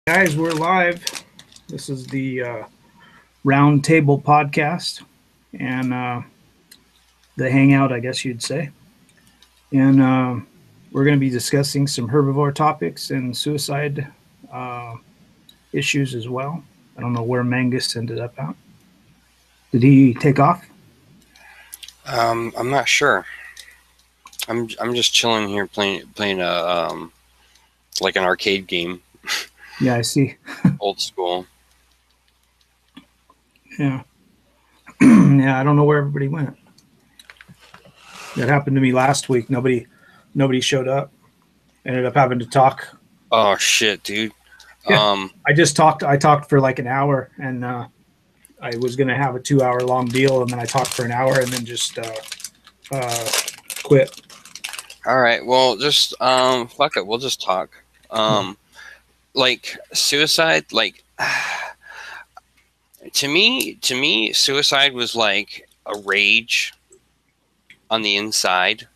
Guys, we're live. This is the Round Table podcast and the hangout, I guess you'd say. And we're going to be discussing some herbivore topics and suicide issues as well. I don't know where Mangus ended up at. Did he take off? I'm not sure. I'm just chilling here playing like an arcade game. Yeah, I see. Old school. Yeah. Yeah, I don't know where everybody went. That happened to me last week. Nobody showed up. Ended up having to talk. Oh shit, dude. Yeah. I talked for like an hour, and I was going to have a 2-hour long deal, and then I talked for an hour and then just quit. All right, well, just fuck it, we'll just talk. Like suicide, like to me suicide was like a rage on the inside.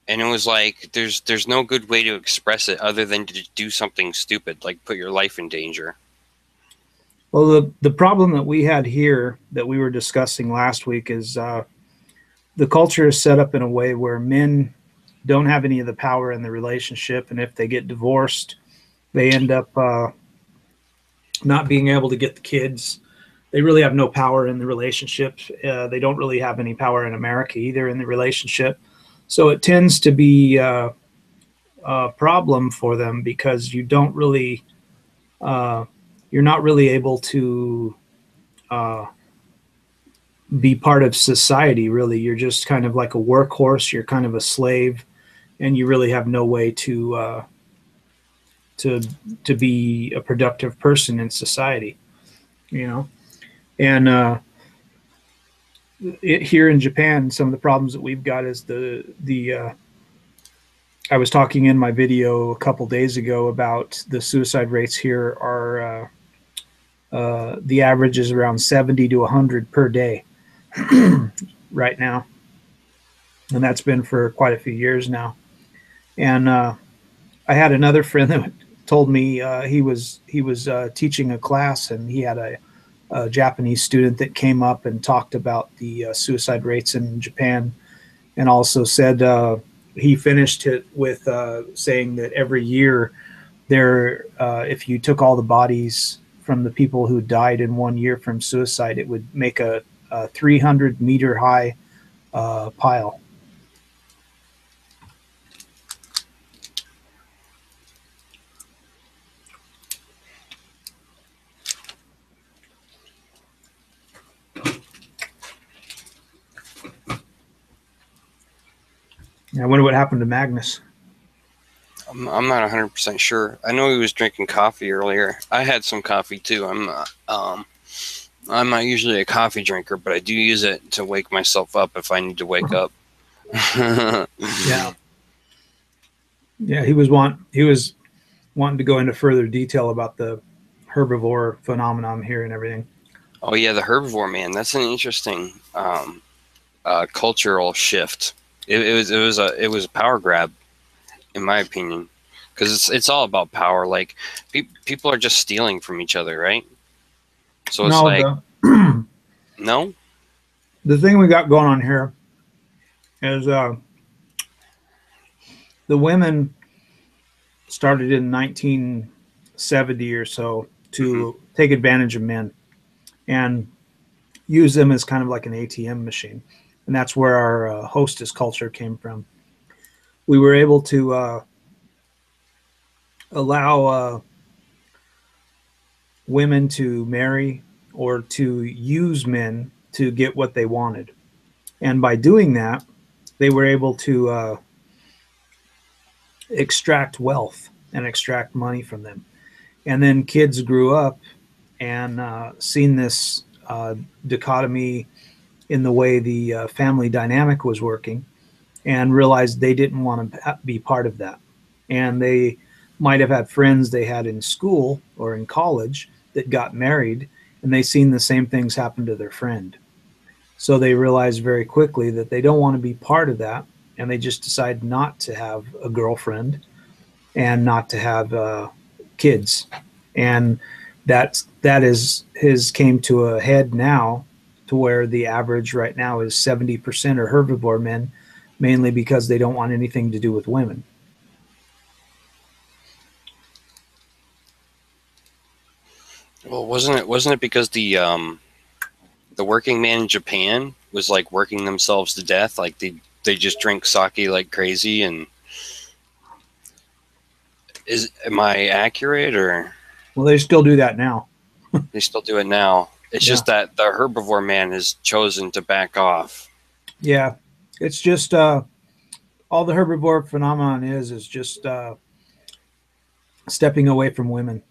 And it was like there's no good way to express it other than to do something stupid, like put your life in danger. Well, the problem that we had here that we were discussing last week is the culture is set up in a way where men don't have any of the power in the relationship, and if they get divorced, they end up not being able to get the kids. They really have no power in the relationship. They don't really have any power in America either in the relationship. So it tends to be a problem for them because you don't really, you're not really able to be part of society, really. You're just kind of like a workhorse. You're kind of a slave, and you really have no way to be a productive person in society, you know. And here in Japan, some of the problems that we've got is the I was talking in my video a couple days ago about the suicide rates here are the average is around 70 to 100 per day right now, and that's been for quite a few years now. And I had another friend that told me he was teaching a class, and he had a Japanese student that came up and talked about the suicide rates in Japan, and also said he finished it with saying that every year there, if you took all the bodies from the people who died in 1 year from suicide, it would make a 300-meter high pile. I wonder what happened to Magnus. I'm not 100% sure. I know he was drinking coffee earlier. I had some coffee too. I'm not usually a coffee drinker, but I do use it to wake myself up if I need to wake up. Yeah. He was wanting to go into further detail about the herbivore phenomenon here and everything. Oh yeah, the herbivore, man. That's an interesting cultural shift. It was a power grab, in my opinion, because it's all about power. Like people are just stealing from each other, right? So it's no. The thing we got going on here is the women started in 1970 or so to take advantage of men and use them as kind of like an ATM machine. And that's where our hostess culture came from. We were able to allow women to marry or to use men to get what they wanted. And by doing that, they were able to extract wealth and extract money from them. And then kids grew up and seen this dichotomy in the way the family dynamic was working, and realized they didn't want to be part of that. And they might have had friends they had in school or in college that got married, and they seen the same things happen to their friend. So they realized very quickly that they don't want to be part of that, and they just decide not to have a girlfriend and not to have kids, and that has came to a head now, to where the average right now is 70% are herbivore men, mainly because they don't want anything to do with women. Well, wasn't it because the working man in Japan was like working themselves to death, like they just drink sake like crazy? And am I accurate, or Well, they still do that now. they still do it now? It's just that the herbivore man has chosen to back off. Yeah, it's just all the herbivore phenomenon is just stepping away from women.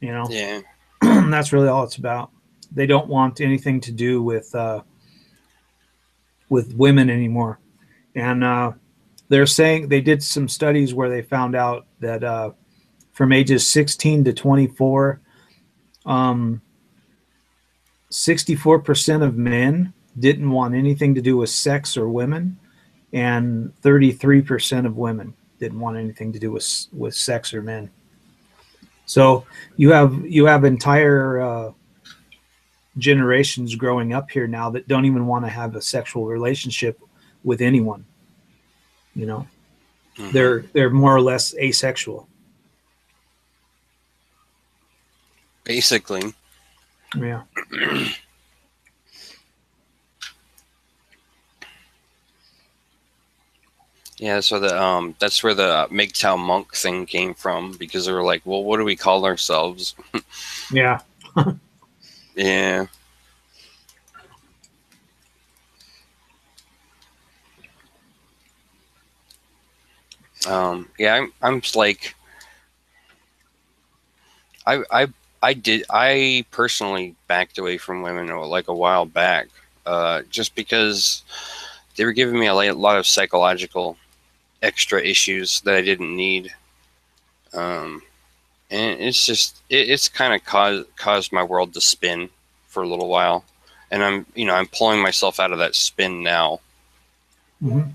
You know, Yeah. that's really all it's about. They don't want anything to do with women anymore, and they're saying they did some studies where they found out that from ages 16 to 24, 64% of men didn't want anything to do with sex or women, and 33% of women didn't want anything to do with sex or men. So you have entire generations growing up here now that don't even want to have a sexual relationship with anyone. You know, they're more or less asexual. Basically. Yeah. Yeah, so that's where the MGTOW monk thing came from, because they were like, well, what do we call ourselves? Yeah. Yeah. Yeah, I'm just like, I personally backed away from women like a while back, just because they were giving me a lot of psychological extra issues that I didn't need. And it's just it's kind of caused my world to spin for a little while, and I'm pulling myself out of that spin now. Mm-hmm.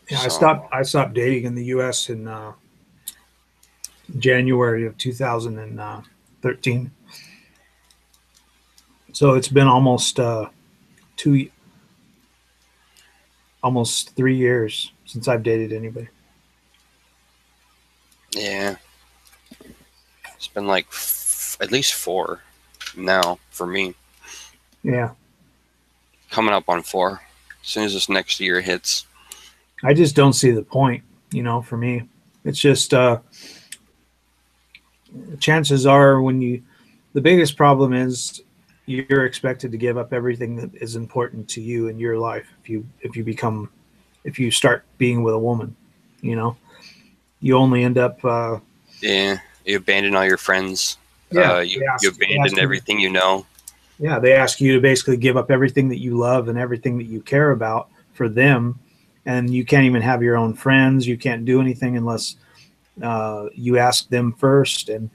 Yeah, So, I stopped dating in the U.S. in January of 2013. So it's been almost two, almost 3 years since I've dated anybody. yeah, it's been like at least 4 now for me. Yeah, Coming up on 4 as soon as this next year hits. I just don't see the point. You know, for me, it's just chances are the biggest problem is you're expected to give up everything that is important to you in your life if you start being with a woman. You know, you only end up Yeah, you abandon all your friends. yeah, You abandon everything you know. yeah, they ask you to basically give up everything that you love and everything that you care about for them, and you can't even have your own friends. You can't do anything unless you ask them first, and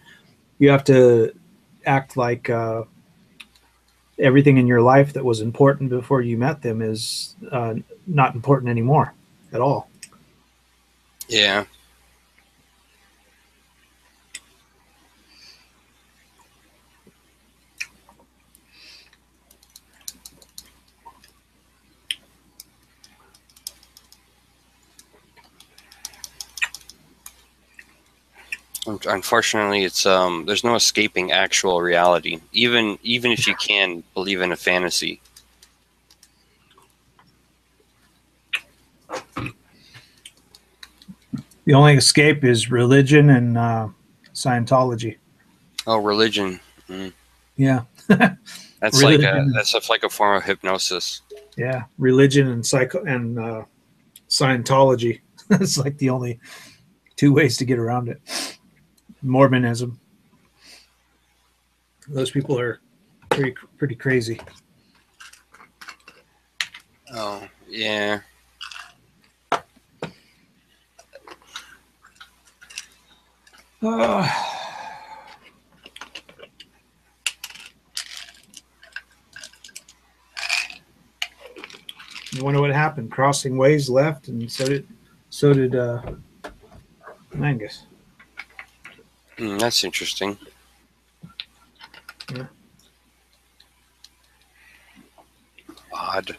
you have to act like everything in your life that was important before you met them is not important anymore at all. Yeah. Unfortunately, it's there's no escaping actual reality. Even if you can believe in a fantasy. The only escape is religion and Scientology. Oh, religion. Mm. Yeah, That's religion. like a form of hypnosis. Yeah, religion and Scientology. It's like the only two ways to get around it. Mormonism. Those people are pretty crazy. Oh, yeah. Uh, you wonder what happened? Crossing ways left, and so did Angus. That's interesting. Yeah. Odd.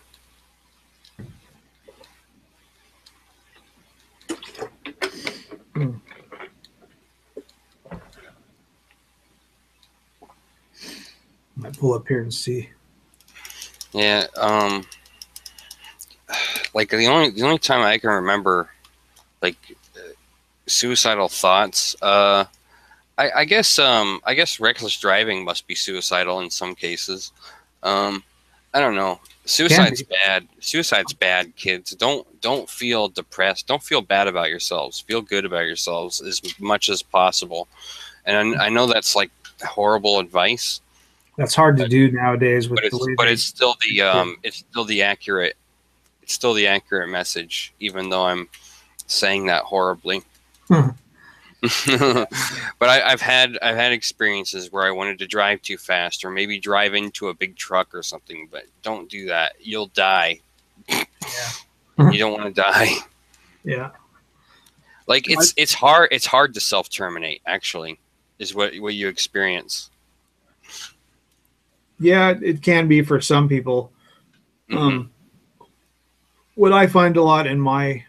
Might pull up here and see. Yeah. Like the only time I can remember, like, suicidal thoughts. I guess reckless driving must be suicidal in some cases. I don't know. Suicide's bad. Suicide's bad, kids. Don't feel depressed. Don't feel bad about yourselves. Feel good about yourselves as much as possible. And I know that's like horrible advice. That's hard to do nowadays with the way. But it's still the accurate message, even though I'm saying that horribly. But I've had experiences where I wanted to drive too fast, or maybe drive into a big truck or something. But don't do that; you'll die. Yeah. You don't want to die. Yeah. Like it's hard to self-terminate. Actually, is what you experience. Yeah, it can be for some people. Mm-hmm. What I find a lot in my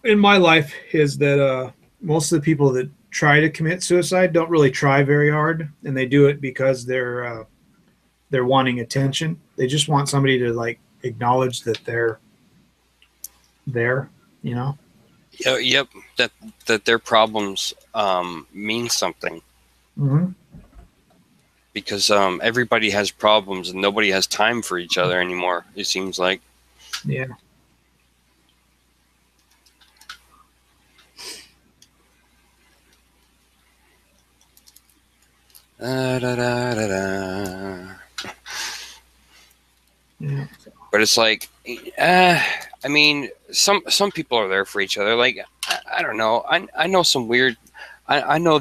life is that most of the people that try to commit suicide don't really try very hard, and they do it because they're wanting attention. They just want somebody to like acknowledge that they're there, you know. Yep. That their problems mean something. Mm-hmm. Because everybody has problems and nobody has time for each other anymore, it seems like. Yeah. Yeah. But it's like, I mean, some people are there for each other. Like, I don't know. I know some weird. I know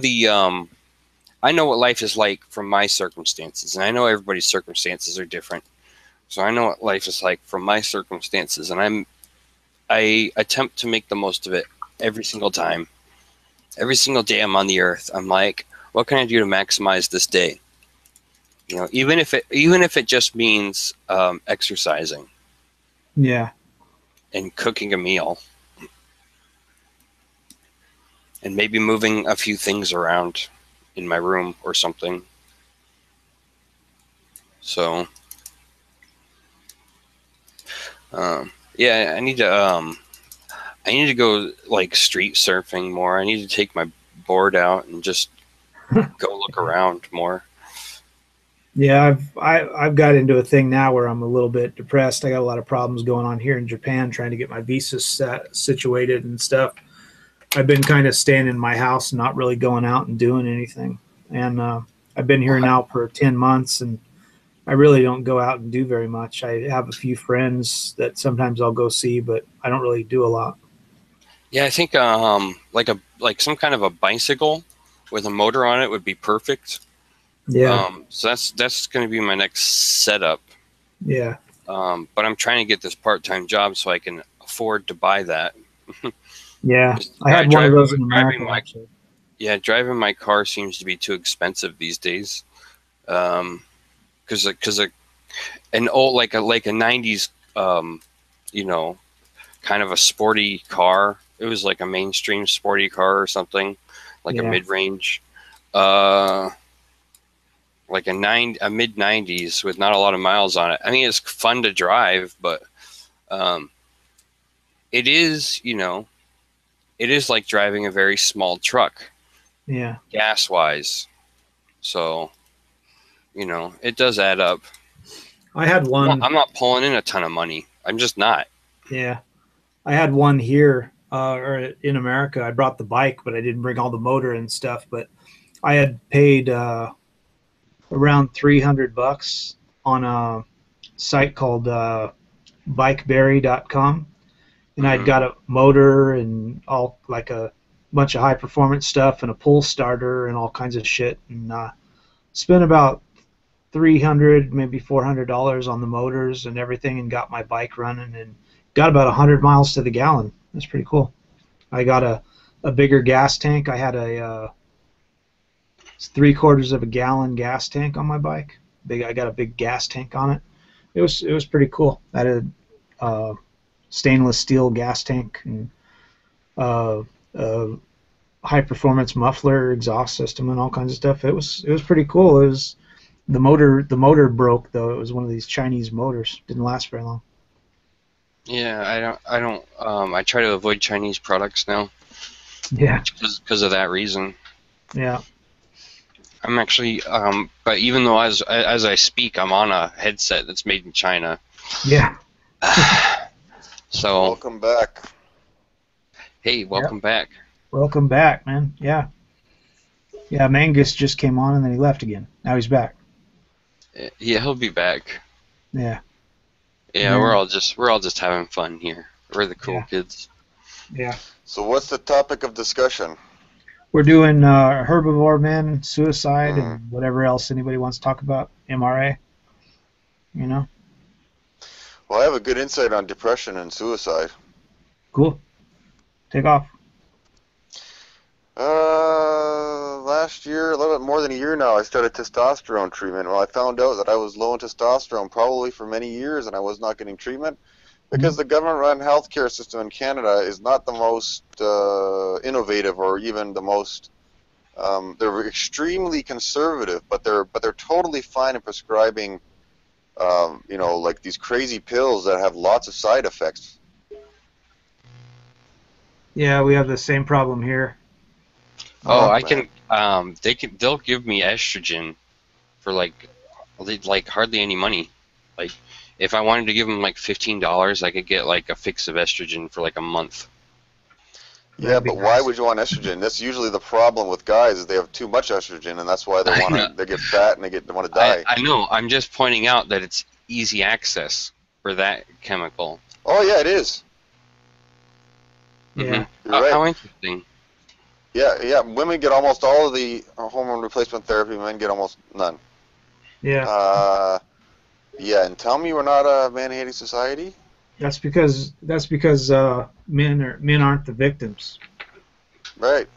I know what life is like from my circumstances, and I know everybody's circumstances are different. So I know what life is like from my circumstances, and I attempt to make the most of it every single time. Every single day I'm on the earth, I'm like, what can I do to maximize this day? You know, even if it just means exercising. Yeah. And cooking a meal. And maybe moving a few things around in my room or something. So, yeah, I need to go like street surfing more. I need to take my board out and just go look around more. Yeah, I've got into a thing now where I'm a little bit depressed. I got a lot of problems going on here in Japan, trying to get my visa situated and stuff. I've been kind of staying in my house and not really going out and doing anything. And I've been here now for 10 months, and I really don't go out and do very much. I have a few friends that sometimes I'll go see, but I don't really do a lot. Yeah, I think like some kind of a bicycle with a motor on it would be perfect. Yeah. So that's going to be my next setup. Yeah. But I'm trying to get this part-time job so I can afford to buy that. Yeah, I had one of those in America. Yeah, driving my car seems to be too expensive these days. Because an old like a 90s you know, kind of a sporty car. It was like a mainstream sporty car or something, like a mid-range. Like a mid 90s with not a lot of miles on it. I mean, it's fun to drive, but it is, you know, it is like driving a very small truck. Yeah. Gas wise. So, you know, it does add up. I had one. Well, I'm not pulling in a ton of money. I'm just not. Yeah. I had one here or in America. I brought the bike, but I didn't bring all the motor and stuff. But I had paid around $300 on a site called bikeberry.com, and I'd got a motor and all like a bunch of high performance stuff and a pull starter and all kinds of shit, and spent about $300 maybe $400 on the motors and everything, and got my bike running and got about 100 miles to the gallon. That's pretty cool. I got a bigger gas tank. I had a 3/4 of a gallon gas tank on my bike. I got a big gas tank on it. It was pretty cool. I had a stainless steel gas tank and a high performance muffler, exhaust system, and all kinds of stuff. It was pretty cool. It was the motor broke though. It was one of these Chinese motors. Didn't last very long. Yeah, I try to avoid Chinese products now. Yeah. Because of that reason. Yeah. I'm actually, but even though as I speak, I'm on a headset that's made in China. Yeah. So. Welcome back. Hey, welcome back. Welcome back, man. Yeah. Yeah, Mangus just came on and then he left again. Now he's back. Yeah, he'll be back. Yeah. Yeah, we're all just having fun here. We're the cool kids. Yeah. So what's the topic of discussion? We're doing herbivore men, suicide, and whatever else anybody wants to talk about. MRA. You know? Well, I have a good insight on depression and suicide. Cool. Take off. Last year, a little bit more than a year now, I started testosterone treatment. Well, I found out that I was low in testosterone probably for many years, and I was not getting treatment because the government-run healthcare system in Canada is not the most innovative or even the most. They're extremely conservative, but they're totally fine in prescribing, like these crazy pills that have lots of side effects. Yeah, we have the same problem here. Oh, they'll give me estrogen for like hardly any money. Like, if I wanted to give them like $15, I could get like a fix of estrogen for like a month. Yeah, but why would you want estrogen? That's usually the problem with guys is they have too much estrogen, and that's why they get fat and they want to die. I know. I'm just pointing out that it's easy access for that chemical. Oh yeah, it is. Yeah. You're right. How interesting. Yeah. Women get almost all of the hormone replacement therapy. Men get almost none. Yeah. Yeah, and tell me we're not a man-hating society? That's because men aren't the victims. Right.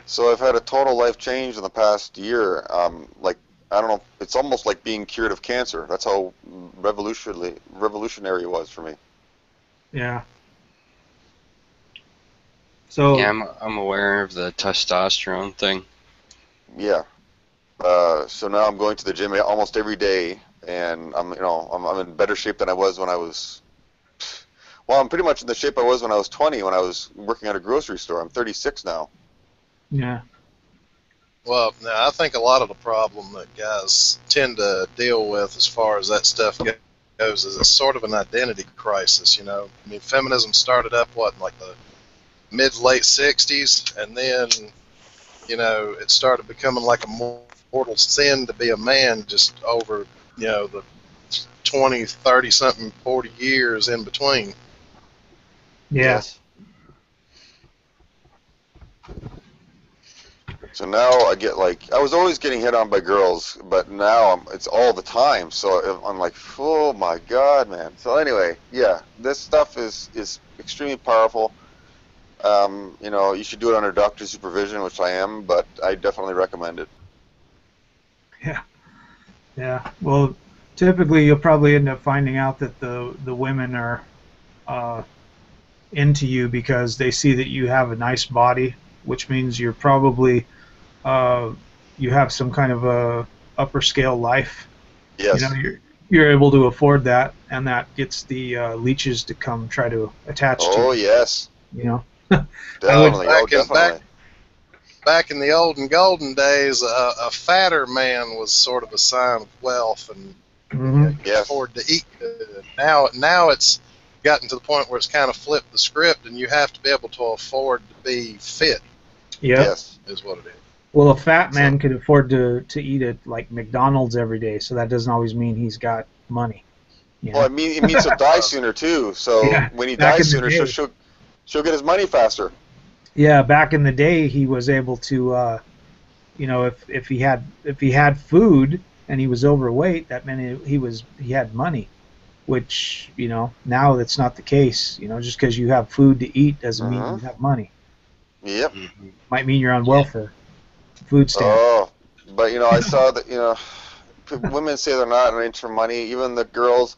So I've had a total life change in the past year. I don't know, it's almost like being cured of cancer. That's how revolutionary it was for me. Yeah. So yeah, I'm aware of the testosterone thing. Yeah. So now I'm going to the gym almost every day, and I'm in better shape than I was when I was. Well, I'm pretty much in the shape I was when I was 20, when I was working at a grocery store. I'm 36 now. Yeah. Well, now I think a lot of the problem that guys tend to deal with as far as that stuff goes is it's sort of an identity crisis, I mean, feminism started up, in like the mid-late 60s, and then, it started becoming like a mortal sin to be a man just over, the 20, 30-something, 40 years in between. Yeah. Yes. So now I get I was always getting hit on by girls, but now it's all the time. So I'm like, oh my God, man. So anyway, yeah, this stuff is extremely powerful. You should do it under doctor's supervision, which I am, but I definitely recommend it. Yeah. Yeah. Well, typically you'll probably end up finding out that the women are into you because they see that you have a nice body, which means you're probably you have some kind of a upper scale life. Yes. You're able to afford that, and that gets the leeches to come try to attach to you. Oh yes. Definitely. Back in the old and golden days, a fatter man was sort of a sign of wealth, and you could afford to eat good. Now it's gotten to the point where it's kind of flipped the script, and you have to be able to afford to be fit. Yeah. Yes. Is what it is. Well, a fat man could afford to eat at like McDonald's every day, so that doesn't always mean he's got money. Well, it means he'll die sooner too. So when he dies sooner, she'll get his money faster. Yeah, back in the day, he was able to, if he had food and he was overweight, that meant he had money. which, you know, now that's not the case. You know, just because you have food to eat doesn't mean you have money. Yep. Might mean you're on welfare, food stamps. Oh, but you know, I saw that, you know, women say they're not in it for money. Even the girls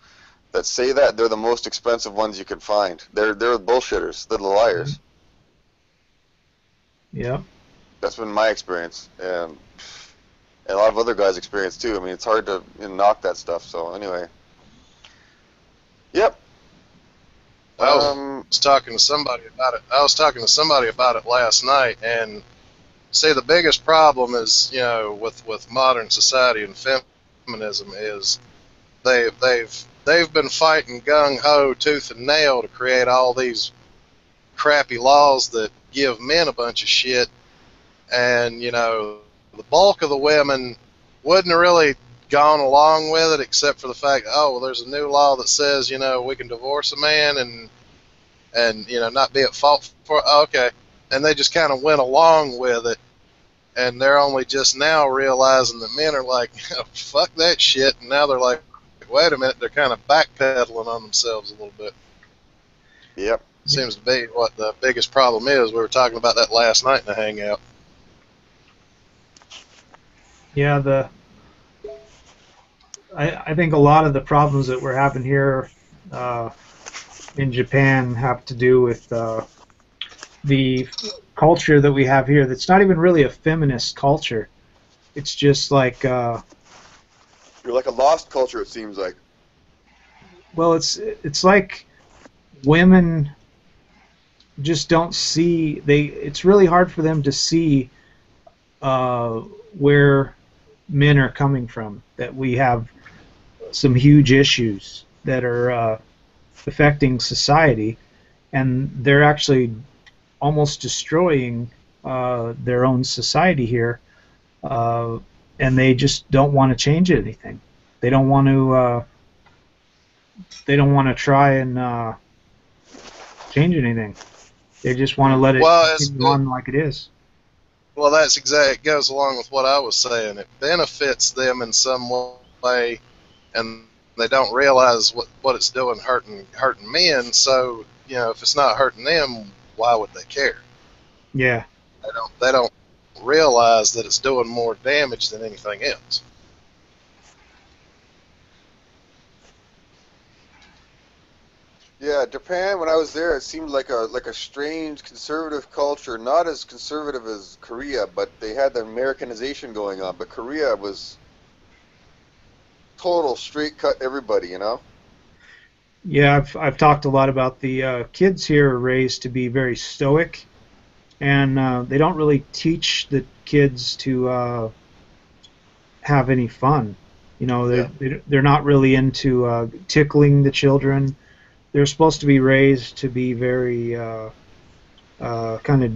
that say that, they're the most expensive ones you can find. They're bullshitters. They're the liars. Yeah. That's been my experience, and a lot of other guys' experience too. I mean, it's hard to, you know, knock that stuff. So anyway, yep. I was talking to somebody about it. I was talking to somebody about it last night, and say the biggest problem is, you know, with modern society and feminism is they've been fighting gung ho, tooth and nail to create all these crappy laws that give men a bunch of shit, and you know, the bulk of the women wouldn't have really gone along with it, except for the fact, oh, well, there's a new law that says, you know, we can divorce a man and you know, not be at fault for, okay, and they just kind of went along with it, and they're only just now realizing that men are like, fuck that shit, and now they're like, wait a minute, they're kind of backpedaling on themselves a little bit. Yep. Seems to be what the biggest problem is. We were talking about that last night in the hangout. Yeah, I think a lot of the problems that we're having here in Japan have to do with the culture that we have here. That's not even really a feminist culture. It's just like you're like a lost culture. It seems like. Well, it's like women just don't see. It's really hard for them to see where men are coming from. That we have some huge issues that are affecting society, and they're actually almost destroying their own society here, and they just don't want to change anything. They don't want to. They don't want to try and change anything. They just want to let it continue on like it is. Well, that's exactly. It goes along with what I was saying. It benefits them in some way, and they don't realize what it's doing, hurting men. So, you know, if it's not hurting them, why would they care? Yeah. They don't realize that it's doing more damage than anything else. Yeah, Japan. When I was there, it seemed like a strange conservative culture. Not as conservative as Korea, but they had the Americanization going on. But Korea was total straight cut everybody, you know. Yeah, I've talked a lot about the kids here are raised to be very stoic, and they don't really teach the kids to have any fun. You know, they're not really into tickling the children. They're supposed to be raised to be very kind of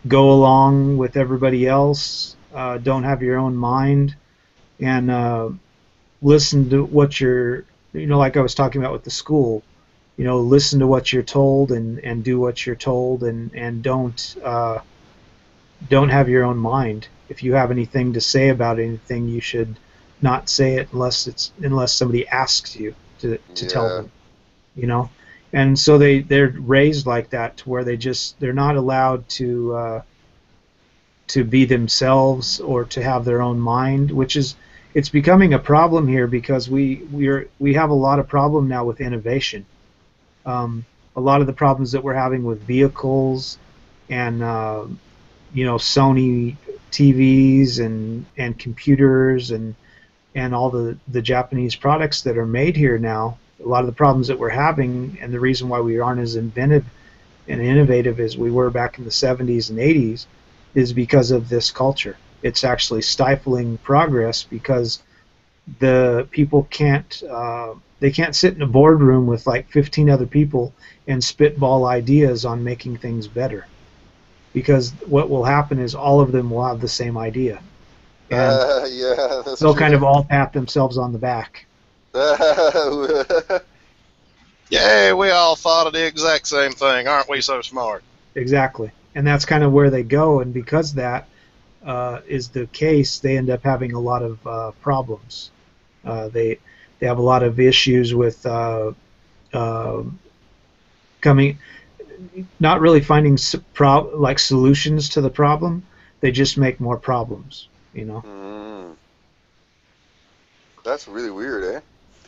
go along with everybody else, don't have your own mind, and listen to what you're, you know, like I was talking about with the school, you know, listen to what you're told and do what you're told, and don't have your own mind. If you have anything to say about anything, you should not say it unless somebody asks you to tell them. You know, and so they're raised like that, to where they're not allowed to be themselves or to have their own mind, which is, it's becoming a problem here because we have a lot of problem now with innovation. A lot of the problems that we're having with vehicles and you know, Sony TVs and computers and all the Japanese products that are made here now. A lot of the problems that we're having, and the reason why we aren't as inventive and innovative as we were back in the 70s and 80s, is because of this culture. It's actually stifling progress because the people can't they can't sit in a boardroom with like 15 other people and spitball ideas on making things better, because what will happen is all of them will have the same idea, and yeah, they'll kind of all pat themselves on the back. Yeah, we all thought of the exact same thing. Aren't we so smart? Exactly. And that's kind of where they go, and because that is the case, they end up having a lot of problems. They They have a lot of issues with coming, not really finding like solutions to the problem. They just make more problems, you know. That's really weird, eh?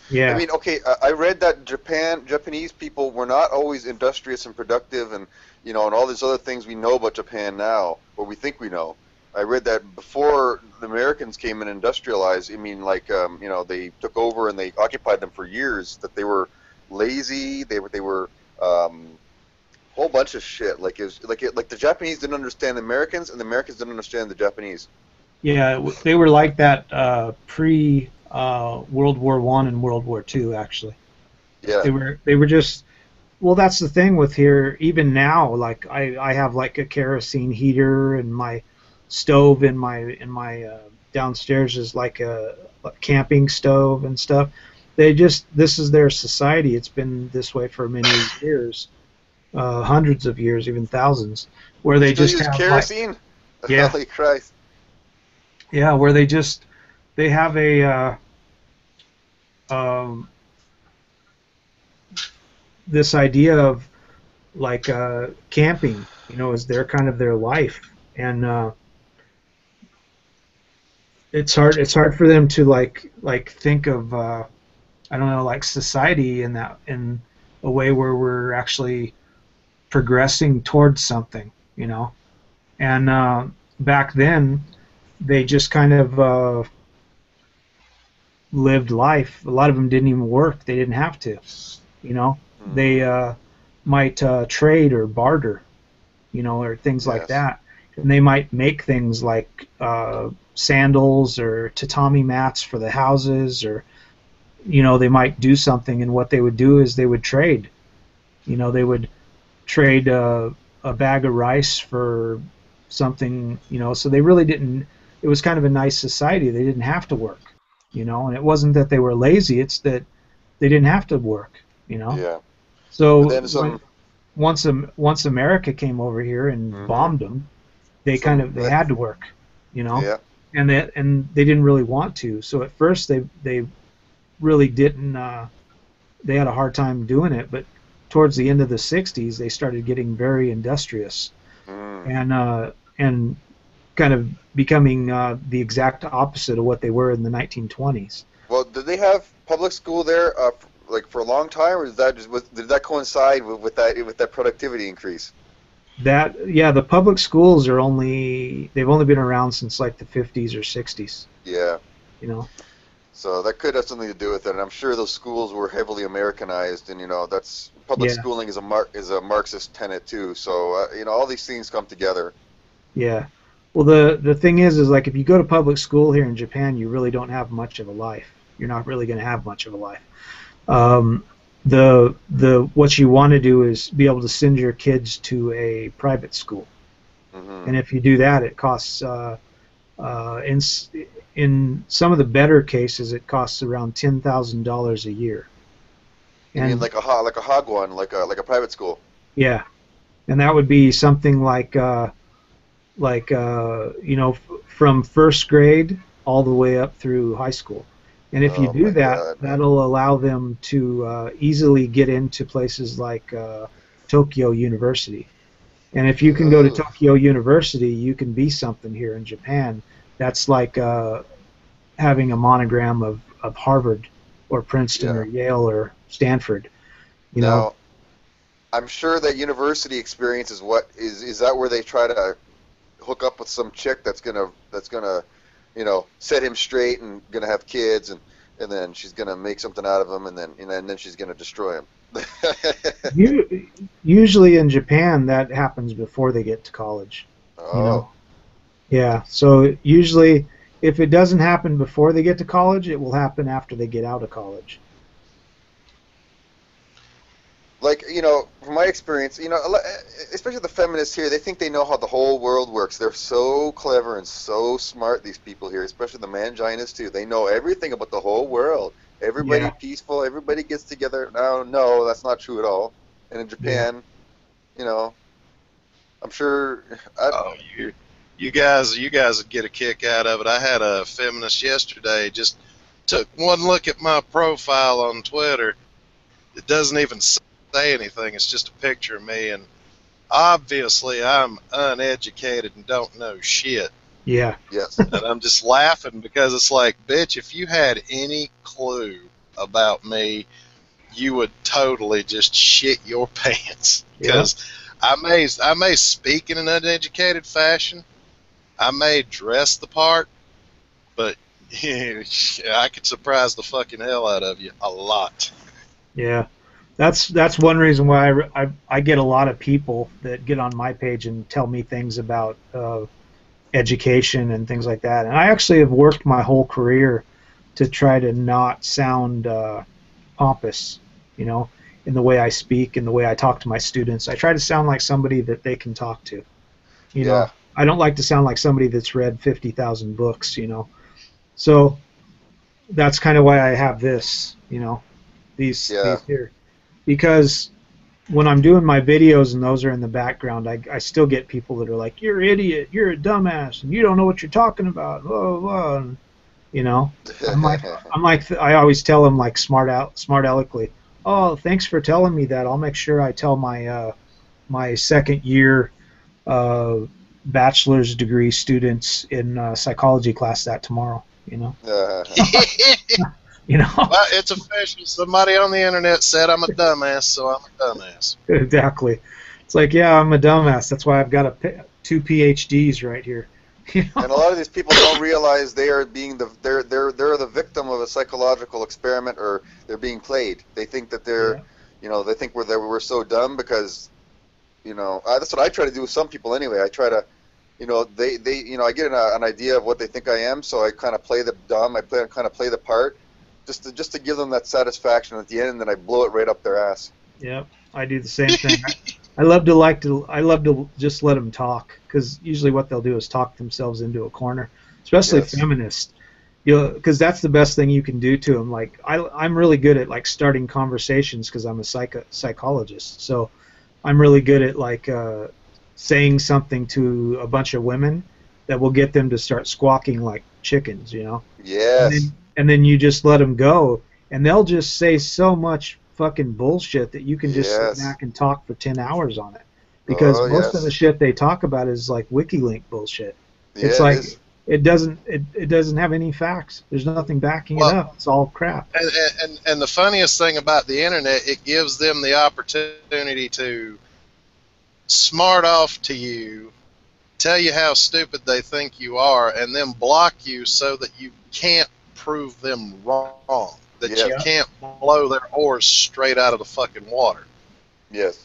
Yeah. I mean, okay, I read that Japanese people were not always industrious and productive, and you know, and all these other things we know about Japan now, or we think we know. I read that before the Americans came and industrialized. I mean, like, you know, they took over and they occupied them for years. That they were lazy. They were whole bunch of shit. Like like the Japanese didn't understand the Americans, and the Americans didn't understand the Japanese. Yeah, they were like that pre World War I and World War II, actually. Yeah. They were just, well, that's the thing with here. Even now, like I have like a kerosene heater, and my stove in my downstairs is like a camping stove and stuff. This is their society. It's been this way for many years, hundreds of years, even thousands, where they still just use have kerosene. like, yeah, Holy Christ. yeah, where they have a um, this idea of like camping, you know, is their kind of their life, and it's hard for them to like think of I don't know, like society in a way where we're actually progressing towards something, you know. And back then they just kind of lived life. A lot of them didn't even work. They didn't have to, you know. They might trade or barter, you know, or things like that. And they might make things like sandals or tatami mats for the houses, or, you know, they might do something, and what they would do is they would trade. You know, they would trade a bag of rice for something, you know, so they really didn't, it was kind of a nice society. They didn't have to work, you know, and it wasn't that they were lazy, it's that they didn't have to work, you know. Yeah. So then once America came over here and bombed them, they had to work, you know. Yeah. And they didn't really want to. So at first they really didn't. They had a hard time doing it, but towards the end of the '60s, they started getting very industrious, and kind of becoming the exact opposite of what they were in the 1920s. Well, did they have public school there like for a long time, or did that coincide with that productivity increase? The public schools they've only been around since like the 50s or 60s. Yeah. You know. So that could have something to do with it, and I'm sure those schools were heavily Americanized, and you know that's public schooling is a Marxist tenet too. So you know, all these things come together. Yeah. Well, the thing is like if you go to public school here in Japan, you really don't have much of a life. You're not really going to have much of a life. What you want to do is be able to send your kids to a private school, and if you do that, it costs in some of the better cases it costs around $10,000 a year. You mean like a hagwon, like a private school? Yeah, and that would be something like you know, from first grade all the way up through high school. And if you do that, that'll allow them to easily get into places like Tokyo University. And if you can go to Tokyo University, you can be something here in Japan. That's like having a monogram of Harvard or Princeton or Yale or Stanford. You know. I'm sure that university experience is that where they try to hook up with some chick that's gonna you know, set him straight and gonna have kids, and then she's gonna make something out of him, and then she's gonna destroy him. Usually in Japan that happens before they get to college. You know? Yeah. So usually if it doesn't happen before they get to college, it will happen after they get out of college. Like, you know, from my experience, you know, especially the feminists here, they think they know how the whole world works. They're so clever and so smart, these people here, especially the manginas too. They know everything about the whole world. Everybody peaceful, everybody gets together. No, that's not true at all. And in Japan, you know, I'm sure... you guys would get a kick out of it. I had a feminist yesterday just took one look at my profile on Twitter, it doesn't even say anything. It's just a picture of me, and obviously I'm uneducated and don't know shit. Yeah. Yes. And I'm just laughing because it's like, bitch, if you had any clue about me, you would totally just shit your pants. Because I may speak in an uneducated fashion, I may dress the part, but I could surprise the fucking hell out of you a lot. Yeah. That's one reason why I get a lot of people that get on my page and tell me things about education and things like that. And I actually have worked my whole career to try to not sound pompous, you know, in the way I speak and the way I talk to my students. I try to sound like somebody that they can talk to. You know, I don't like to sound like somebody that's read 50,000 books, you know. So that's kind of why I have this, you know, these here. Because when I'm doing my videos and those are in the background, I still get people that are like, "You're an idiot, you're a dumbass, and you don't know what you're talking about." Blah, blah, blah. And, you know, I'm like, I always tell them like smart aleckly, "Oh, thanks for telling me that. I'll make sure I tell my my second year bachelor's degree students in psychology class that tomorrow." You know. You know. Well, it's official. Somebody on the internet said I'm a dumbass, so I'm a dumbass. Exactly. It's like, yeah, I'm a dumbass. That's why I've got two PhDs right here. You know? And a lot of these people don't realize they are being they're the victim of a psychological experiment, or they're being played. They think that they're, you know, they think we're so dumb because, you know, that's what I try to do with some people anyway. I try to, you know, they you know, I get an idea of what they think I am, so I kind of play the dumb. I kind of play the part. Just to give them that satisfaction at the end, and then I blow it right up their ass. Yep, I do the same thing. I love to just let them talk, because usually what they'll do is talk themselves into a corner, especially feminists. You know, because that's the best thing you can do to them. Like I'm really good at like starting conversations because I'm a psychologist, so I'm really good at like saying something to a bunch of women that will get them to start squawking like chickens. You know. Yes. And then you just let them go, and they'll just say so much fucking bullshit that you can just sit back and talk for 10 hours on it. Because most of the shit they talk about is like WikiLink bullshit. It's like it doesn't have any facts. There's nothing backing it up. It's all crap. And the funniest thing about the internet, it gives them the opportunity to smart off to you, tell you how stupid they think you are, and then block you so that you can't prove them wrong, that you can't blow their oars straight out of the fucking water. Yes.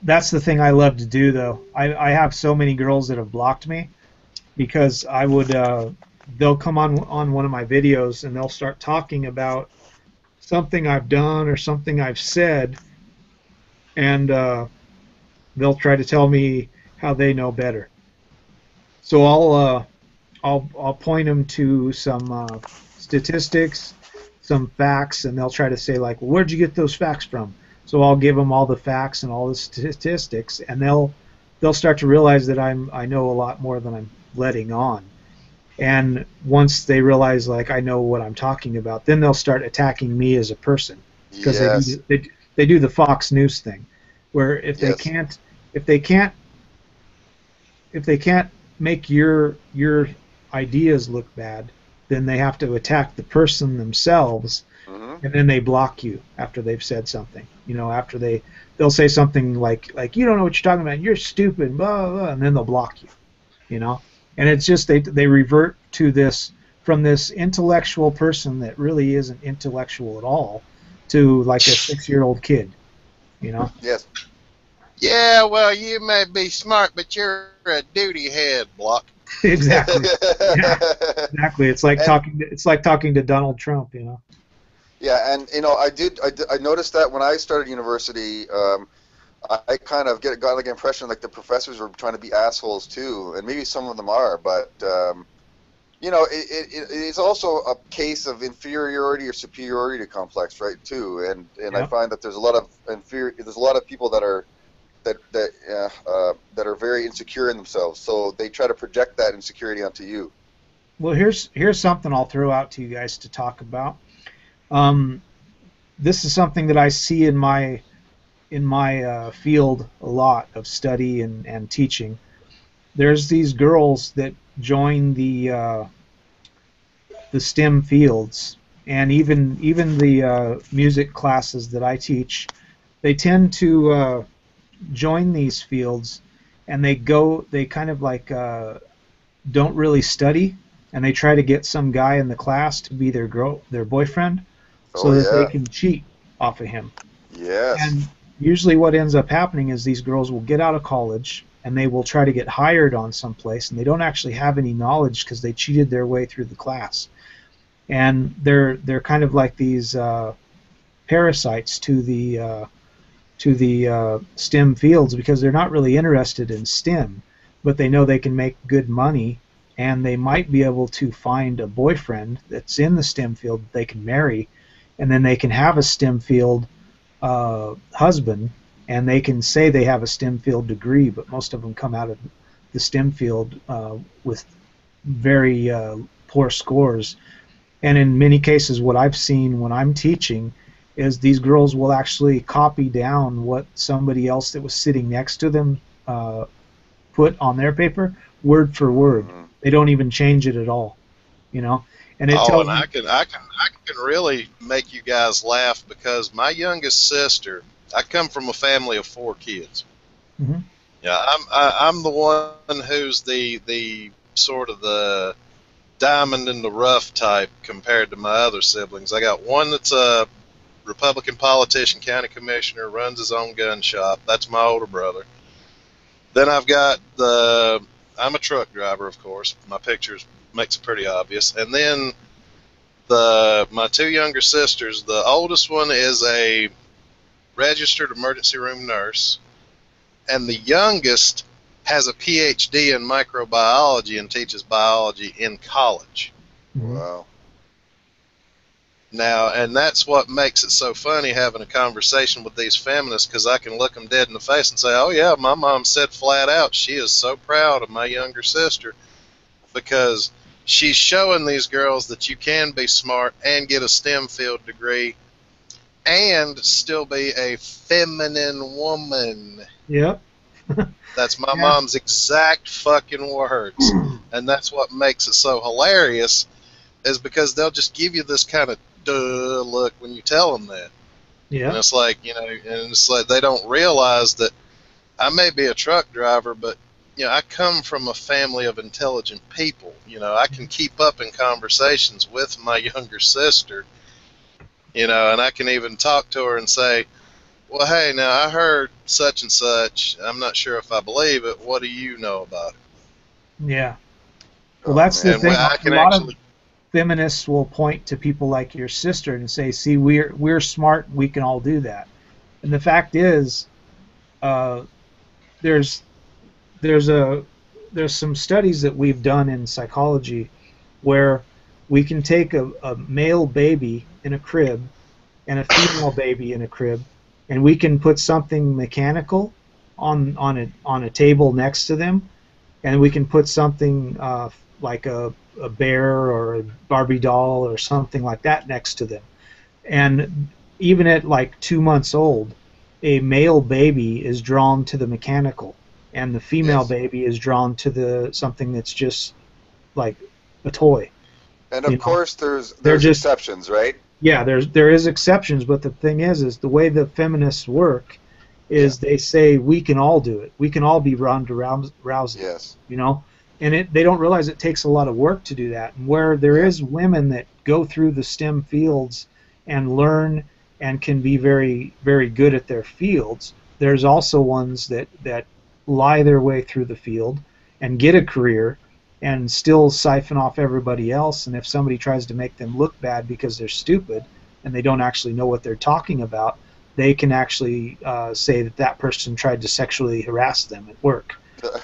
That's the thing I love to do, though. I have so many girls that have blocked me because I would they'll come on one of my videos and they'll start talking about something I've done or something I've said, and they'll try to tell me how they know better. So I'll point them to some statistics, some facts, and they'll try to say like, well, where'd you get those facts from? So I'll give them all the facts and all the statistics, and they'll start to realize that I know a lot more than I'm letting on. And once they realize like I know what I'm talking about, then they'll start attacking me as a person, because they do the Fox News thing, where if they can't make your ideas look bad, then they have to attack the person themselves, and then they block you after they've said something. You know, after they'll say something like you don't know what you're talking about, you're stupid, blah, blah, blah, and then they'll block you. You know, and it's just they revert to this, from this intellectual person that really isn't intellectual at all, to like a 6-year-old kid. You know. Yes. Yeah, well, you may be smart, but you're a duty head, block. Exactly. Yeah, exactly. It's like talking to Donald Trump, you know. Yeah, and you know, I noticed that when I started university, I kind of got like an impression like the professors were trying to be assholes too, and maybe some of them are, but you know, it's also a case of inferiority or superiority complex, right? Too, and I find that there's a lot of people that are that are very insecure in themselves, so they try to project that insecurity onto you. Well, here's something I'll throw out to you guys to talk about. This is something that I see in my field a lot of study and teaching. There's these girls that join the STEM fields, and even the music classes that I teach, they tend to join these fields, and they kind of like don't really study, and they try to get some guy in the class to be their boyfriend, so Oh that they yeah. can cheat off of him. Yes. And usually what ends up happening is these girls will get out of college and they will try to get hired on someplace, and they don't actually have any knowledge because they cheated their way through the class. And they're kind of like these parasites to the STEM fields, because they're not really interested in STEM, but they know they can make good money, and they might be able to find a boyfriend that's in the STEM field that they can marry, and then they can have a STEM field husband, and they can say they have a STEM field degree, but most of them come out of the STEM field with very poor scores. And in many cases, what I've seen when I'm teaching is these girls will actually copy down what somebody else that was sitting next to them put on their paper, word for word. Mhm. They don't even change it at all, you know. And it Oh, tells and I can really make you guys laugh, because my youngest sister, I come from a family of 4 kids. Mhm. Yeah, I'm the one who's the sort of the diamond in the rough type compared to my other siblings. I got one that's a Republican politician, county commissioner, runs his own gun shop. That's my older brother. Then I've got I'm a truck driver, of course. My pictures makes it pretty obvious. And then my 2 younger sisters, the oldest one is a registered emergency room nurse, and the youngest has a PhD in microbiology and teaches biology in college. Mhm. Wow. Now, and that's what makes it so funny having a conversation with these feminists, because I can look them dead in the face and say, oh yeah, my mom said flat out she is so proud of my younger sister, because she's showing these girls that you can be smart and get a STEM field degree and still be a feminine woman. Yep. That's my Yeah. mom's exact fucking words. And that's what makes it so hilarious, is because they'll just give you this kind of duh look when you tell them that. And Yeah. it's like, and it's like they don't realize that I may be a truck driver, but, I come from a family of intelligent people. I can keep up in conversations with my younger sister, and I can even talk to her and say, well, hey, now I heard such and such. I'm not sure if I believe it. What do you know about it? Yeah. Well, Oh that's the man. And thing. I A can lot of actually, feminists will point to people like your sister and say, "See, we're smart. We can all do that." And the fact is, uh, there's there's a there's some studies that we've done in psychology where we can take a male baby in a crib and a female baby in a crib, and we can put something mechanical on a table next to them, and we can put something like a bear or a Barbie doll or something like that next to them. And even at like 2 months old, a male baby is drawn to the mechanical, and the female Yes. baby is drawn to the something that's just like a toy. And You of know, course, there's they're there's just exceptions, right? yeah. There is exceptions, but the thing is the way the feminists work Yeah. is they say we can all do it. We can all be Ronda Rousey, Yes. you know, and they don't realize it takes a lot of work to do that. And where there Yeah. is women that go through the STEM fields and learn and can be very very good at their fields, there's also ones that lie their way through the field and get a career and still siphon off everybody else. And if somebody tries to make them look bad because they're stupid and they don't actually know what they're talking about, they can actually say that that person tried to sexually harass them at work,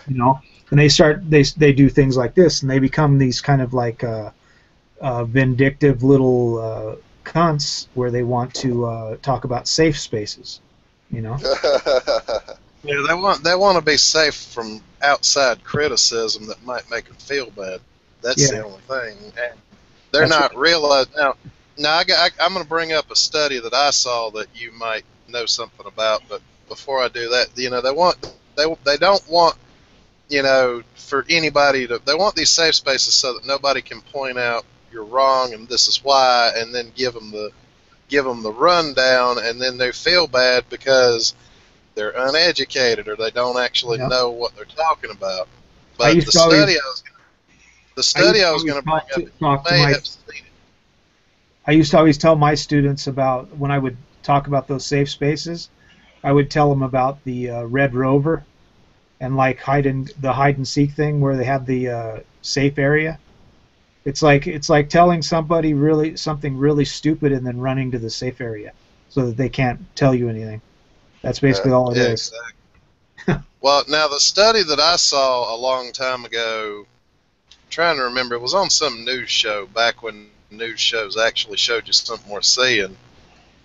you know. And they do things like this, and they become these kind of like vindictive little cunts where they want to talk about safe spaces, you know. they want to be safe from outside criticism that might make them feel bad. That's the only thing. And they're not realizing now. Now I'm going to bring up a study that I saw that you might know something about, but before I do that, you know, they don't want, you know, for anybody to, they want these safe spaces so that nobody can point out you're wrong and this is why, and then give them the rundown, and then they feel bad because they're uneducated or they don't actually know what they're talking about. But the study I was going to bring up, you may have seen it. I used to always tell my students about, when I would talk about those safe spaces, I would tell them about the Red Rover and like the hide and seek thing where they have the safe area. It's like telling somebody something really stupid and then running to the safe area so that they can't tell you anything. That's basically all it is. Exactly. Well, now the study that I saw a long time ago, I'm trying to remember, it was on some news show back when news shows actually showed you something worth seeing.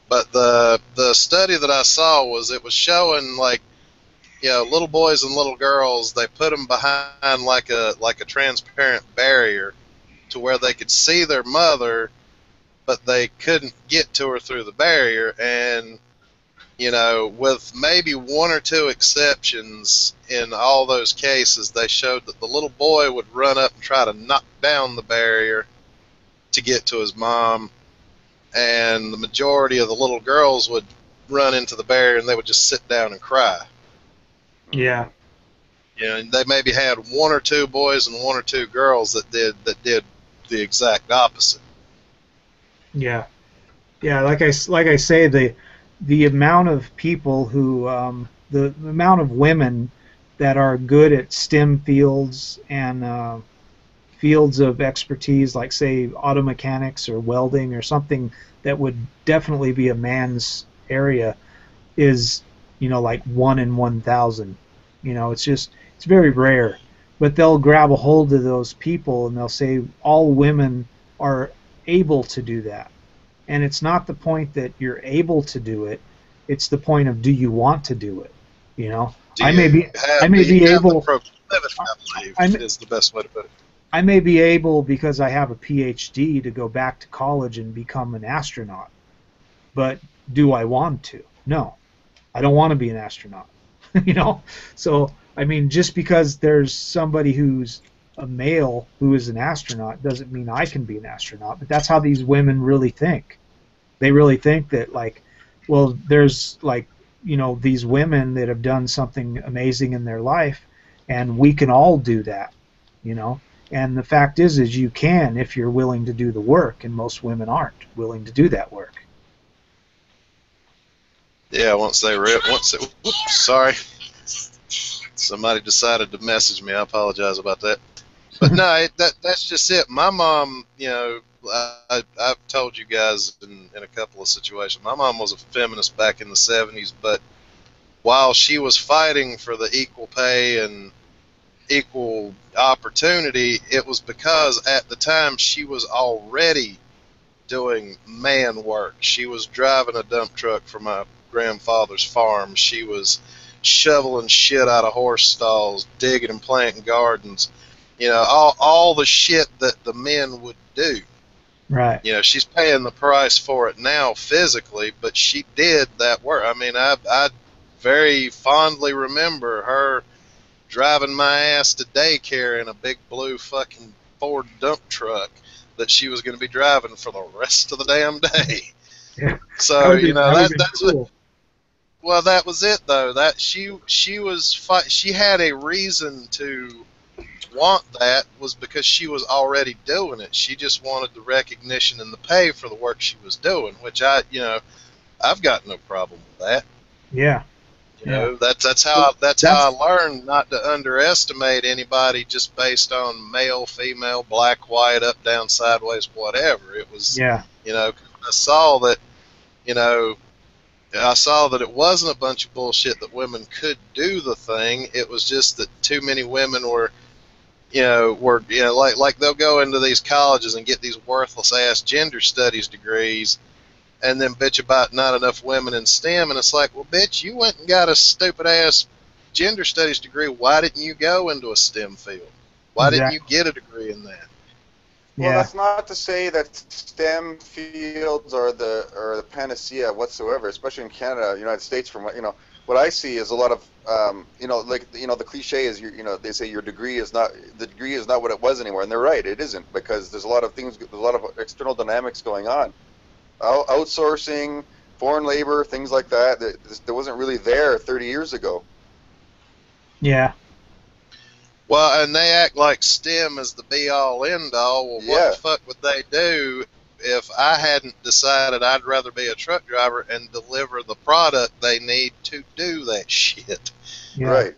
But the study that I saw it was showing, like, you know, little boys and little girls, they put them behind like a transparent barrier to where they could see their mother, but they couldn't get to her through the barrier. And, you know, with maybe one or two exceptions in all those cases, they showed that the little boy would run up and try to knock down the barrier to get to his mom, and the majority of the little girls would run into the barrier and they would just sit down and cry. Yeah. You know, and they maybe had one or two boys and one or two girls that did the exact opposite. Yeah. Yeah, like I say, the amount of people who the amount of women that are good at STEM fields and fields of expertise, like say auto mechanics or welding or something that would definitely be a man's area, is, you know, like 1 in 1,000. You know, it's very rare. But they'll grab a hold of those people and they'll say all women are able to do that. And it's not the point that you're able to do it. It's the point of, do you want to do it? You know, I may be able. I believe is the best way to put it. I may be able, because I have a PhD, to go back to college and become an astronaut. But do I want to? No, I don't want to be an astronaut. You know, so I mean, just because there's somebody who's a male who is an astronaut doesn't mean I can be an astronaut. But that's how these women really think. They really think that, like, well, there's, like, you know, these women that have done something amazing in their life, and we can all do that, you know. And the fact is you can, if you're willing to do the work, and most women aren't willing to do that work. Yeah, sorry, somebody decided to message me. I apologize about that. But no, that's just it. My mom, you know, I've told you guys in a couple of situations, my mom was a feminist back in the 70s, but while she was fighting for the equal pay and equal opportunity, it was because at the time she was already doing man work. She was driving a dump truck for my grandfather's farm. She was shoveling shit out of horse stalls, digging and planting gardens. You know, all the shit that the men would do. Right. You know, she's paying the price for it now physically, but she did that work. I mean, I very fondly remember her driving my ass to daycare in a big blue fucking Ford dump truck that she was going to be driving for the rest of the damn day. Yeah. So, you know, that's cool. Well, that was it though. That she had a reason to want that, was because she was already doing it. She just wanted the recognition and the pay for the work she was doing, which I've got no problem with that. Yeah. You know, that's how I learned not to underestimate anybody just based on male, female, black, white, up, down, sideways, whatever. It was, you know, I saw that it wasn't a bunch of bullshit that women could do the thing. It was just that too many women were like they'll go into these colleges and get these worthless ass gender studies degrees, and then bitch about not enough women in STEM, and it's like, well, bitch, you went and got a stupid-ass gender studies degree. Why didn't you go into a STEM field? Why didn't you get a degree in that? Well, that's not to say that STEM fields are the panacea whatsoever, especially in Canada, United States. From what I see is a lot of the cliche is they say your degree is not what it was anymore, and they're right, it isn't, because there's a lot of external dynamics going on, outsourcing, foreign labor, things like that wasn't really there 30 years ago. Yeah. Well, and they act like STEM is the be-all, end-all. Well, what the fuck would they do if I hadn't decided I'd rather be a truck driver and deliver the product they need to do that shit? Yeah. Right.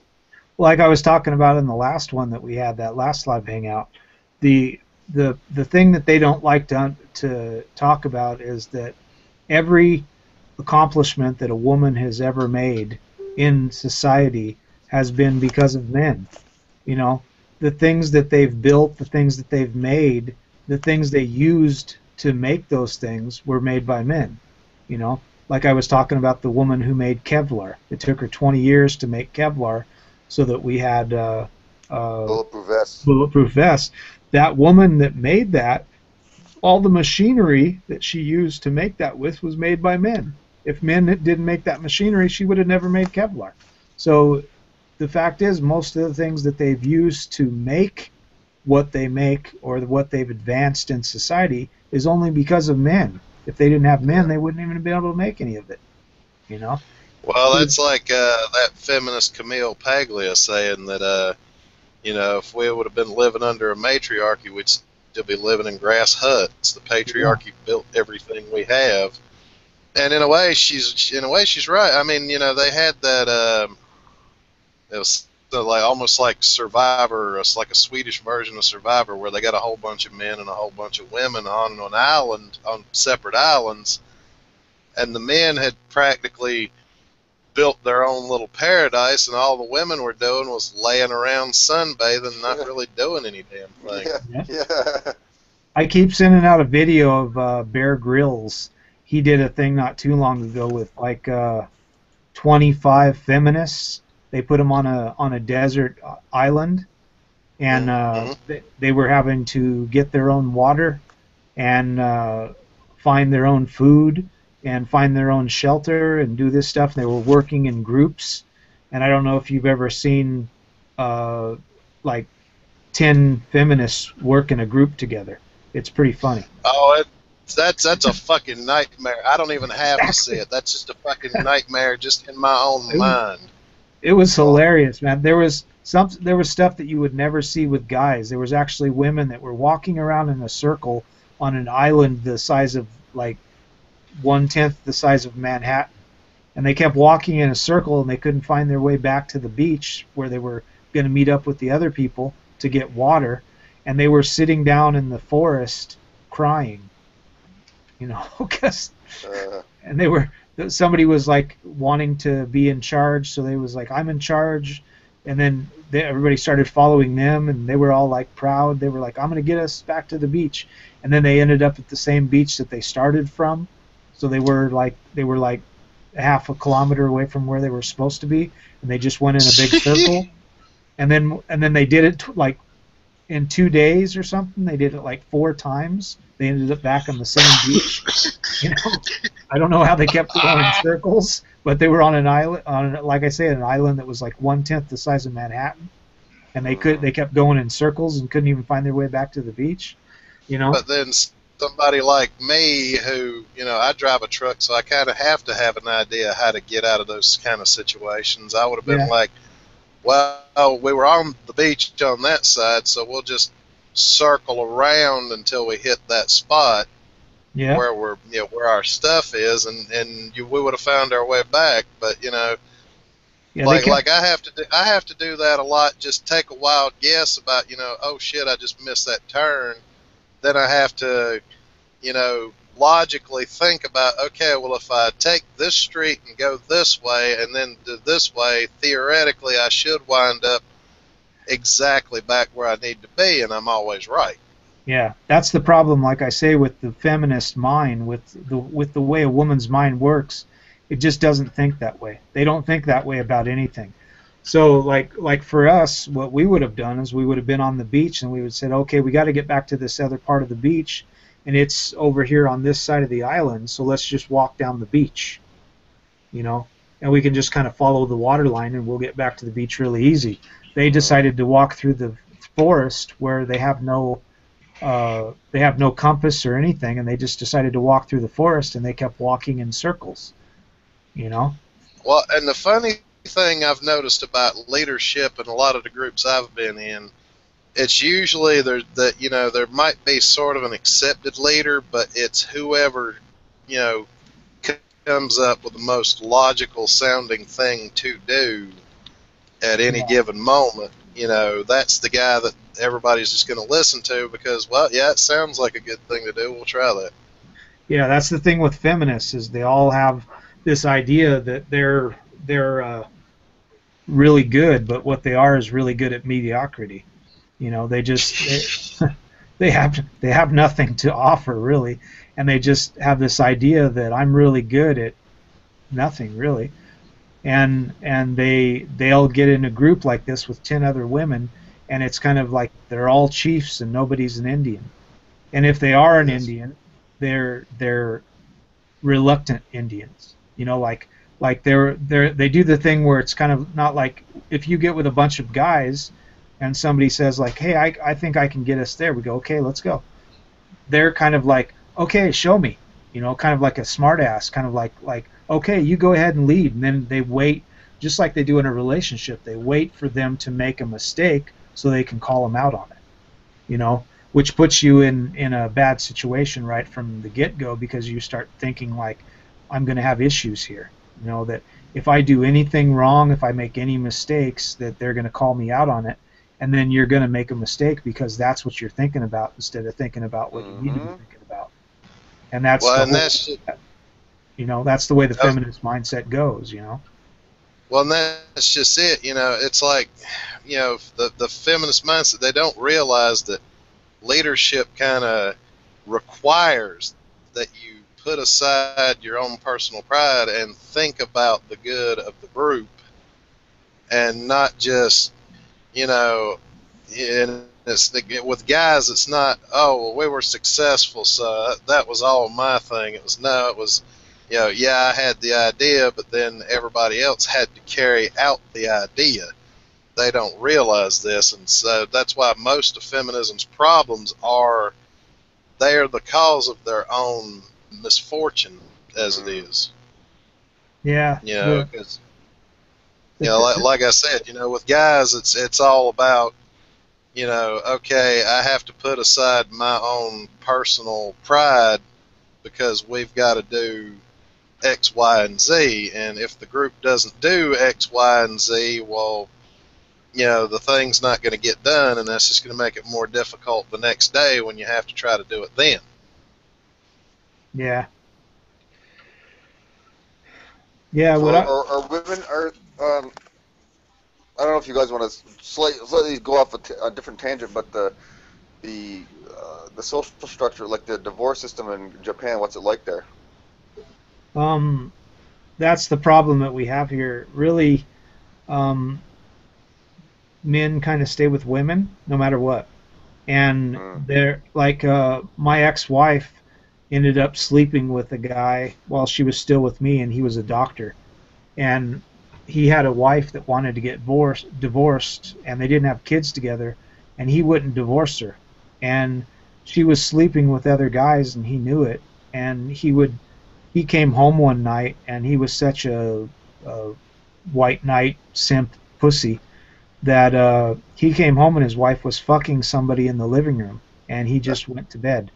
Like I was talking about in the last one that we had, that last live hangout, the thing that they don't like to talk about is that every accomplishment that a woman has ever made in society has been because of men. The things that they've built, the things that they've made, the things they used to make those things were made by men. Like I was talking about the woman who made Kevlar. It took her 20 years to make Kevlar so that we had bulletproof vests. That woman that made that, all the machinery that she used to make that with was made by men. If men didn't make that machinery, she would have never made Kevlar. So the fact is, most of the things that they've used to make what they make or what they've advanced in society is only because of men. If they didn't have men, they wouldn't even be able to make any of it. Well, that's like that feminist Camille Paglia saying that, if we would have been living under a matriarchy, we'd still be living in grass huts. The patriarchy built everything we have, and in a way, she's right. I mean, they had that. It was almost like Survivor. It's like a Swedish version of Survivor, where they got a whole bunch of men and a whole bunch of women on an island, on separate islands, and the men had practically built their own little paradise, and all the women were doing was laying around sunbathing, not really doing any damn thing. Yeah. I keep sending out a video of Bear Grylls. He did a thing not too long ago with 25 feminists. They put them on a desert island, and they were having to get their own water and find their own food and find their own shelter and do this stuff. They were working in groups, and I don't know if you've ever seen 10 feminists work in a group together. It's pretty funny. Oh, that's a fucking nightmare. I don't even have to see it. That's just a fucking nightmare just in my own mind. It was hilarious, man. There was stuff that you would never see with guys. There was actually women that were walking around in a circle on an island the size of 1/10 the size of Manhattan, and they kept walking in a circle, and they couldn't find their way back to the beach where they were going to meet up with the other people to get water, and they were sitting down in the forest crying, because and somebody was wanting to be in charge, so they was I'm in charge, and then everybody started following them, and they were all proud. They were I'm going to get us back to the beach, and then they ended up at the same beach that they started from, so they were half a kilometer away from where they were supposed to be, and they just went in a big circle, and then they did it in 2 days or something. They did it 4 times. They ended up back on the same beach. I don't know how they kept going in circles, but they were on an island, like I say, an island that was 1/10 the size of Manhattan, and they kept going in circles and couldn't even find their way back to the beach. But then somebody like me, who I drive a truck, so I kind of have to have an idea how to get out of those kind of situations. I would have been well, we were on the beach on that side, so we'll just circle around until we hit that spot where we're where our stuff is, and we would have found our way back. But I have to do that a lot. Just take a wild guess about oh shit, I just missed that turn. Then I have to logically think about, okay, well, if I take this street and go this way and then do this way, theoretically I should wind up exactly back where I need to be, and I'm always right. Yeah, that's the problem, like I say, with the feminist mind, with the way a woman's mind works. It just doesn't think that way. They don't think that way about anything. So like for us, what we would have done is we would have been on the beach and we would said, okay, we got to get back to this other part of the beach, and it's over here on this side of the island. So let's just walk down the beach, you know, and we can just kind of follow the water line and we'll get back to the beach really easy. They decided to walk through the forest where they have no compass or anything, and they just decided to walk through the forest, and they kept walking in circles, you know. Well, and the funny thing I've noticed about leadership in a lot of the groups I've been in, it's usually there might be sort of an accepted leader, but it's whoever, you know, comes up with the most logical sounding thing to do at any given moment. You know, that's the guy that everybody's just going to listen to because, well, yeah, it sounds like a good thing to do. We'll try that. Yeah, that's the thing with feminists is they all have this idea that they're really good, but what they are is really good at mediocrity. You know, they they have nothing to offer really, and they just have this idea that I'm really good at nothing really, and they'll get in a group like this with 10 other women, and it's kind of like they're all chiefs and nobody's an Indian, and if they are an Indian, they're reluctant Indians. You know, like they do the thing where it's kind of not like if you get with a bunch of guys and somebody says like, hey, I think I can get us there. We go, okay, let's go. They're kind of like, okay, show me. You know, kind of like a smart ass, kind of like okay, you go ahead and lead. And then they wait, just like they do in a relationship. They wait for them to make a mistake so they can call them out on it. You know, which puts you in a bad situation right from the get-go because you start thinking like, I'm going to have issues here. You know, that if I do anything wrong, if I make any mistakes, that they're going to call me out on it. And then you're going to make a mistake because that's what you're thinking about instead of thinking about what you need to be thinking about. And that's you know, that's the way the feminist mindset goes, you know. Well, and that's just it. You know, it's like, you know, the feminist mindset, they don't realize that leadership kind of requires that you put aside your own personal pride and think about the good of the group and not just, you know, and with guys, it's not, oh, well, we were successful, so that was all my thing. It was, no, it was, you know, yeah, I had the idea, but then everybody else had to carry out the idea. They don't realize this, and so that's why most of feminism's problems are, they are the cause of their own misfortune, as it is. Yeah. You know, because, you know, like I said, you know, with guys, it's all about, you know, okay, I have to put aside my own personal pride because we've got to do X, Y, and Z, and if the group doesn't do X, Y, and Z, well, you know, the thing's not going to get done, and that's just going to make it more difficult the next day when you have to try to do it then. Yeah. Yeah. So are women I don't know if you guys want to slightly go off a different tangent, but the social structure, like the divorce system in Japan, what's it like there? That's the problem that we have here. Really, men kind of stay with women no matter what, and they're like my ex-wife ended up sleeping with a guy while she was still with me, and he was a doctor, and he had a wife that wanted to get divorced, and they didn't have kids together, and he wouldn't divorce her, and she was sleeping with other guys, and he knew it, and he came home one night, and he was such a white knight simp pussy that he came home and his wife was fucking somebody in the living room, and he just went to bed.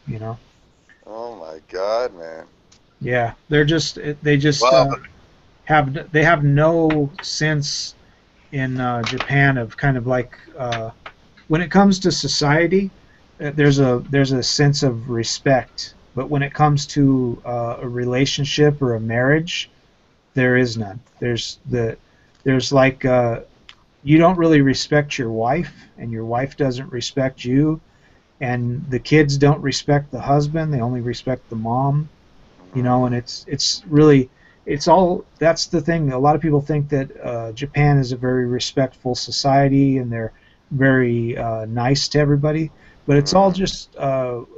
You know. Oh my God, man. Yeah, they just have no sense in Japan of kind of like when it comes to society, there's a sense of respect, but when it comes to a relationship or a marriage, there is none. There's like you don't really respect your wife, and your wife doesn't respect you, and the kids don't respect the husband. They only respect the mom. You know, and it's really, it's all, that's the thing. A lot of people think that Japan is a very respectful society and they're very nice to everybody, but it's all Mm, just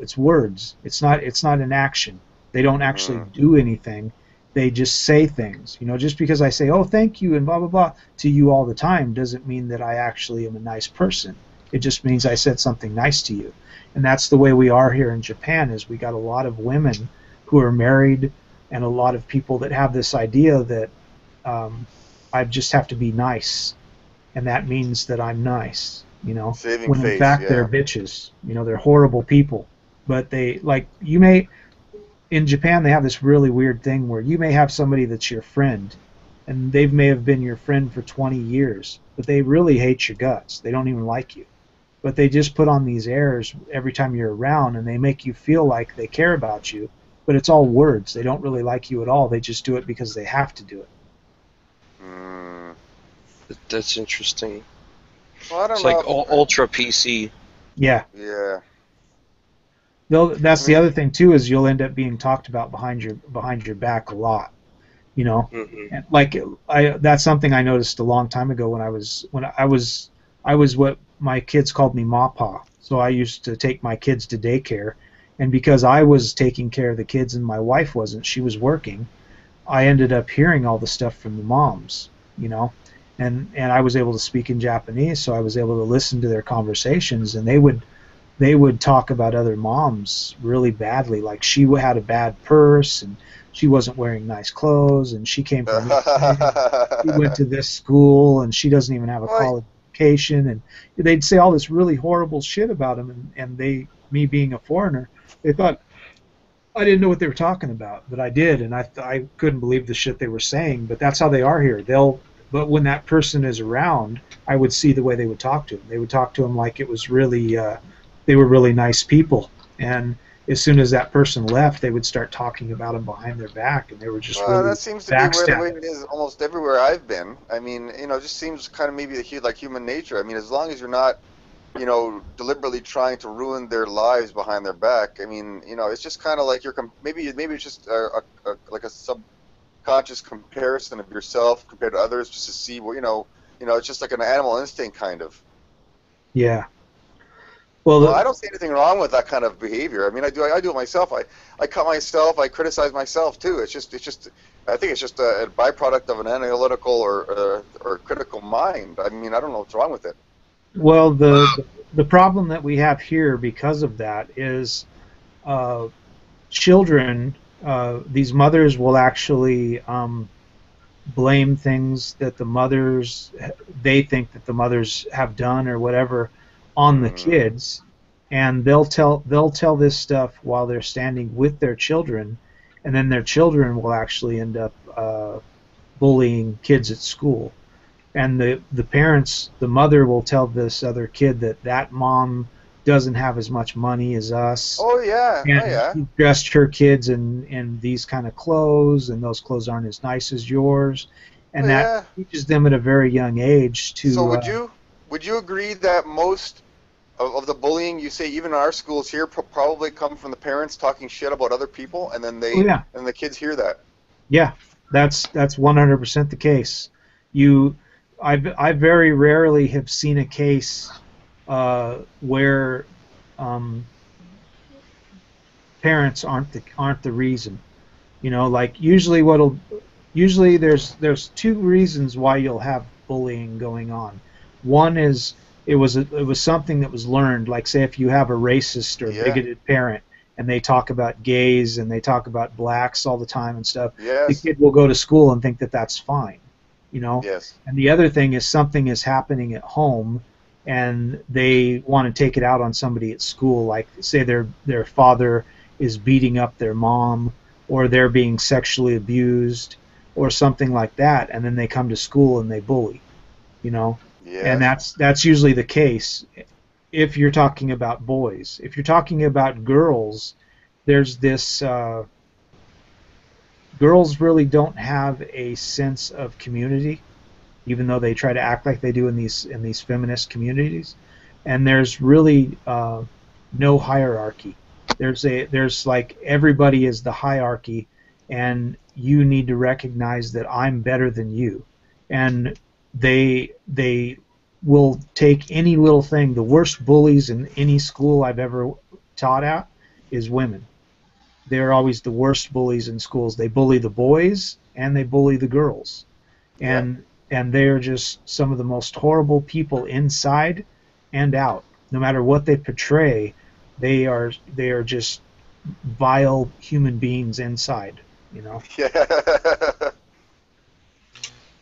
it's words. It's not an action. They don't actually mm, do anything. They just say things. You know, just because I say, "Oh, thank you," and blah blah blah to you all the time doesn't mean that I actually am a nice person. It just means I said something nice to you. And that's the way we are here in Japan, is we got a lot of women who are married and a lot of people that have this idea that um, I just have to be nice, and that means that I'm nice, you know, saving when in face, fact they're yeah. bitches, you know, they're horrible people. But they, like, you may, in Japan, they have this really weird thing where you may have somebody that's your friend, and they may have been your friend for 20 years, but they really hate your guts. They don't even like you. But they just put on these airs every time you're around, and they make you feel like they care about you. But it's all words. They don't really like you at all. They just do it because they have to do it. Mm. That's interesting. Well, I don't It's like know. ultra PC. Yeah. Yeah. Though I that's the mean, other thing too, is you'll end up being talked about behind your back a lot. You know, Hmm. and like that's something I noticed a long time ago when I was what my kids called me Mapa. So I used to take my kids to daycare, and because I was taking care of the kids and my wife wasn't, she was working. I ended up hearing all the stuff from the moms, you know, and I was able to speak in Japanese, so I was able to listen to their conversations, and they would talk about other moms really badly. Like she had a bad purse and she wasn't wearing nice clothes and she came from this thing. She went to this school and she doesn't even have a well, college education. And they'd say all this really horrible shit about them. And they, me being a foreigner, they thought I didn't know what they were talking about, but I did. And I couldn't believe the shit they were saying. But that's how they are here. But when that person is around, I would see the way they would talk to him. They would talk to him like it was really, they were really nice people. And as soon as that person left, they would start talking about him behind their back, and they were just well, really that seems to be where the way backstabbing. it is almost everywhere I've been. I mean, it just seems kind of maybe like human nature. I mean, as long as you're not, deliberately trying to ruin their lives behind their back. I mean, it's just kind of like maybe it's just like a subconscious comparison of yourself compared to others, just to see what it's just like an animal instinct kind of. Yeah. Well, Well, I don't see anything wrong with that kind of behavior. I mean, I do it myself. I cut myself. I criticize myself too. It's just. I think it's just a byproduct of an analytical or critical mind. I mean, I don't know what's wrong with it. well, the problem that we have here because of that is uh, children. These mothers will actually blame things that they think that the mothers have done or whatever on the Mm, kids, and they'll tell this stuff while they're standing with their children, and then their children will actually end up bullying kids at school. And the parents, the mother will tell this other kid that mom doesn't have as much money as us, oh yeah, oh and yeah, she dressed her kids in these kind of clothes, and those clothes aren't as nice as yours, oh and that yeah. teaches them at a very young age So to would you agree that most of the bullying you say even in our schools here probably come from the parents talking shit about other people, and then oh yeah, the kids hear that? yeah, that's 100% the case. You, I very rarely have seen a case where um, parents aren't the reason. You know, like usually there's two reasons why you'll have bullying going on. One is it was something that was learned. Like say if you have a racist or Yeah. bigoted parent and they talk about gays and they talk about blacks all the time and stuff, the Yes. kid will go to school and think that that's fine, you know. Yes. And the other thing is something is happening at home and they want to take it out on somebody at school, like say their father is beating up their mom or they're being sexually abused or something like that, and then they come to school and they bully, you know. And Yes. that's usually the case if you're talking about boys. If you're talking about girls, there's this girls really don't have a sense of community, even though they try to act like they do in these feminist communities. And there's really no hierarchy. There's like everybody is the hierarchy, and you need to recognize that I'm better than you. And they will take any little thing. The worst bullies in any school I've ever taught at is women. They're always the worst bullies in schools. They bully the boys and they bully the girls. And they're just some of the most horrible people inside and out. No matter what they portray, they are just vile human beings inside, you know. Yeah.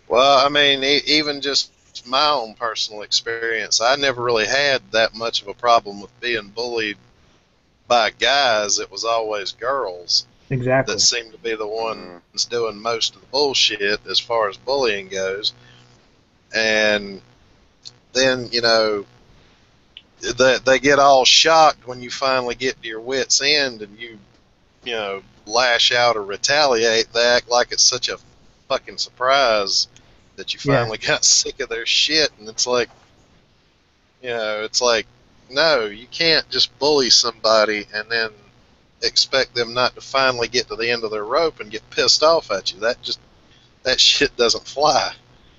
Well, I mean, even just my own personal experience, I never really had that much of a problem with being bullied by guys. It was always girls Exactly. that seemed to be the ones doing most of the bullshit as far as bullying goes. And then, you know, they get all shocked when you finally get to your wit's end and you know, lash out or retaliate. They act like it's such a fucking surprise that you finally got sick of their shit. And it's like, you know, it's like, no, you can't just bully somebody and then expect them not to finally get to the end of their rope and get pissed off at you. That shit doesn't fly.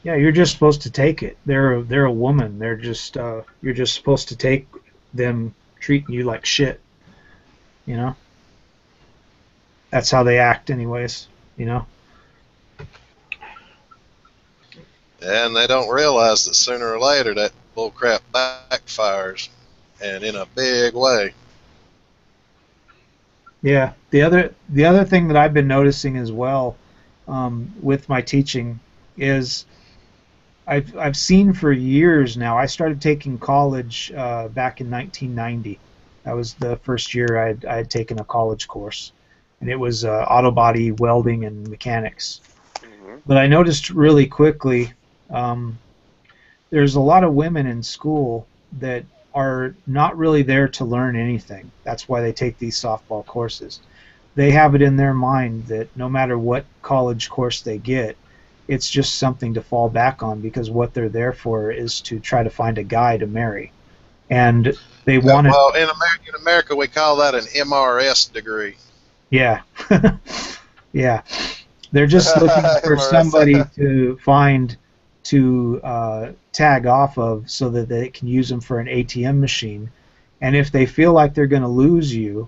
Yeah, you're just supposed to take it. They're a woman. They're just you're just supposed to take them treating you like shit. You know? That's how they act anyways, you know? And they don't realize that sooner or later that bullcrap backfires, and in a big way. Yeah. The other thing that I've been noticing as well with my teaching is I've seen for years now. I started taking college back in 1990. That was the first year I had taken a college course, and it was auto body welding and mechanics. But I noticed really quickly there's a lot of women in school that are not really there to learn anything. That's why they take these softball courses. They have it in their mind that no matter what college course they get, it's just something to fall back on, because what they're there for is to try to find a guy to marry. And they want to... Well, in America, we call that an MRS degree. Yeah. Yeah. They're just looking for somebody to find to tag off of so that they can use them for an ATM machine. And if they feel like they're going to lose you,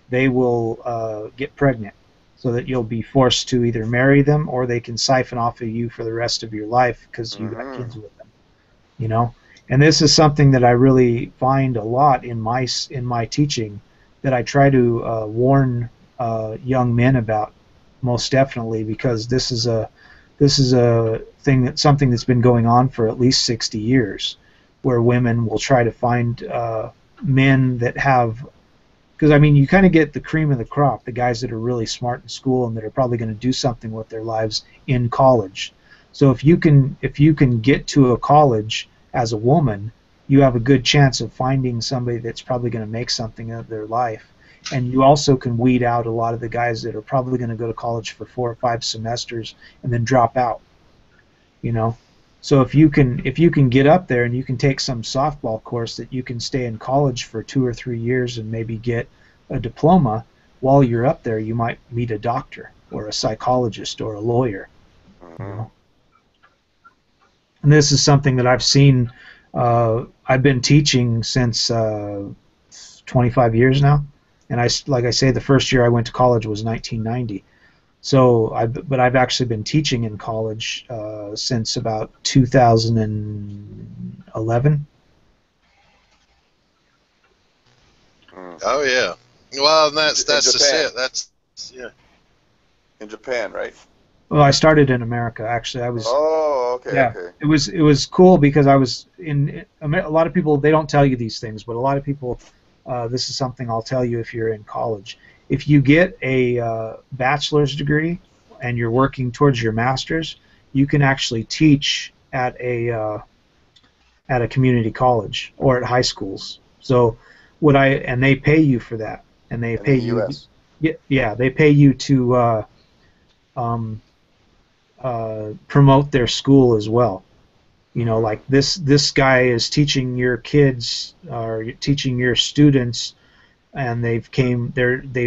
they will get pregnant, so that you'll be forced to either marry them or they can siphon off of you for the rest of your life because you got kids with them, you know. And this is something that I really find a lot in my teaching, that I try to warn young men about, most definitely, because this is a thing something that's been going on for at least 60 years, where women will try to find men that have, because I mean, you kind of get the cream of the crop, the guys that are really smart in school and that are probably going to do something with their lives in college. So if you can get to a college as a woman, you have a good chance of finding somebody that's probably going to make something of their life. And you also can weed out a lot of the guys that are probably going to go to college for 4 or 5 semesters and then drop out, you know. So if you can get up there and you can take some softball course that you can stay in college for 2 or 3 years and maybe get a diploma, while you're up there you might meet a doctor or a psychologist or a lawyer, you know? And this is something that I've seen. I've been teaching since 25 years now, and like I say, the first year I went to college was 1990. So but I've actually been teaching in college since about 2011. Oh yeah. Well, that's just it. That's in Japan, right? Well, I started in America, actually. I was. Oh, okay. Yeah, okay. it was cool because I was in a lot of people, they don't tell you these things, but a lot of people, this is something I'll tell you if you're in college. If you get a bachelor's degree and you're working towards your master's, you can actually teach at a community college or at high schools. So and they pay you for that, and they pay you. US. Yeah, they pay you to promote their school as well. You know, like this guy is teaching your kids or teaching your students, and they've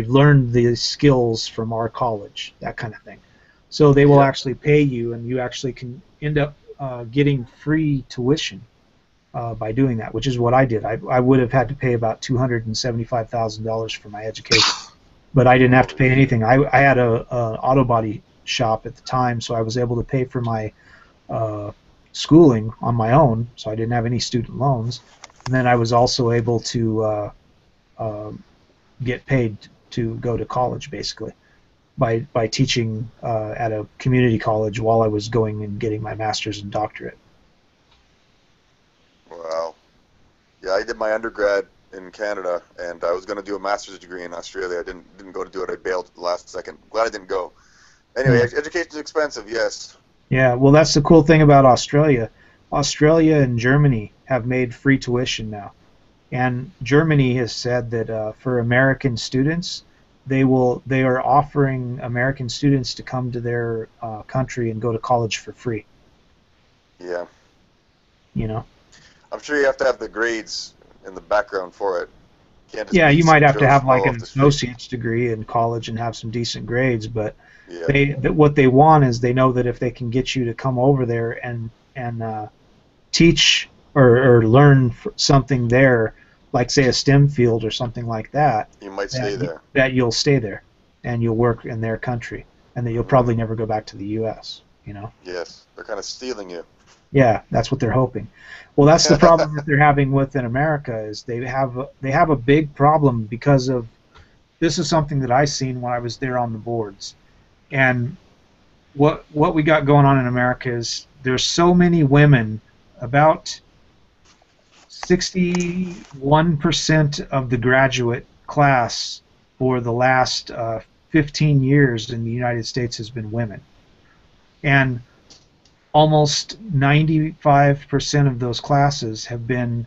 learned the skills from our college, that kind of thing. So they will Yep. actually pay you, and you actually can end up getting free tuition by doing that, which is what I did. I would have had to pay about $275,000 for my education, but I didn't have to pay anything. I had a auto body shop at the time, so I was able to pay for my schooling on my own, so I didn't have any student loans. And then I was also able to get paid to go to college, basically, by teaching at a community college while I was going and getting my master's and doctorate. Wow. Yeah, I did my undergrad in Canada, and I was going to do a master's degree in Australia. I didn't go to do it. I bailed at the last second. Glad I didn't go. Anyway, education's expensive, yes. Yeah, well, that's the cool thing about Australia. Australia and Germany have made free tuition now. And Germany has said that for American students, they are offering American students to come to their country and go to college for free. Yeah. You know. I'm sure you have to have the grades in the background for it. Can't just Yeah, be you might have to Joe have Schmo like off an the street. associate's degree in college and have some decent grades, but Yeah. what they want is they know that if they can get you to come over there and teach or learn something there, like say a STEM field or something like that, You might stay there. that you'll stay there and you'll work in their country, and that you'll probably never go back to the U.S. You know? Yes, they're kind of stealing you. Yeah, that's what they're hoping. Well, that's the problem that they're having within America is they have a big problem because of this is something that I seen when I was there on the boards, and what we got going on in America is there's so many women, about 61% of the graduate class for the last 15 years in the United States has been women. And almost 95% of those classes have been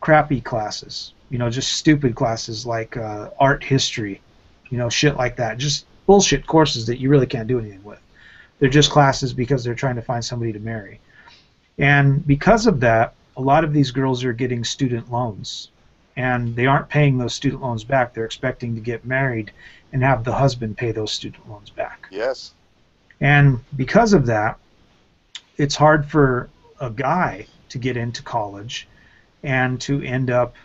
crappy classes, just stupid classes like art history, shit like that. Just bullshit courses that you really can't do anything with. They're just classes because they're trying to find somebody to marry. And because of that, a lot of these girls are getting student loans, and they aren't paying those student loans back. They're expecting to get married and have the husband pay those student loans back. Yes. And because of that, it's hard for a guy to get into college and to end up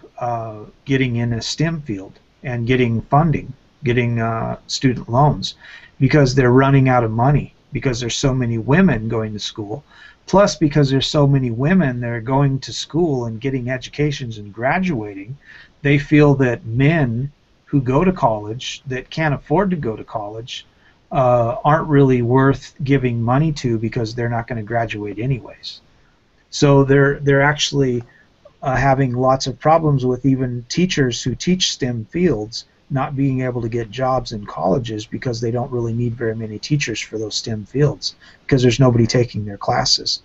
getting in a STEM field and getting funding, getting student loans, because they're running out of money, because there's so many women going to school. Plus, because there's so many women that are going to school and getting educations and graduating, they feel that men who go to college that can't afford to go to college aren't really worth giving money to because they're not going to graduate anyways. So they're actually having lots of problems with even teachers who teach STEM fields not being able to get jobs in colleges because they don't really need very many teachers for those STEM fields because there's nobody taking their classes.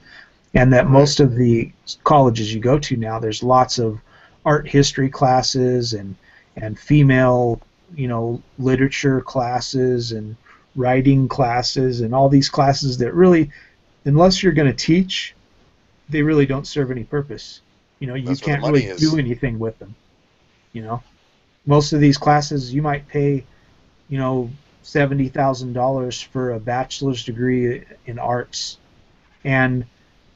And that most of the colleges you go to now, there's lots of art history classes and female, literature classes and writing classes and all these classes that really, unless you're going to teach, they really don't serve any purpose. You can't really do anything with them. Most of these classes you might pay, $70,000 for a bachelor's degree in arts, and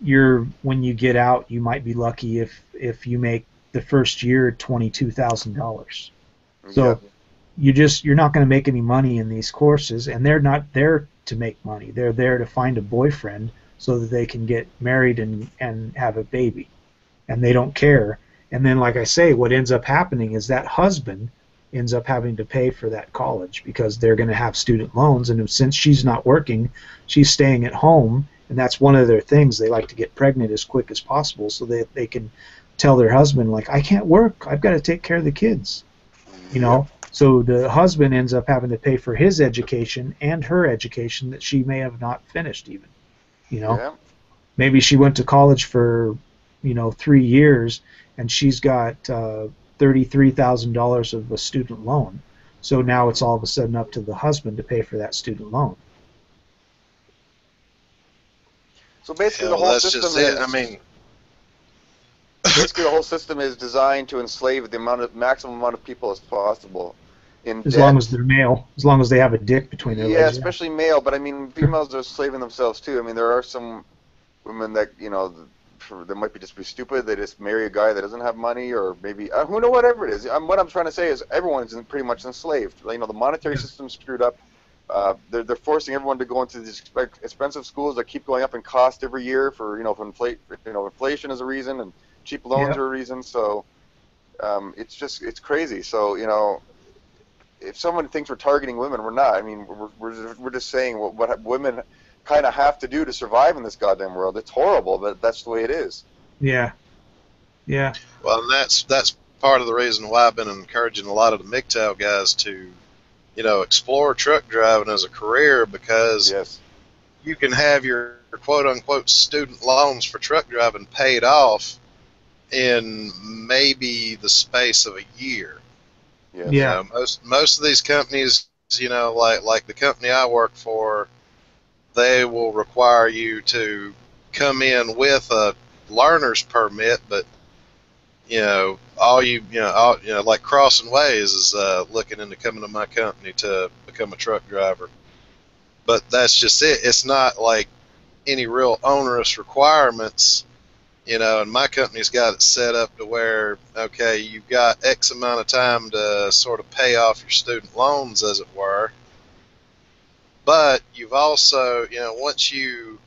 when you get out, you might be lucky if you make the first year $22,000. So you're not going to make any money in these courses, and they're not there to make money. They're there to find a boyfriend so that they can get married and have a baby, and they don't care. And then, like I say, what ends up happening is that husband ends up having to pay for that college because they're going to have student loans, and since she's not working, she's staying at home, and that's one of their things. They like to get pregnant as quick as possible so that they can tell their husband, like, I can't work, I've got to take care of the kids. So the husband ends up having to pay for his education and her education that she may have not finished even. Maybe she went to college for 3 years and she's got $33,000 of a student loan. So now it's all of a sudden up to the husband to pay for that student loan. So basically, the whole system is. Basically, the whole system is designed to enslave the maximum amount of people as possible, in as debt. long as they're male, as long as they have a dick between their Yeah, legs. especially male, but I mean, females are slaving themselves too. I mean, there are some women that, you know, they might be just be stupid. They just marry a guy that doesn't have money, or maybe who know, whatever it is. What I'm trying to say is everyone's pretty much enslaved. You know, the monetary system's screwed up. They're forcing everyone to go into these expensive schools that keep going up in cost every year for, you know, inflation is a reason, and cheap loans are a reason. So it's crazy. So, you know, if someone thinks we're targeting women, we're not. I mean, we're just saying what women kind of have to do to survive in this goddamn world. It's horrible, but that's the way it is. Yeah. Yeah. Well, and that's part of the reason why I've been encouraging a lot of the MGTOW guys to, you know, explore truck driving as a career, because you can have your quote-unquote student loans for truck driving paid off in maybe the space of a year. Yes. You know, most of these companies, you know, like the company I work for, they will require you to come in with a learner's permit, but you know, like Crossing Ways is looking into coming to my company to become a truck driver. But that's just it. It's not like any real onerous requirements, you know, and my company's got it set up to where, okay, you've got X amount of time to sort of pay off your student loans, as it were. But you've also, you know, once you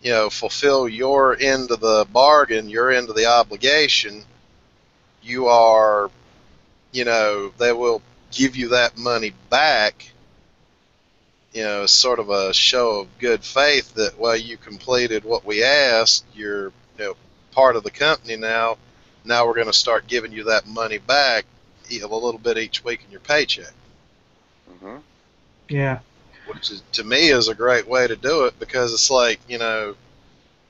know, fulfill your end of the bargain, your end of the obligation, you are, you know, they will give you that money back, you know, as sort of a show of good faith that, well, you completed what we asked, you're, you know, part of the company now. Now we're going to start giving you that money back a little bit each week in your paycheck. Mm-hmm. Yeah. Which is, to me, is a great way to do it, because it's like, you know,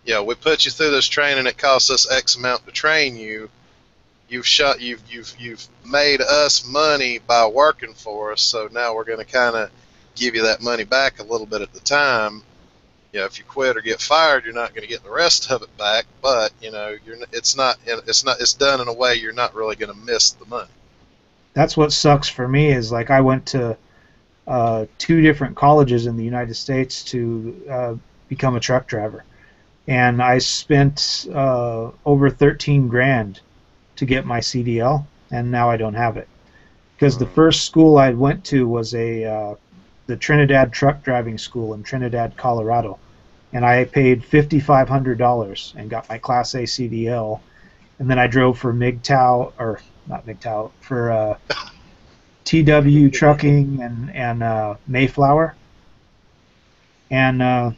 we put you through this training. It costs us X amount to train you. You've made us money by working for us. So now we're going to kind of give you that money back a little bit at the time. You know, if you quit or get fired, you're not going to get the rest of it back. But you know, it's done in a way you're not really going to miss the money. That's what sucks for me is, like, I went to 2 different colleges in the United States to become a truck driver, and I spent over 13 grand to get my CDL, and now I don't have it, because the first school I went to was the Trinidad Truck Driving School in Trinidad, Colorado, and I paid $5,500 and got my Class A CDL, and then I drove for MGTOW, or not MGTOW, for TW Trucking and Mayflower, and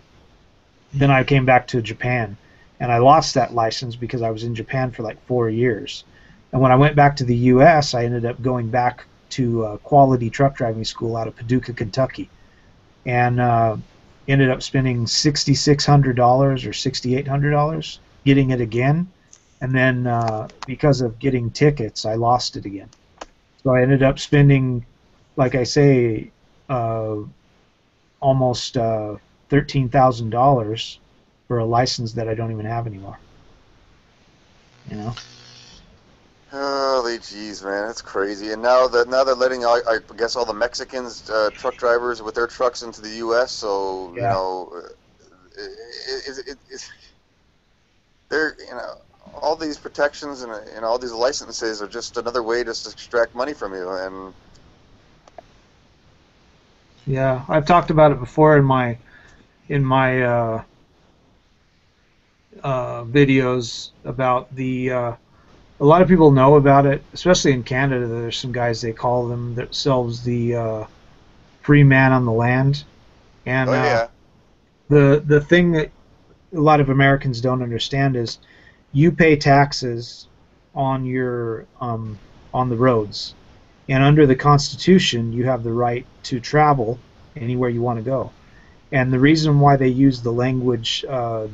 then I came back to Japan, and I lost that license because I was in Japan for like 4 years. And when I went back to the U.S., I ended up going back to Quality Truck Driving School out of Paducah, Kentucky, and ended up spending $6,600 or $6,800 getting it again. And then because of getting tickets, I lost it again. So I ended up spending, like I say, almost $13,000 for a license that I don't even have anymore. You know. Holy jeez, man, that's crazy. And now they're letting, I guess, all the Mexicans truck drivers with their trucks into the U.S. So you know, they're, you know, all these protections and all these licenses are just another way just to extract money from you. And yeah, I've talked about it before in my videos about the. A lot of people know about it, especially in Canada. There's some guys, they call themselves the free man on the land, and the thing that a lot of Americans don't understand is you pay taxes on your on the roads, and under the Constitution you have the right to travel anywhere you want to go. And the reason why they use the language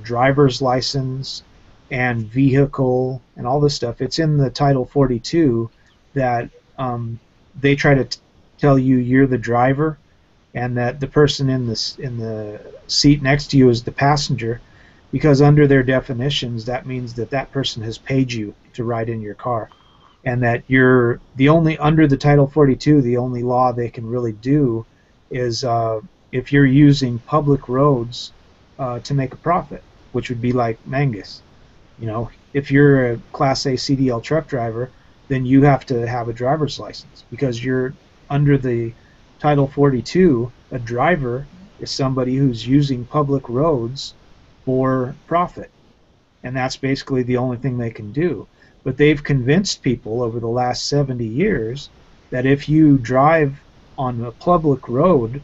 driver's license and vehicle and all this stuff, it's in the Title 42 that they try to tell you you're the driver and that the person in the seat next to you is the passenger, because under their definitions that means that that person has paid you to ride in your car. and that you're the only under the Title 42. The only law they can really do is if you're using public roads to make a profit, which would be like Mangus. You know, if you're a Class A CDL truck driver, then you have to have a driver's license because you're under the Title 42. A driver is somebody who's using public roads for profit, and that's basically the only thing they can do. But they've convinced people over the last 70 years that if you drive on a public road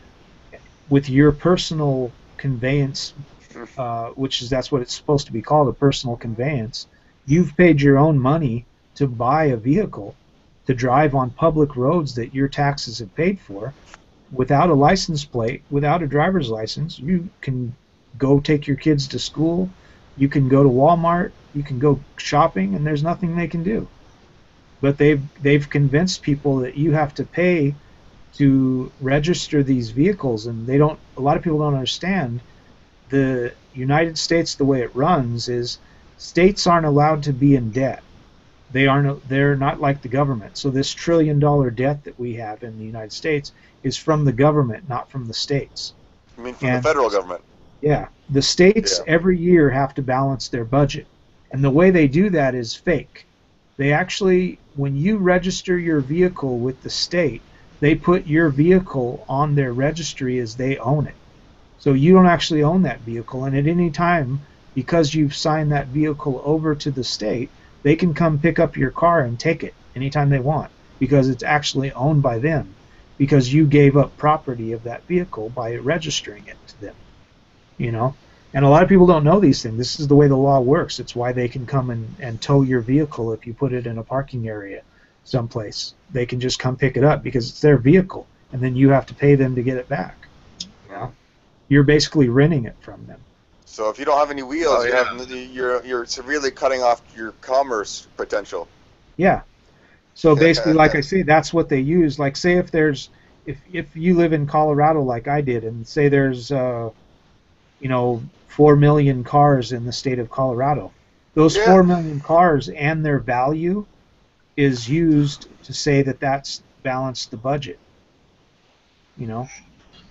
with your personal conveyance, that's what it's supposed to be called, a personal conveyance, you've paid your own money to buy a vehicle to drive on public roads that your taxes have paid for without a license plate, without a driver's license. You can go take your kids to school, you can go to Walmart, you can go shopping, and there's nothing they can do. But they've convinced people that you have to pay to register these vehicles, and a lot of people don't understand. The United States, the way it runs is states aren't allowed to be in debt. They're not like the government. So this $1 trillion debt that we have in the United States is from the government, not from the states. I mean, from the federal government. Yeah, the states every year have to balance their budget, and the way they do that is fake. They actually, when you register your vehicle with the state, they put your vehicle on their registry as they own it. So you don't actually own that vehicle, and at any time, because you've signed that vehicle over to the state, they can come pick up your car and take it anytime they want, because it's actually owned by them, because you gave up property of that vehicle by registering it to them. You know, and a lot of people don't know these things. This is the way the law works. It's why they can come and tow your vehicle if you put it in a parking area someplace. They can just come pick it up because it's their vehicle, and then you have to pay them to get it back. You know, you're basically renting it from them. So if you don't have any wheels, you're severely cutting off your commerce potential. Yeah. So basically, like I say, that's what they use. Like, say if you live in Colorado like I did, and say there's 4 million cars in the state of Colorado. Those 4 million cars and their value is used to say that that's balanced the budget. You know,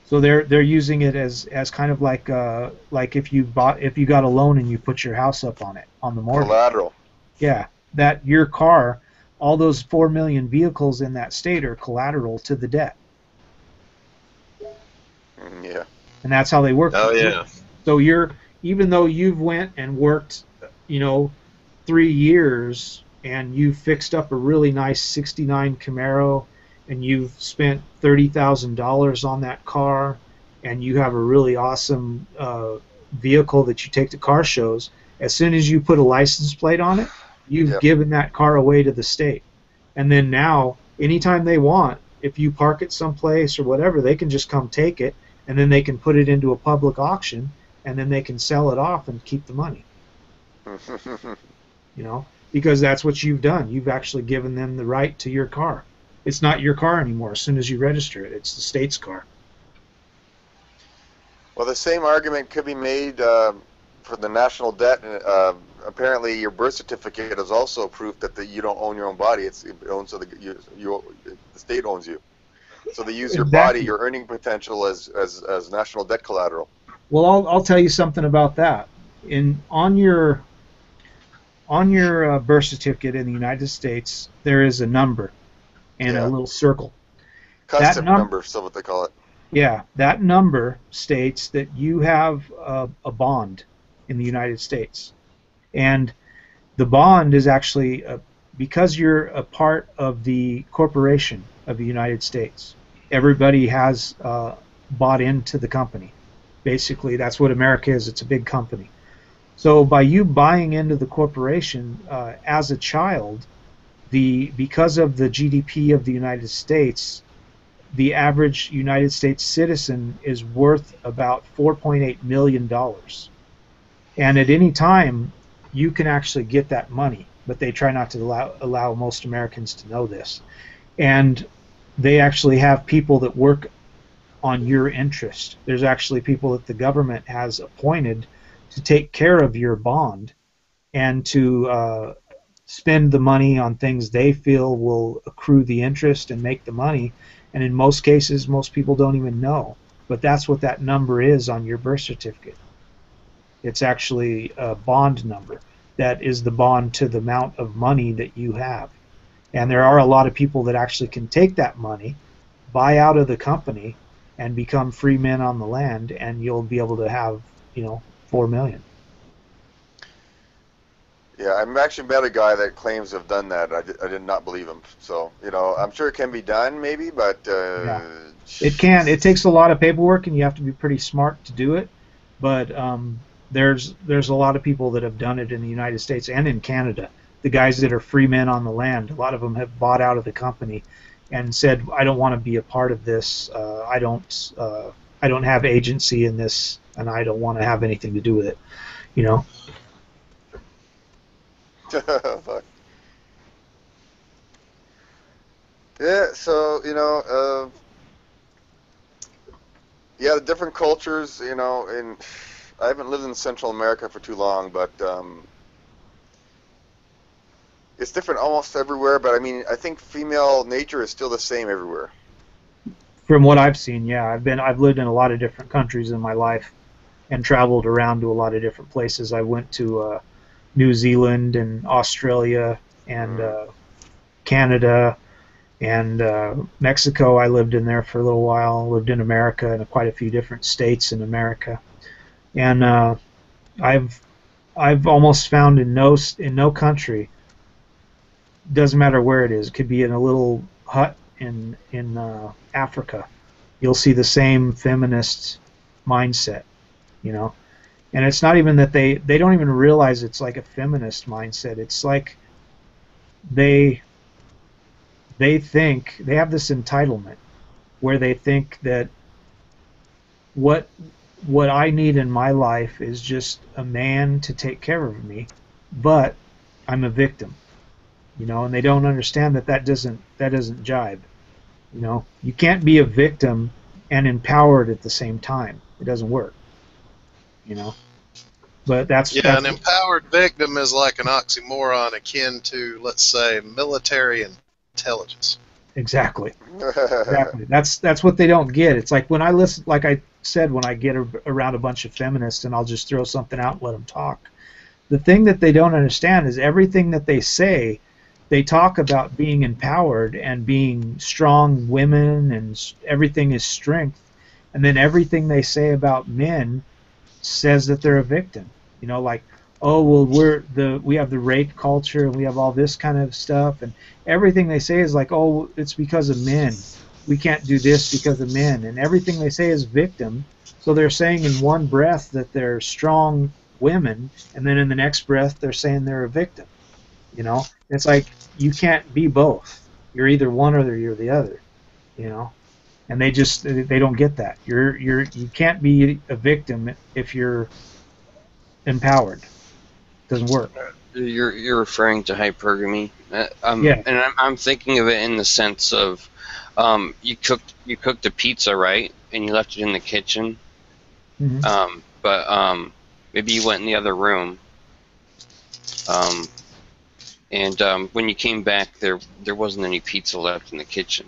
so they're using it as kind of like if you got a loan and you put your house up on it on the mortgage. Collateral. Yeah, that your car, all those 4 million vehicles in that state are collateral to the debt. Yeah. And that's how they work. Oh yeah. So even though you've went and worked, 3 years and you fixed up a really nice '69 Camaro, and you've spent $30,000 on that car, and you have a really awesome vehicle that you take to car shows, as soon as you put a license plate on it, you've given that car away to the state. And then now, anytime they want, if you park it someplace or whatever, they can just come take it, and then they can put it into a public auction, and then they can sell it off and keep the money. Because that's what you've done. You've actually given them the right to your car. It's not your car anymore as soon as you register it. It's the state's car. Well, the same argument could be made for the national debt. Apparently, your birth certificate is also proof that you don't own your own body. It owns, so the state owns you. So they use your body, your earning potential, as national debt collateral. Well, I'll tell you something about that. On your birth certificate in the United States, there is a number and a little circle. Custom number, so what they call it. Yeah, that number states that you have a bond in the United States. And the bond is actually because you're a part of the corporation of the United States. Everybody has bought into the company. Basically, that's what America is. It's a big company. So by you buying into the corporation as a child, because of the GDP of the United States, the average United States citizen is worth about $4.8 million. And at any time, you can actually get that money, but they try not to allow most Americans to know this. And they actually have people that work on your interest. There's actually people that the government has appointed to take care of your bond and to spend the money on things they feel will accrue the interest and make the money. And in most cases, most people don't even know. But that's what that number is on your birth certificate. It's actually a bond number. That is the bond to the amount of money that you have. And there are a lot of people that actually can take that money, buy out of the company, and become free men on the land, and you'll be able to have, 4 million. Yeah, I've actually met a guy that claims to have done that. I did not believe him. So, I'm sure it can be done, maybe, but Yeah. It can. It takes a lot of paperwork, and you have to be pretty smart to do it. But there's a lot of people that have done it in the United States and in Canada. The guys that are free men on the land, a lot of them have bought out of the company and said, "I don't want to be a part of this. I don't have agency in this, and I don't want to have anything to do with it." Fuck. Yeah, so, yeah, the different cultures, and I haven't lived in Central America for too long, but it's different almost everywhere, but I think female nature is still the same everywhere. From what I've seen, yeah, I've lived in a lot of different countries in my life and traveled around to a lot of different places. I went to New Zealand and Australia and Canada and Mexico. I lived in there for a little while. Lived in America and quite a few different states in America, and I've almost found in no country, doesn't matter where it is, it could be in a little hut in Africa, you'll see the same feminist mindset, and it's not even that they don't even realize it's like a feminist mindset. It's like they think they have this entitlement where they think that what I need in my life is just a man to take care of me, but I'm a victim, and they don't understand that doesn't jibe. You can't be a victim and empowered at the same time. It doesn't work. But that's an empowered victim is like an oxymoron akin to, let's say, military intelligence. Exactly. Exactly. That's what they don't get. It's like when I listen, like I said, when I get around a bunch of feminists and I'll just throw something out and let them talk. The thing that they don't understand is everything that they say, they talk about being empowered and being strong women and everything is strength, and then everything they say about men says that they're a victim. Like, oh well, we have the rape culture and we have all this kind of stuff, and everything they say is like, oh, it's because of men. We can't do this because of men, and everything they say is victim. So they're saying in one breath that they're strong women, and then in the next breath they're saying they're a victim. It's like you can't be both. You're either one or you're the other. And they don't get that. You can't be a victim if you're empowered. It doesn't work. You're referring to hypergamy, Yeah. And I'm thinking of it in the sense of, you cooked a pizza, right, and you left it in the kitchen, Mm-hmm. but maybe you went in the other room, and when you came back, there wasn't any pizza left in the kitchen.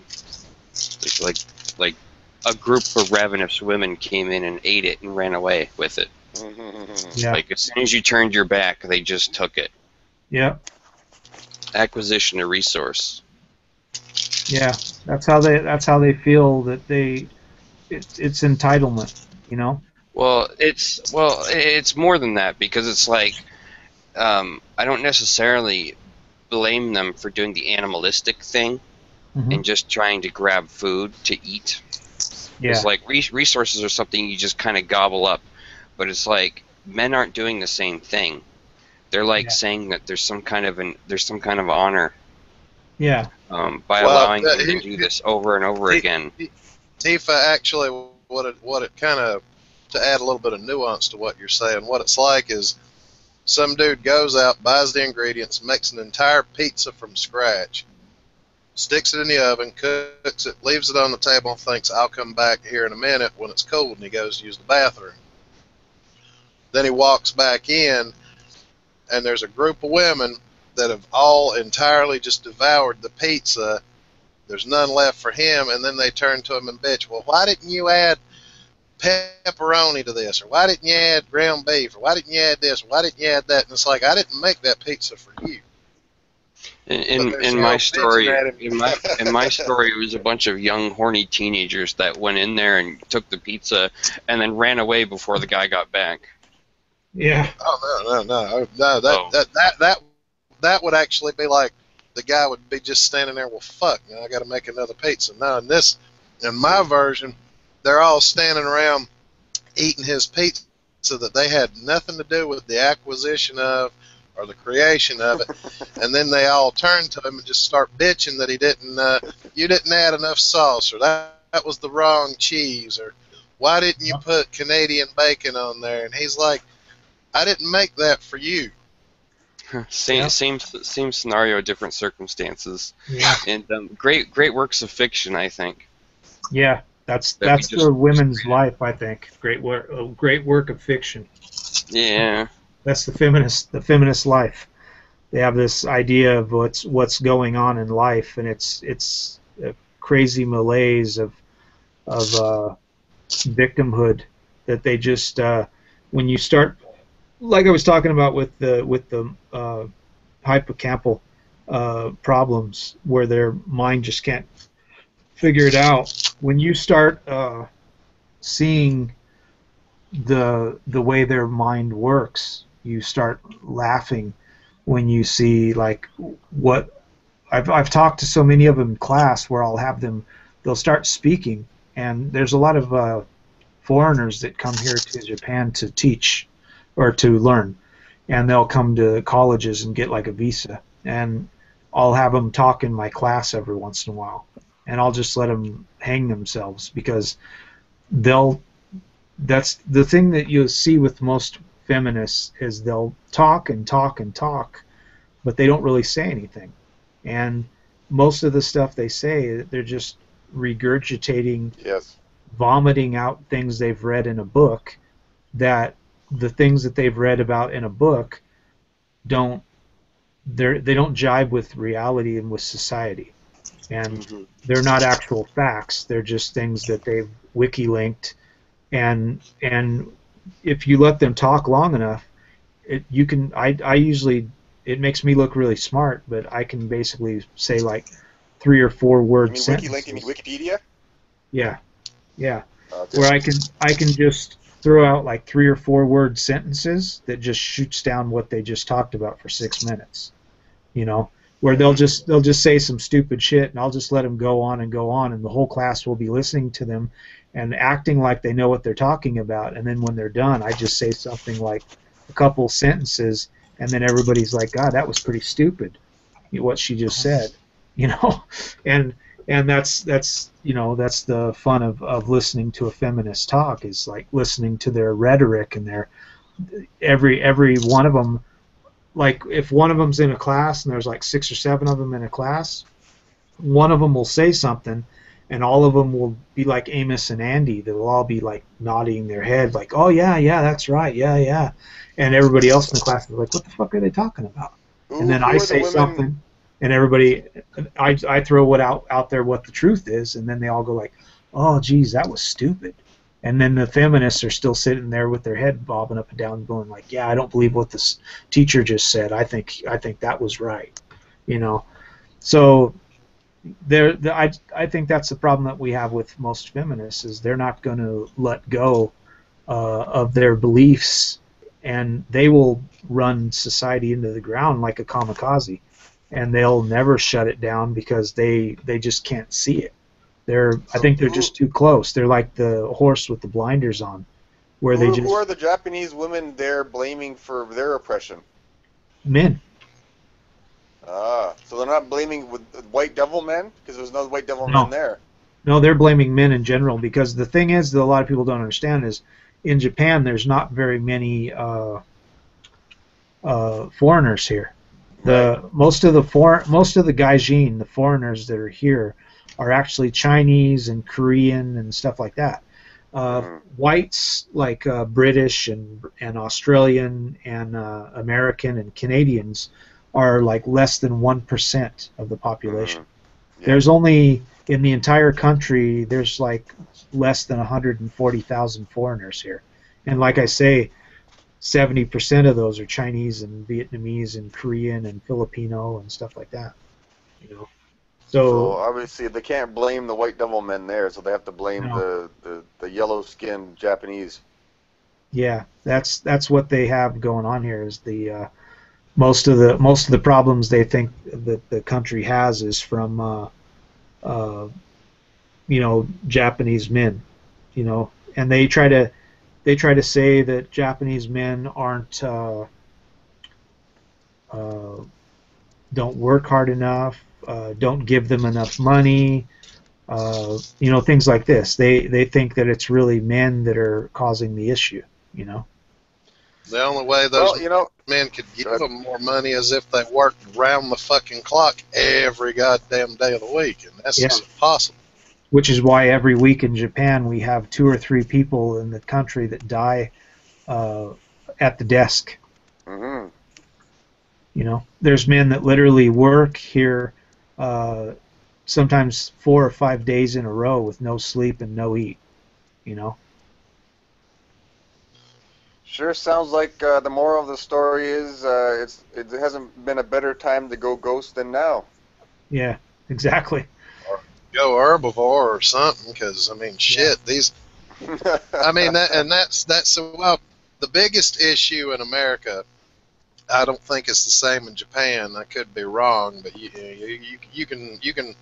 Like a group of ravenous women came in and ate it and ran away with it. Yeah. Like as soon as you turned your back, they just took it. Yeah. Acquisition of resource. Yeah. That's how they feel that it's entitlement. Well, it's more than that, because it's like, I don't necessarily blame them for doing the animalistic thing, Mm-hmm. and just trying to grab food to eat. Yeah. It's like resources are something you just kind of gobble up, but it's like men aren't doing the same thing. They're like saying that there's some kind of honor. Yeah. By allowing them to do this over and over again. Tifa, actually, what it kind of, to add a little bit of nuance to what you're saying, what it's like is some dude goes out, buys the ingredients, makes an entire pizza from scratch, sticks it in the oven, cooks it, leaves it on the table, and thinks, I'll come back here in a minute when it's cold, and he goes to use the bathroom. Then he walks back in, and there's a group of women that have all entirely just devoured the pizza. There's none left for him, and then they turn to him and bitch, well, why didn't you add pepperoni to this, or why didn't you add ground beef, or why didn't you add this, or why didn't you add that? And it's like, I didn't make that pizza for you. In my story, in my story, it was a bunch of young, horny teenagers that went in there and took the pizza, and then ran away before the guy got back. Yeah. Oh no! That would actually be like the guy would be just standing there. Well, fuck! Now I got to make another pizza. No, in my version, they're all standing around eating his pizza that they had nothing to do with the acquisition of or the creation of it, and then they all turn to him and just start bitching that he didn't, you didn't add enough sauce, or that was the wrong cheese, or why didn't you put Canadian bacon on there? And he's like, I didn't make that for you. Same scenario, different circumstances. Yeah. And great works of fiction, I think. Yeah, that's the women's life, I think. Great work of fiction. Yeah. That's the feminist life. They have this idea of what's going on in life, and it's a crazy malaise of victimhood that they just when you start, like I was talking about with the hippocampal problems, where their mind just can't figure it out. When you start seeing the way their mind works, you start laughing when you see like what I've talked to so many of them in class, where I'll have them, they'll start speaking, and there's a lot of foreigners that come here to Japan to teach or to learn, and they'll come to colleges and get like a visa, and I'll have them talk in my class every once in a while, and I'll just let them hang themselves, because that's the thing that you'll see with most feminists, is they'll talk and talk and talk, but they don't really say anything. And most of the stuff they say, they're just regurgitating, Yes. vomiting out things they've read in a book, that the things that they've read about in a book they don't jibe with reality and with society. And they're not actual facts, they're just things that they've wiki-linked, and if you let them talk long enough, I usually, it makes me look really smart, but I can basically say like 3 or 4 word sentences. You mean Wikipedia? Yeah. Okay. Where I can just throw out like 3 or 4 word sentences that just shoots down what they just talked about for 6 minutes. You know, where they'll just say some stupid shit, and I'll just let them go on, and the whole class will be listening to them and acting like they know what they're talking about, and then when they're done, I just say something like a couple sentences, and then everybody's like, God, that was pretty stupid, what she just said, you know. and that's you know, that's the fun of listening to a feminist talk, is like listening to their rhetoric and their every one of them. Like if one of them's in a class and there's like 6 or 7 of them in a class, one of them will say something, and all of them will be like Amos and Andy. They'll all be like nodding their head, like, "Oh yeah, that's right, yeah," and everybody else in the class is like, "What the fuck are they talking about?" And then I say something, and everybody, I throw out there what the truth is, and then they all go like, "Oh, geez, that was stupid." And then the feminists are still sitting there with their head bobbing up and down, going like, "Yeah, I don't believe what this teacher just said. I think that was right," you know. So I think that's the problem that we have with most feminists, is they're not going to let go of their beliefs, and they will run society into the ground like a kamikaze, and they'll never shut it down because they just can't see it. I think they're just too close. They're like the horse with the blinders on, where who are the Japanese women they're blaming for their oppression? Men. So they're not blaming white devil men, because there's no white devil men there. No, they're blaming men in general, because the thing is that a lot of people don't understand is, in Japan there's not very many foreigners here. Most of the gaijin, the foreigners that are here, are actually Chinese and Korean and stuff like that. Whites like British and Australian and American and Canadians are like less than 1% of the population. Yeah. There's only, in the entire country, there's like less than 140,000 foreigners here. And like I say, 70% of those are Chinese and Vietnamese and Korean and Filipino and stuff like that. You know, So so obviously they can't blame the white devil men there, so they have to blame no, the yellow-skinned Japanese. yeah, that's what they have going on here. Is the most of the problems they think that the country has is from uh, Japanese men, and they try to say that Japanese men aren't uh, don't work hard enough, don't give them enough money, things like this. They think that it's really men that are causing the issue. The only way those Well, men could give them more money is if they worked round the fucking clock every goddamn day of the week, and that's just impossible. Which is why every week in Japan we have 2 or 3 people in the country that die at the desk. Mm-hmm. There's men that literally work here sometimes 4 or 5 days in a row with no sleep and no eat. Sure sounds like the moral of the story is it hasn't been a better time to go ghost than now. Yeah, exactly. Or go herbivore or something, because I mean, shit, these. I mean, that's well, the biggest issue in America. I don't think it's the same in Japan. I could be wrong, but you can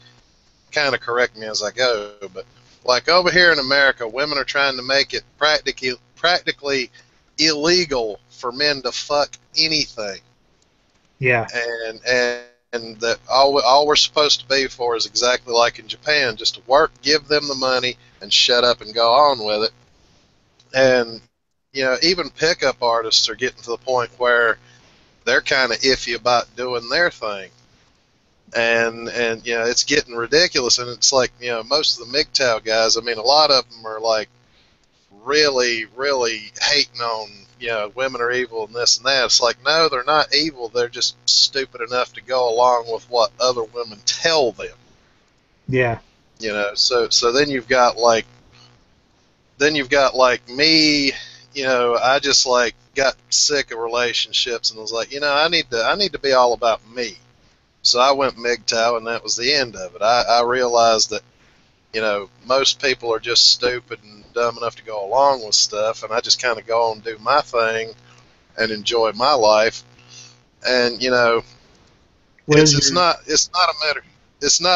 kind of correct me as I go. But like over here in America, women are trying to make it practically illegal for men to fuck anything. Yeah. And that all we're supposed to be for is exactly like in Japan, just to work, give them the money, and shut up and go on with it. And even pickup artists are getting to the point where they're kind of iffy about doing their thing, and it's getting ridiculous. And it's like most of the MGTOW guys, I mean, a lot of them are like really hating on women are evil and this and that. It's like, no, they're not evil, they're just stupid enough to go along with what other women tell them. Yeah. So then you've got like me. I just like got sick of relationships and was like, I need to be all about me. So I went MGTOW, and that was the end of it. I realized that most people are just stupid and dumb enough to go along with stuff, and I just kind of go on and do my thing and enjoy my life. And it's not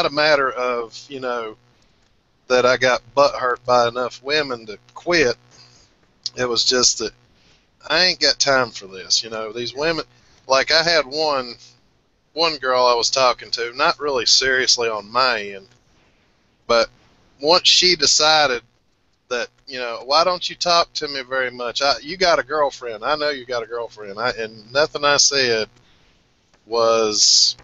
a matter of that I got butt hurt by enough women to quit. It was just that I ain't got time for this. These women, like I had one girl I was talking to, not really seriously on my end, but once she decided that, why don't you talk to me very much? You got a girlfriend. I know you got a girlfriend. And nothing I said was,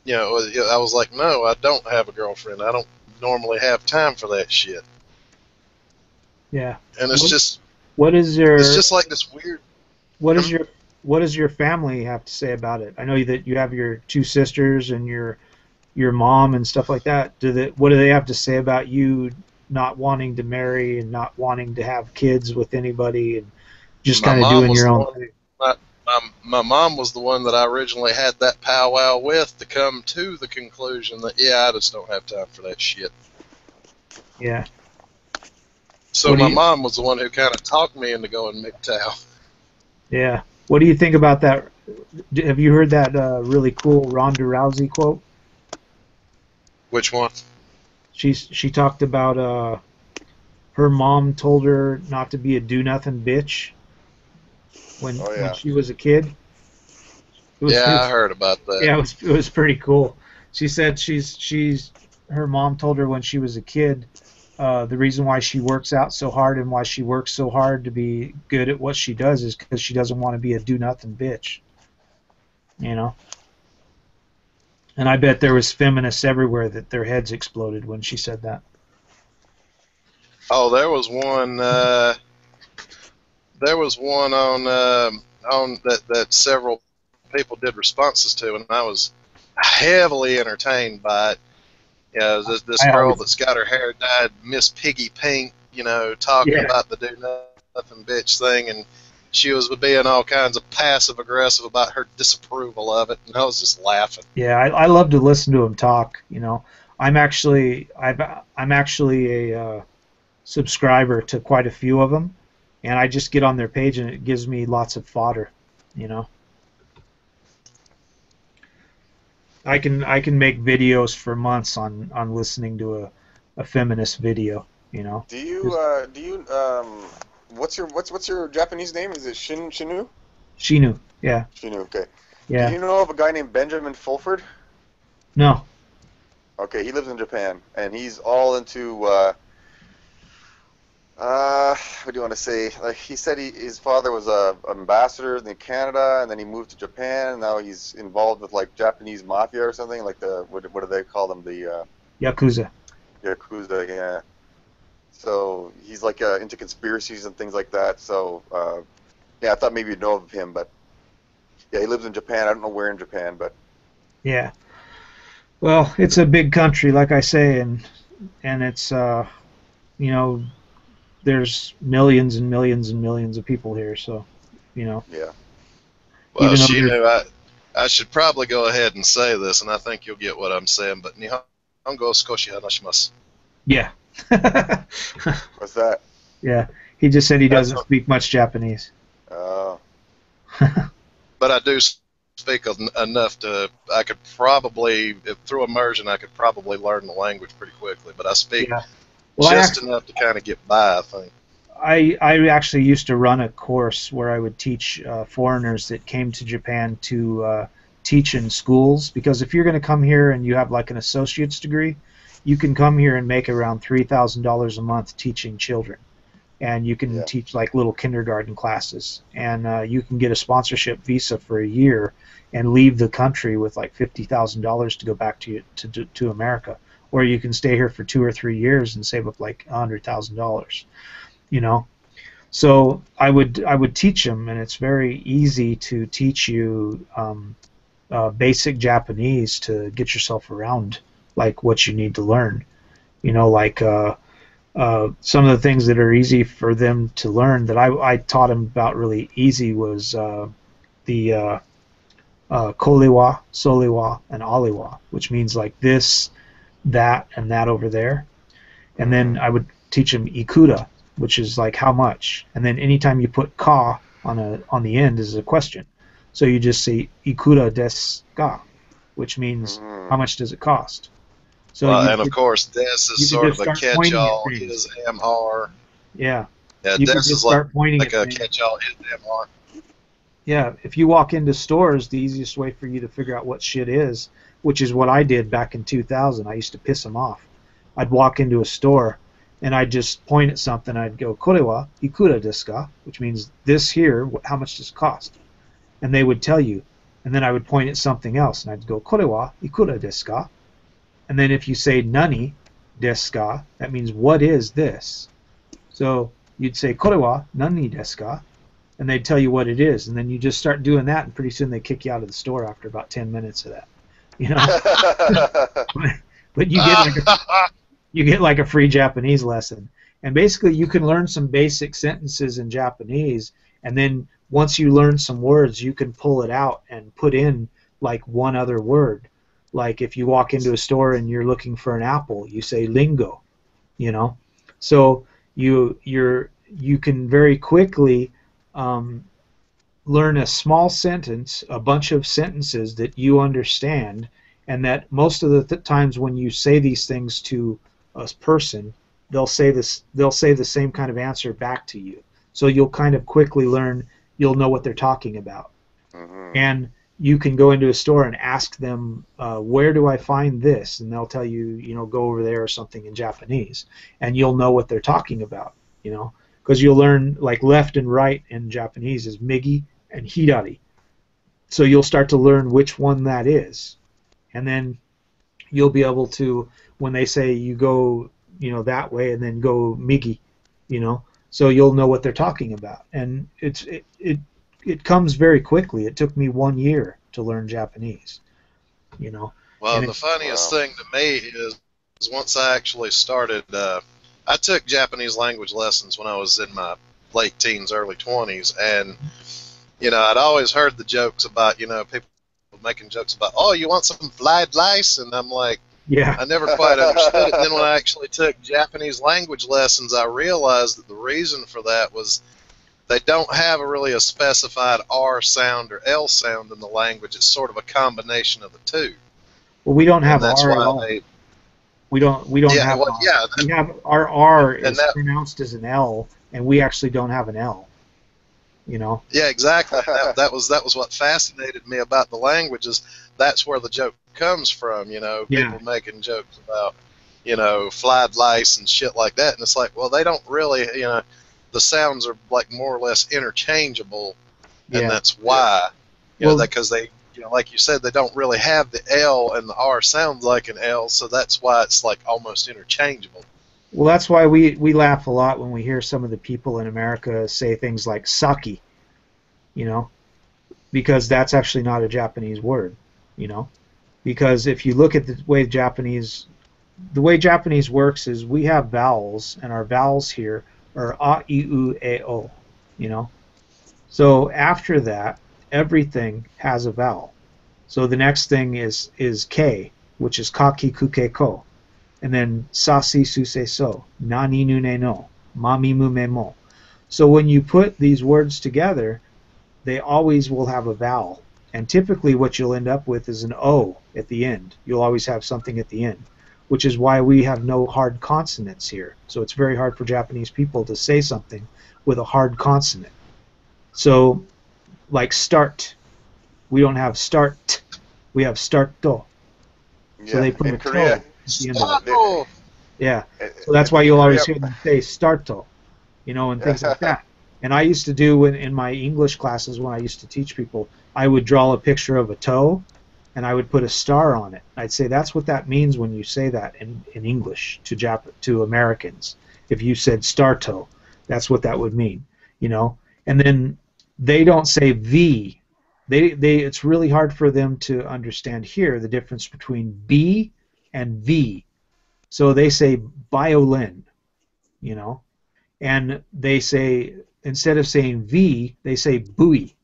I was like, no, I don't have a girlfriend. I don't normally have time for that shit. Yeah. And it's just like this weird. What does your family have to say about it? I know that you have your 2 sisters and your mom and stuff like that. What do they have to say about you not wanting to marry and not wanting to have kids with anybody and just kind of doing your own thing? My mom was the one that I originally had that powwow with to come to the conclusion that, I just don't have time for that shit. Yeah. So my mom was the one who kind of talked me into going MGTOW. Yeah. What do you think about that? Have you heard that really cool Ronda Rousey quote? Which one? She talked about her mom told her not to be a do-nothing bitch when she was a kid. I heard about that. Yeah, it was pretty cool. She said her mom told her when she was a kid the reason why she works out so hard and why she works so hard to be good at what she does is because she doesn't want to be a do-nothing bitch. And I bet there was feminists everywhere that their heads exploded when she said that. Oh, there was one. There was one on that several people did responses to, and I was heavily entertained by it. You know, this girl that's got her hair dyed Miss Piggy Pink, you know, talking about the do nothing bitch thing, and she was being all kinds of passive aggressive about her disapproval of it, and I was just laughing. Yeah, I love to listen to him talk. You know, I'm actually a subscriber to quite a few of them, and I just get on their page and it gives me lots of fodder. You know, I can make videos for months on listening to a feminist video. You know. Do you what's your Japanese name? Is it Shi-Nu? Shi-Nu, yeah. Shi-Nu, okay. Yeah. Do you know of a guy named Benjamin Fulford? No. Okay, he lives in Japan, and he's all into what do you want to say? Like, he said his father was a ambassador in Canada, and then he moved to Japan, and now he's involved with like Japanese mafia or something, like the what do they call them? The Yakuza. Yakuza, yeah. So he's like into conspiracies and things like that. So yeah, I thought maybe you'd know of him, but yeah, he lives in Japan. I don't know where in Japan, but yeah. Well, it's a big country, like I say, and it's you know, there's millions and millions and millions of people here, so you know. Yeah. Well, Shi-Nu, I should probably go ahead and say this, and I think you'll get what I'm saying. But Nihongo skoshi hanashimasu. Yeah. What's that? Yeah, he just said he doesn't speak much Japanese. Oh. But I do speak enough to, I could probably, through immersion, I could probably learn the language pretty quickly. But I speak just enough to kind of get by, I think. I actually used to run a course where I would teach foreigners that came to Japan to teach in schools, because if you're going to come here and you have like an associate's degree, you can come here and make around $3,000 a month teaching children, and you can teach like little kindergarten classes, and you can get a sponsorship visa for a year and leave the country with like $50,000 to go back to America, or you can stay here for 2 or 3 years and save up like $100,000. You know, so I would teach them, and it's very easy to teach you basic Japanese to get yourself around, like what you need to learn. You know, like some of the things that are easy for them to learn that I taught them about really easy was the kolewa, solewa, and aliwa, which means like this, that, and that over there. And then I would teach them ikuda, which is like how much. And then anytime you put ka on the end is a question. So you just say ikura desu ka, which means how much does it cost? So and of course, des is sort of a catch-all. Is amhar. Yeah. Yeah, you des is like a things. catch-all. Is amhar. Yeah, if you walk into stores, the easiest way for you to figure out what shit is, which is what I did back in 2000. I used to piss them off. I'd walk into a store, and I'd just point at something. I'd go, "Korewa ikura desu ka?" which means this here, how much does it cost? And they would tell you. And then I would point at something else, and I'd go, "Korewa ikura desu ka?" And then if you say "nani desu ka?" that means what is this? So you'd say, "Korewa nani desu ka?" and they'd tell you what it is, and then you just start doing that, and pretty soon they kick you out of the store after about 10 minutes of that, you know. But you get like a free Japanese lesson, and basically you can learn some basic sentences in Japanese, and then once you learn some words, you can pull it out and put in like one other word. Like if you walk into a store and you're looking for an apple, you say lingo, you know. So you can very quickly learn a small sentence, a bunch of sentences that you understand, and that most of the times when you say these things to a person, they'll say the same kind of answer back to you. So you'll kind of quickly learn, you'll know what they're talking about. And you can go into a store and ask them, where do I find this? And they'll tell you, you know, go over there or something in Japanese, and you'll know what they're talking about, you know. Because you'll learn like left and right in Japanese is migi and hidari. So you'll start to learn which one that is. And then you'll be able to, when they say you go, you know, that way and then go migi, you know, so you'll know what they're talking about. And it comes very quickly. It took me 1 year to learn Japanese, you know. Well, And the funniest thing to me is once I actually started, I took Japanese language lessons when I was in my late teens, early 20s, and, you know, I'd always heard the jokes about, you know, people making jokes about, oh, you want some fried rice? And I'm like, yeah, I never quite understood it. And then when I actually took Japanese language lessons, I realized that the reason for that was they don't have really a specified R sound or L sound in the language. It's sort of a combination of the two. well, we don't have And that's R at why all. they, We don't yeah, have well, R. yeah, We have our R and is that, pronounced as an L, and we actually don't have an L. You know. yeah, exactly. That was what fascinated me about the languages. That's where the joke comes from. You know, Yeah. people making jokes about, you know, fried rice and shit like that, and it's like, well, they don't really, you know, the sounds are like more or less interchangeable, and Yeah. that's why, you Well, know, because they, you know, like you said, they don't really have the L, and the R sounds like an L, so that's why it's like almost interchangeable. Well, that's why we laugh a lot when we hear some of the people in America say things like "sake," you know, because that's actually not a Japanese word, you know. Because if you look at the way Japanese works is we have vowels, and our vowels here are a, I, U, e, o, you know. So after that, everything has a vowel. So the next thing is K, which is kaki kuke ko. And then sasi suse so, nani nu ne no, mami mu me mo. So when you put these words together, they always will have a vowel. And typically what you'll end up with is an O at the end. You'll always have something at the end, which is why we have no hard consonants here. So it's very hard for Japanese people to say something with a hard consonant. So like start, we don't have start, we have starto. Yeah, So they put in a Korea, toe at the end of it. Oh, Yeah. So that's why in you'll always Korea, hear them say starto, you know, and things like that. And I used to do in my English classes when I used to teach people, I would draw a picture of a toe and I would put a star on it. I'd say that's what that means when you say that in English to Americans. If you said star toe, that's what that would mean, you know. And then they don't say V. They it's really hard for them to understand here the difference between B and V. So they say violin, you know, and they say instead of saying V, they say buoy.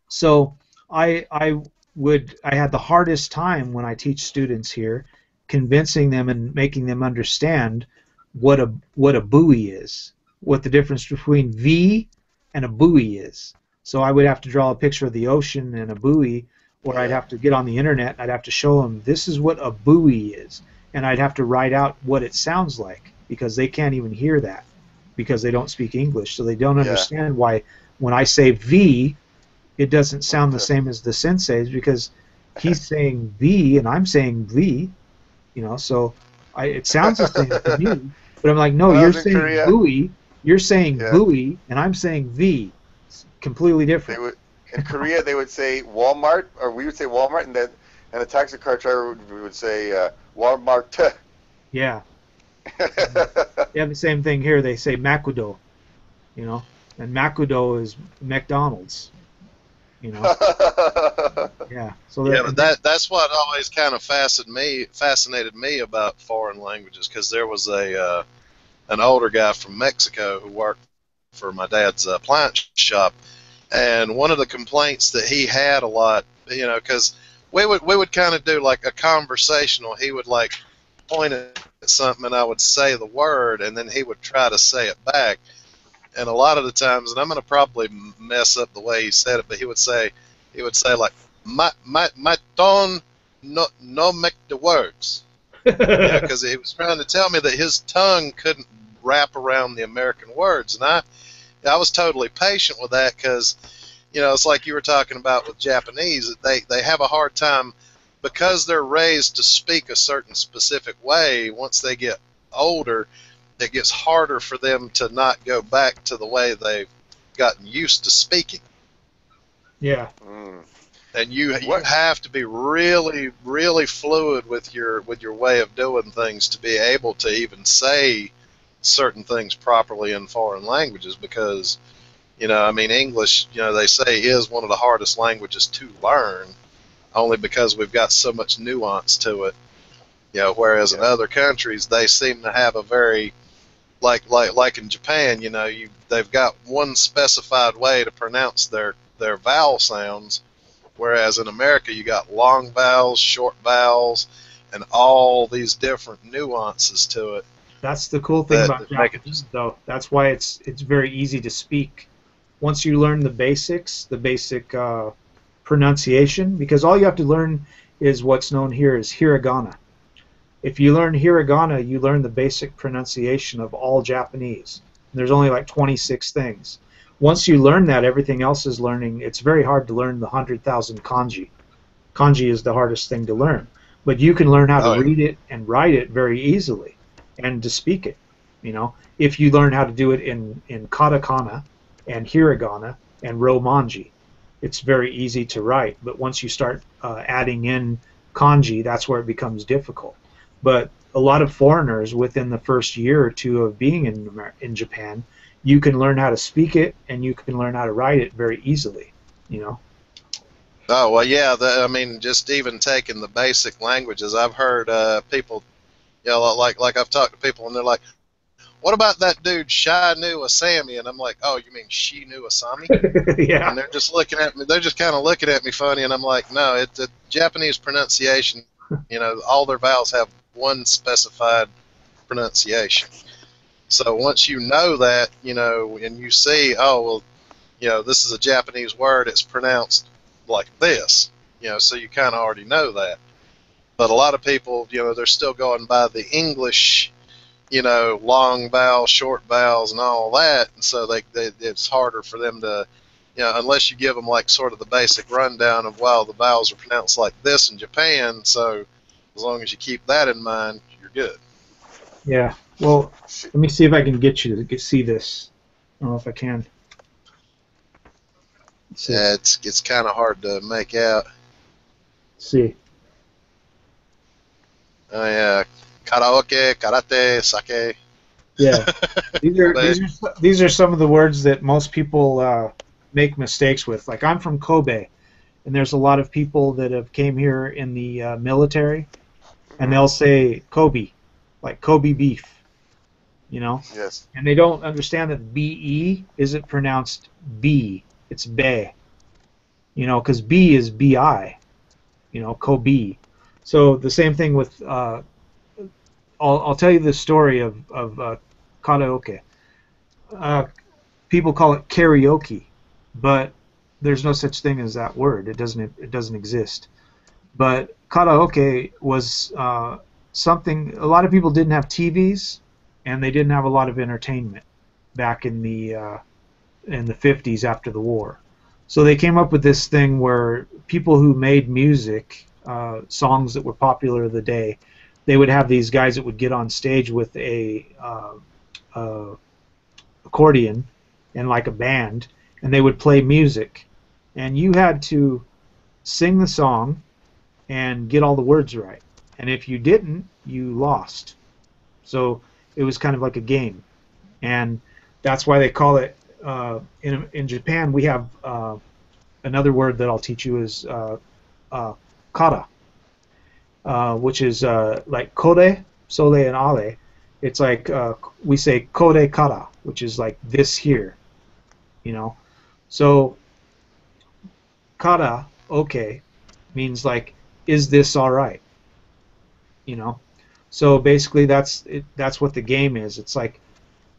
So I had the hardest time when I teach students here, convincing them and making them understand what a buoy is, what the difference between V and a buoy is. So I would have to draw a picture of the ocean and a buoy, or I'd Yeah. have to get on the internet and I'd have to show them this is what a buoy is, and I'd have to write out what it sounds like because they can't even hear that because they don't speak English, so they don't Yeah. understand why when I say V it doesn't sound the What same as the sensei's because he's saying V and I'm saying V, you know, so it sounds the same to me, but I'm like, no, when I you're was in saying Korea, buoy, you're saying yeah, buoy, and I'm saying V. It's completely they different. would in Korea they would say Walmart, or we would say Walmart, and the taxi car driver would say Walmart. Yeah. They have the same thing here. They say Makudo, you know, and Makudo is McDonald's, you know. Yeah. So yeah, that, but that's what always kind of fascinated me about foreign languages, because there was an older guy from Mexico who worked for my dad's appliance shop, and one of the complaints that he had a lot, you know, because we would kind of do like a conversational. He would like point at something, and I would say the word, and then he would try to say it back. And a lot of the times, and I'm going to probably mess up the way he said it, but he would say like, my tongue no make the words. You know, because he was trying to tell me that his tongue couldn't wrap around the American words, and I was totally patient with that, because, you know, it's like you were talking about with Japanese. They have a hard time because they're raised to speak a certain specific way. Once they get older, it gets harder for them to not go back to the way they've gotten used to speaking. yeah. Mm. And you What? have to be really, really fluid with your way of doing things to be able to even say certain things properly in foreign languages, because, You know, I mean, English, you know, they say is one of the hardest languages to learn, only because we've got so much nuance to it. You know, whereas in other countries, they seem to have a very, like in Japan, you know, they've got one specified way to pronounce their vowel sounds, whereas in America, you got long vowels, short vowels, and all these different nuances to it. That's the cool thing about Japanese, though. That's why it's very easy to speak. Once you learn the basics, the basic pronunciation, because all you have to learn is what's known here as hiragana. If you learn hiragana, you learn the basic pronunciation of all Japanese. There's only like 26 things. Once you learn that, everything else is learning. It's very hard to learn the 100,000 kanji. Kanji is the hardest thing to learn. But you can learn how to read it and write it very easily, and to speak it. You know, if you learn how to do it in katakana and hiragana and romanji, it's very easy to write. But once you start adding in kanji, that's where it becomes difficult. But a lot of foreigners, within the first year or two of being in Japan, you can learn how to speak it and you can learn how to write it very easily. You know. Oh well, yeah. I mean, just even taking the basic languages, I've heard people, you know, like I've talked to people and they're like, "What about that dude Shi-Nu Asami?" And I'm like, "Oh, you mean Shi-Nu Asami?" Yeah. And they're just looking at me. They're just kind of looking at me funny, and I'm like, "No, it's a Japanese pronunciation. You know, all their vowels have one specified pronunciation. So once you know that, you know, and you see, oh well, you know, this is a Japanese word. It's pronounced like this. You know, so you kind of already know that. But a lot of people, you know, they're still going by the English, you know, long vowels, short vowels, and all that, and so it's harder for them to, you know, unless you give them like sort of the basic rundown of, wow, the vowels are pronounced like this in Japan, so as long as you keep that in mind, you're good. Yeah. Well, let me see if I can get you to see this. I don't know if I can. Yeah, it's kind of hard to make out. Let's see. Oh yeah, karaoke, karate, sake. Yeah, these are some of the words that most people make mistakes with. Like, I'm from Kobe, and there's a lot of people that have came here in the military, and they'll say Kobe, like Kobe beef, you know. Yes. And they don't understand that be isn't pronounced b, it's be, you know, because b is bi, you know, Kobe. So the same thing with I'll tell you the story of karaoke. People call it karaoke, but there's no such thing as that word. It doesn't exist. But karaoke was something. A lot of people didn't have TVs, and they didn't have a lot of entertainment back in the 50s after the war. So they came up with this thing where people who made music, songs that were popular of the day, they would have these guys that would get on stage with a accordion and like a band, and they would play music, and you had to sing the song and get all the words right. And if you didn't, you lost. So it was kind of like a game, and that's why they call it. In Japan, we have another word that I'll teach you is kata, which is like kore, sole, and ale. It's like we say kore kara, which is like this here, you know. So kara, okay, means like, is this all right, you know. So basically that's what the game is. It's like,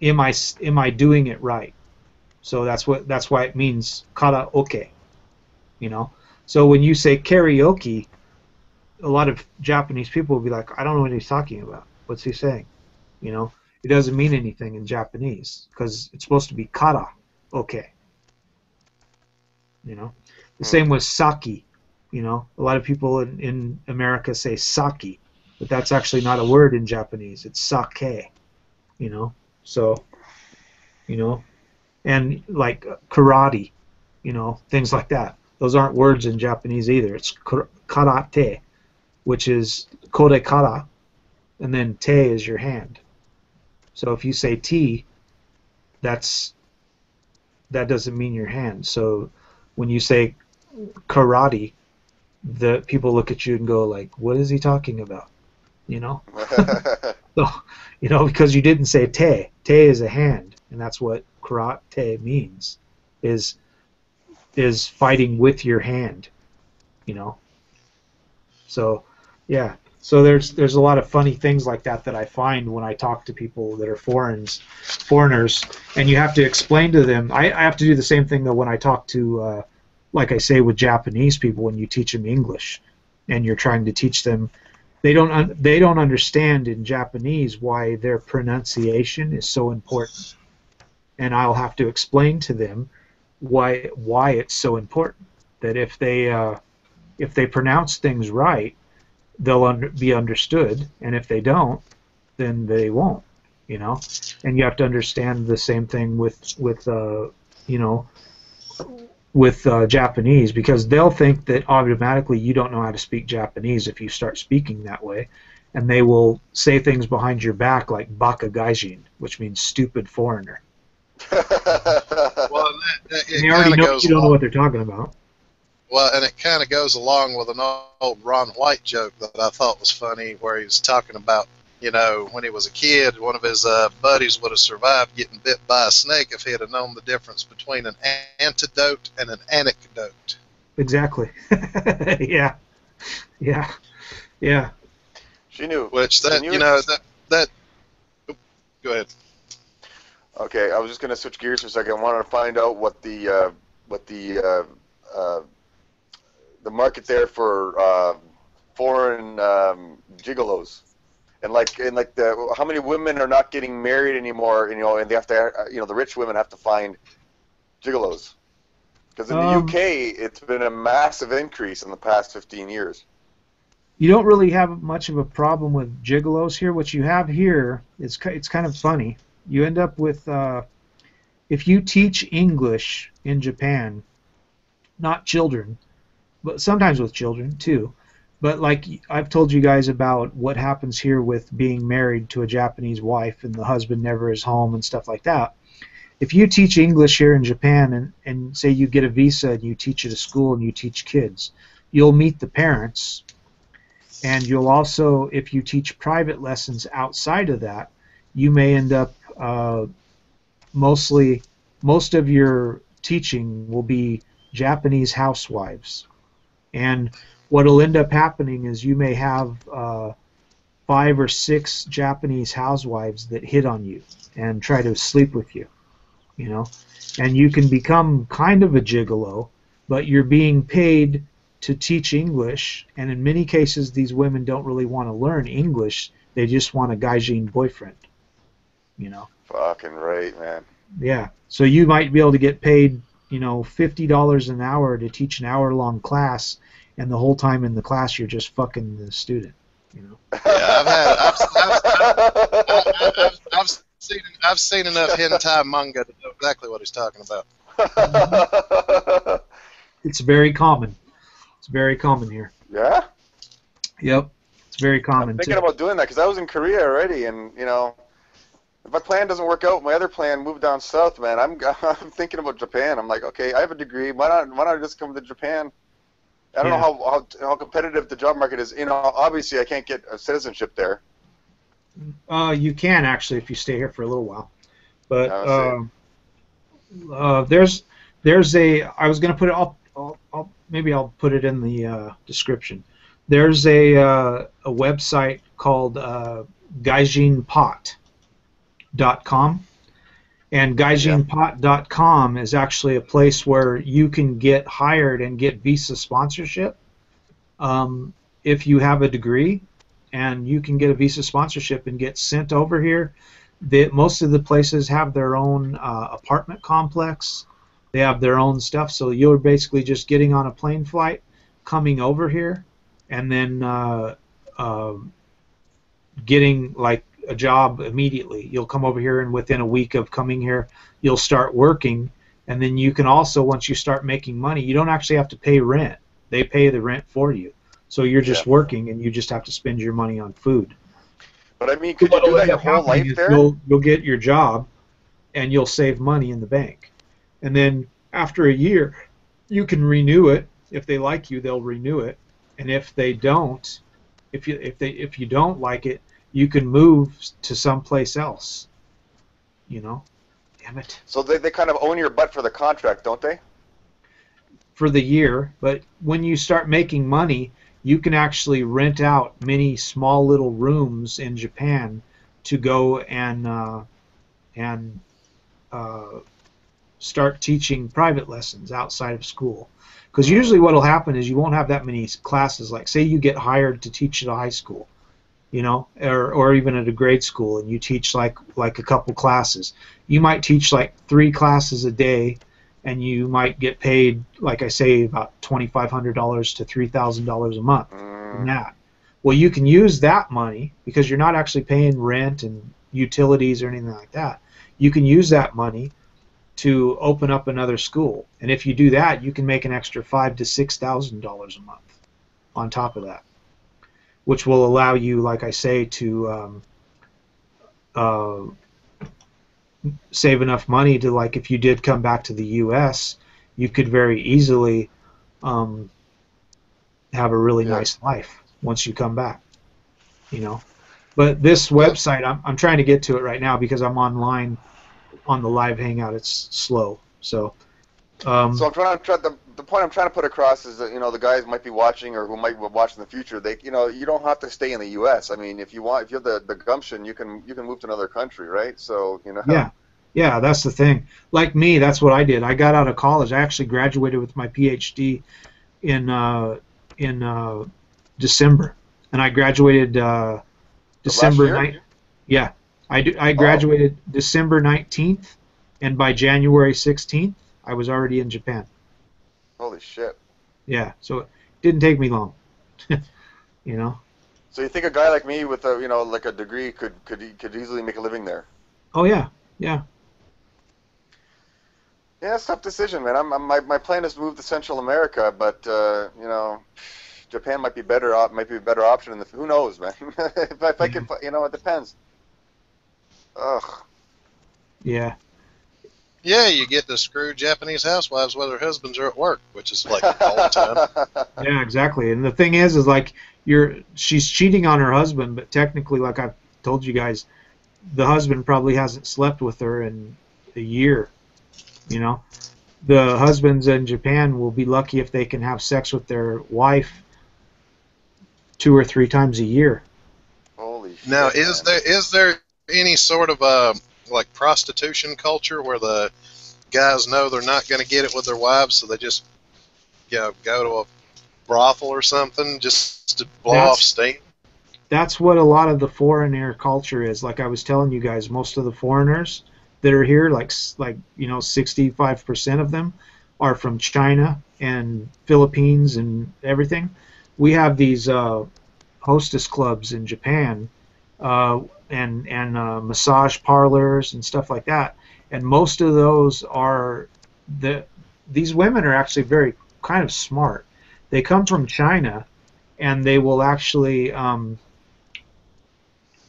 am I doing it right? So that's why it means karaoke, you know. So when you say karaoke, a lot of Japanese people will be like, I don't know what he's talking about. What's he saying? You know, it doesn't mean anything in Japanese because it's supposed to be karaoke. You know, the same with sake. You know, a lot of people in America say sake, but that's actually not a word in Japanese. It's sake. You know, so, you know, and like karate, you know, things like that. Those aren't words in Japanese either. It's karate, which is kore kara, and then te is your hand. So if you say T, that's that doesn't mean your hand. So when you say karate, the people look at you and go like, what is he talking about? You know? So, you know, because you didn't say te. Te is a hand, and that's what karate means, is fighting with your hand, you know? So, yeah. So there's a lot of funny things like that I find when I talk to people that are foreigners, and you have to explain to them. I have to do the same thing though when I talk to, like I say, with Japanese people, when you teach them English, and you're trying to teach them. They don't understand in Japanese why their pronunciation is so important, and I'll have to explain to them why it's so important. That if they pronounce things right, they'll be understood, and if they don't, then they won't. You know, and you have to understand the same thing with you know, with Japanese, because they'll think that automatically you don't know how to speak Japanese if you start speaking that way, and they will say things behind your back like baka gaijin, which means stupid foreigner. Well, they already know you don't know what they're talking about. Well, and it kind of goes along with an old Ron White joke that I thought was funny, where he was talking about, you know, when he was a kid, one of his buddies would have survived getting bit by a snake if he had known the difference between an antidote and an anecdote. Exactly. Yeah. Yeah. Yeah. Shi-Nu. Which that, you know, that. Go ahead. Okay, I was just going to switch gears for a second. I wanted to find out what the market there for foreign gigolos. And how many women are not getting married anymore? You know, and they have to, you know, the rich women have to find gigolos. Because in the UK, it's been a massive increase in the past 15 years. You don't really have much of a problem with gigolos here. What you have here is it's kind of funny. You end up with if you teach English in Japan, not children, but sometimes with children too. But like I've told you guys about what happens here with being married to a Japanese wife and the husband never is home and stuff like that. If you teach English here in Japan and say you get a visa and you teach at a school and you teach kids, you'll meet the parents, and you'll also, if you teach private lessons outside of that, you may end up most of your teaching will be Japanese housewives. And what will end up happening is you may have 5 or 6 Japanese housewives that hit on you and try to sleep with you, you know, and you can become kind of a gigolo, but you're being paid to teach English, and in many cases these women don't really want to learn English, they just want a gaijin boyfriend, you know. Fucking right, man. Yeah, so you might be able to get paid, you know, $50 an hour to teach an hour-long class, and the whole time in the class you're just fucking the student, you know. Yeah, I've seen enough hentai manga to know exactly what he's talking about. It's very common. It's very common here. Yeah? Yep, it's very common. I'm thinking about doing that because I was in Korea already, and you know, if my plan doesn't work out, my other plan, move down south, man. I'm thinking about Japan. I'm like, okay, I have a degree. Why not just come to Japan? I don't know how competitive the job market is. You know, obviously I can't get a citizenship there. You can actually if you stay here for a little while, but there's a. I was gonna put it. Maybe I'll put it in the description. There's a website called gaijinpot.com, and gaijinpot.com is actually a place where you can get hired and get visa sponsorship if you have a degree, and you can get a visa sponsorship and get sent over here. Most of the places have their own apartment complex. They have their own stuff, so you're basically just getting on a plane flight, coming over here, and then getting like a job immediately. You'll come over here, and within a week of coming here, you'll start working, and then you can also, once you start making money, you don't actually have to pay rent. They pay the rent for you. So you're just working, and you just have to spend your money on food. But I mean, could you do that your whole life there? You'll get your job, and you'll save money in the bank. and then after a year, you can renew it. If they like you, they'll renew it, and if they don't, if you don't like it, you can move to someplace else. You know, damn it. So they kind of own your butt for the contract, don't they? For the year, but when you start making money, you can actually rent out many small little rooms in Japan to go and start teaching private lessons outside of school. Because usually what will happen is you won't have that many classes. Like say you get hired to teach at a high school, you know, or even at a grade school, and you teach like a couple classes. You might teach like 3 classes a day, and you might get paid, like I say, about $2,500 to $3,000 a month from that. Well, you can use that money because you're not actually paying rent and utilities or anything like that. You can use that money to open up another school, and if you do that, you can make an extra $5,000 to $6,000 a month on top of that, which will allow you, like I say, to save enough money to, like, if you did come back to the U.S., you could very easily have a really nice life once you come back, you know. But this website, I'm trying to get to it right now because I'm online on the live hangout. It's slow, so. So I'm trying to the point I'm trying to put across is that, you know, the guys might be watching or who might watch in the future. They, you know, you don't have to stay in the U.S. I mean, if you have the gumption, you can move to another country, right? So, you know. Yeah, that's the thing. Like me, that's what I did. I got out of college. I actually graduated with my PhD in December, and I graduated December 9th. Yeah, I graduated December 19th, and by January 16th, I was already in Japan. Holy shit. Yeah, so it didn't take me long. You know. So you think a guy like me with a, you know, like a degree could easily make a living there? Oh yeah, yeah. Yeah, it's a tough decision, man. My plan is to move to Central America, but you know, Japan might be a better option. Who knows, man? if I could, you know, it depends. Ugh. Yeah. Yeah, you get to screw Japanese housewives while their husbands are at work, which is like all the time. Yeah, exactly. And the thing is like she's cheating on her husband, but technically, like I've told you guys, the husband probably hasn't slept with her in a year. You know, the husbands in Japan will be lucky if they can have sex with their wife 2 or 3 times a year. Holy shit. Now, is there any sort of like prostitution culture where the guys know they're not going to get it with their wives, so they just, you know, go to a brothel or something just to blow off steam? That's what a lot of the foreigner culture is. Like I was telling you guys, most of the foreigners that are here, like you know, 65% of them are from China and Philippines and everything. We have these hostess clubs in Japan and massage parlors and stuff like that. And most of those are these women are actually very kind of smart. They come from China, and they will actually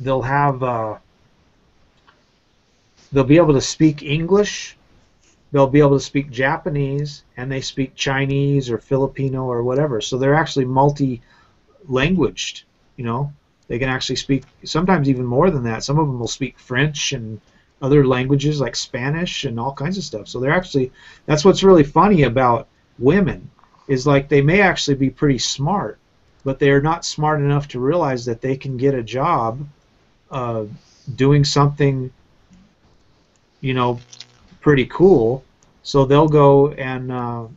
they'll be able to speak English, they'll be able to speak Japanese, and they speak Chinese or Filipino or whatever. So they're actually multi-languaged, you know. They can actually speak sometimes even more than that. Some of them will speak French and other languages like Spanish and all kinds of stuff. So they're actually, that's what's really funny about women, is like they may actually be pretty smart, but they're not smart enough to realize that they can get a job doing something, you know, pretty cool. So they'll go and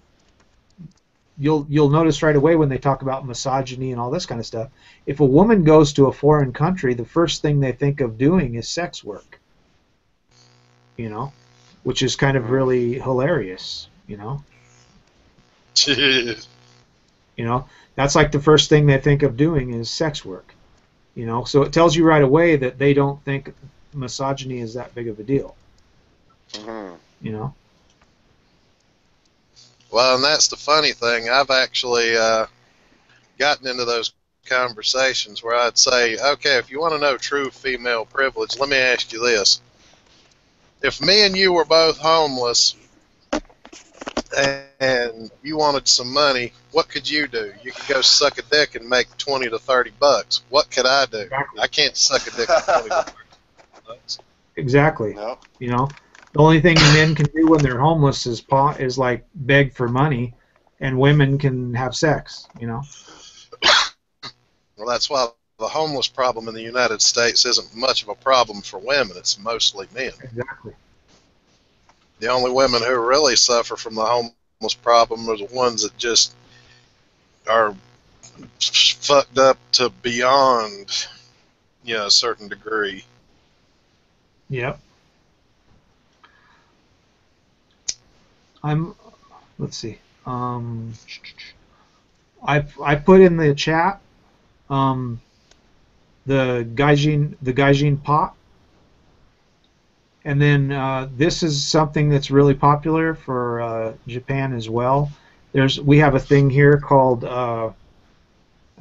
you'll notice right away when they talk about misogyny and all this kind of stuff. If a woman goes to a foreign country, the first thing they think of doing is sex work. You know, which is kind of really hilarious. You know. You know, that's like the first thing they think of doing is sex work. You know, so it tells you right away that they don't think misogyny is that big of a deal. Mm-hmm. You know. Well, and that's the funny thing. I've actually gotten into those conversations where I'd say, okay, if you want to know true female privilege, let me ask you this. If me and you were both homeless and you wanted some money, what could you do? You could go suck a dick and make 20 to 30 bucks. What could I do? Exactly. I can't suck a dick for 20 to 30 bucks. Exactly. No. You know, the only thing men can do when they're homeless is like beg for money, and women can have sex. You know. Well, that's why the homeless problem in the United States isn't much of a problem for women. It's mostly men. Exactly. The only women who really suffer from the homeless problem are the ones that just are fucked up to beyond, a certain degree. Yep. Let's see. I put in the chat the gaijin pot, and then this is something that's really popular for Japan as well. We have a thing here called I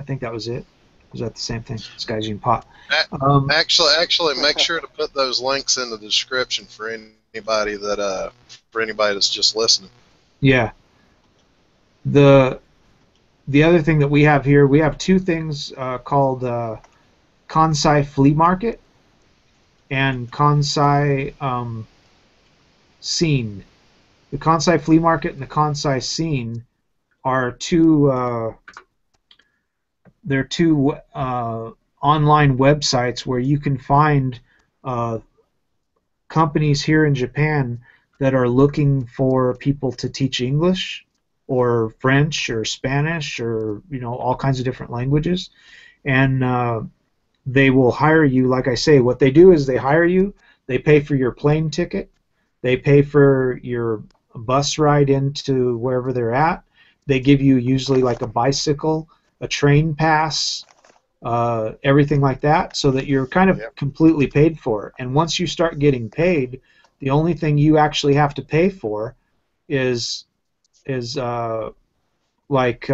think that was it. Was that the same thing? It's gaijin pot. Actually, make sure to put those links in the description for anybody that's just listening. Yeah. The other thing that we have here, we have two things called Kansai Flea Market and Kansai Scene. The Kansai Flea Market and the Kansai Scene are two online websites where you can find companies here in Japan that are looking for people to teach English or French or Spanish or all kinds of different languages, and they will hire you. Like I say, what they do is they hire you, they pay for your plane ticket, they pay for your bus ride into wherever they're at, they give you usually like a bicycle, a train pass, everything like that, so that you're kind of completely paid for. And once you start getting paid, the only thing you actually have to pay for is like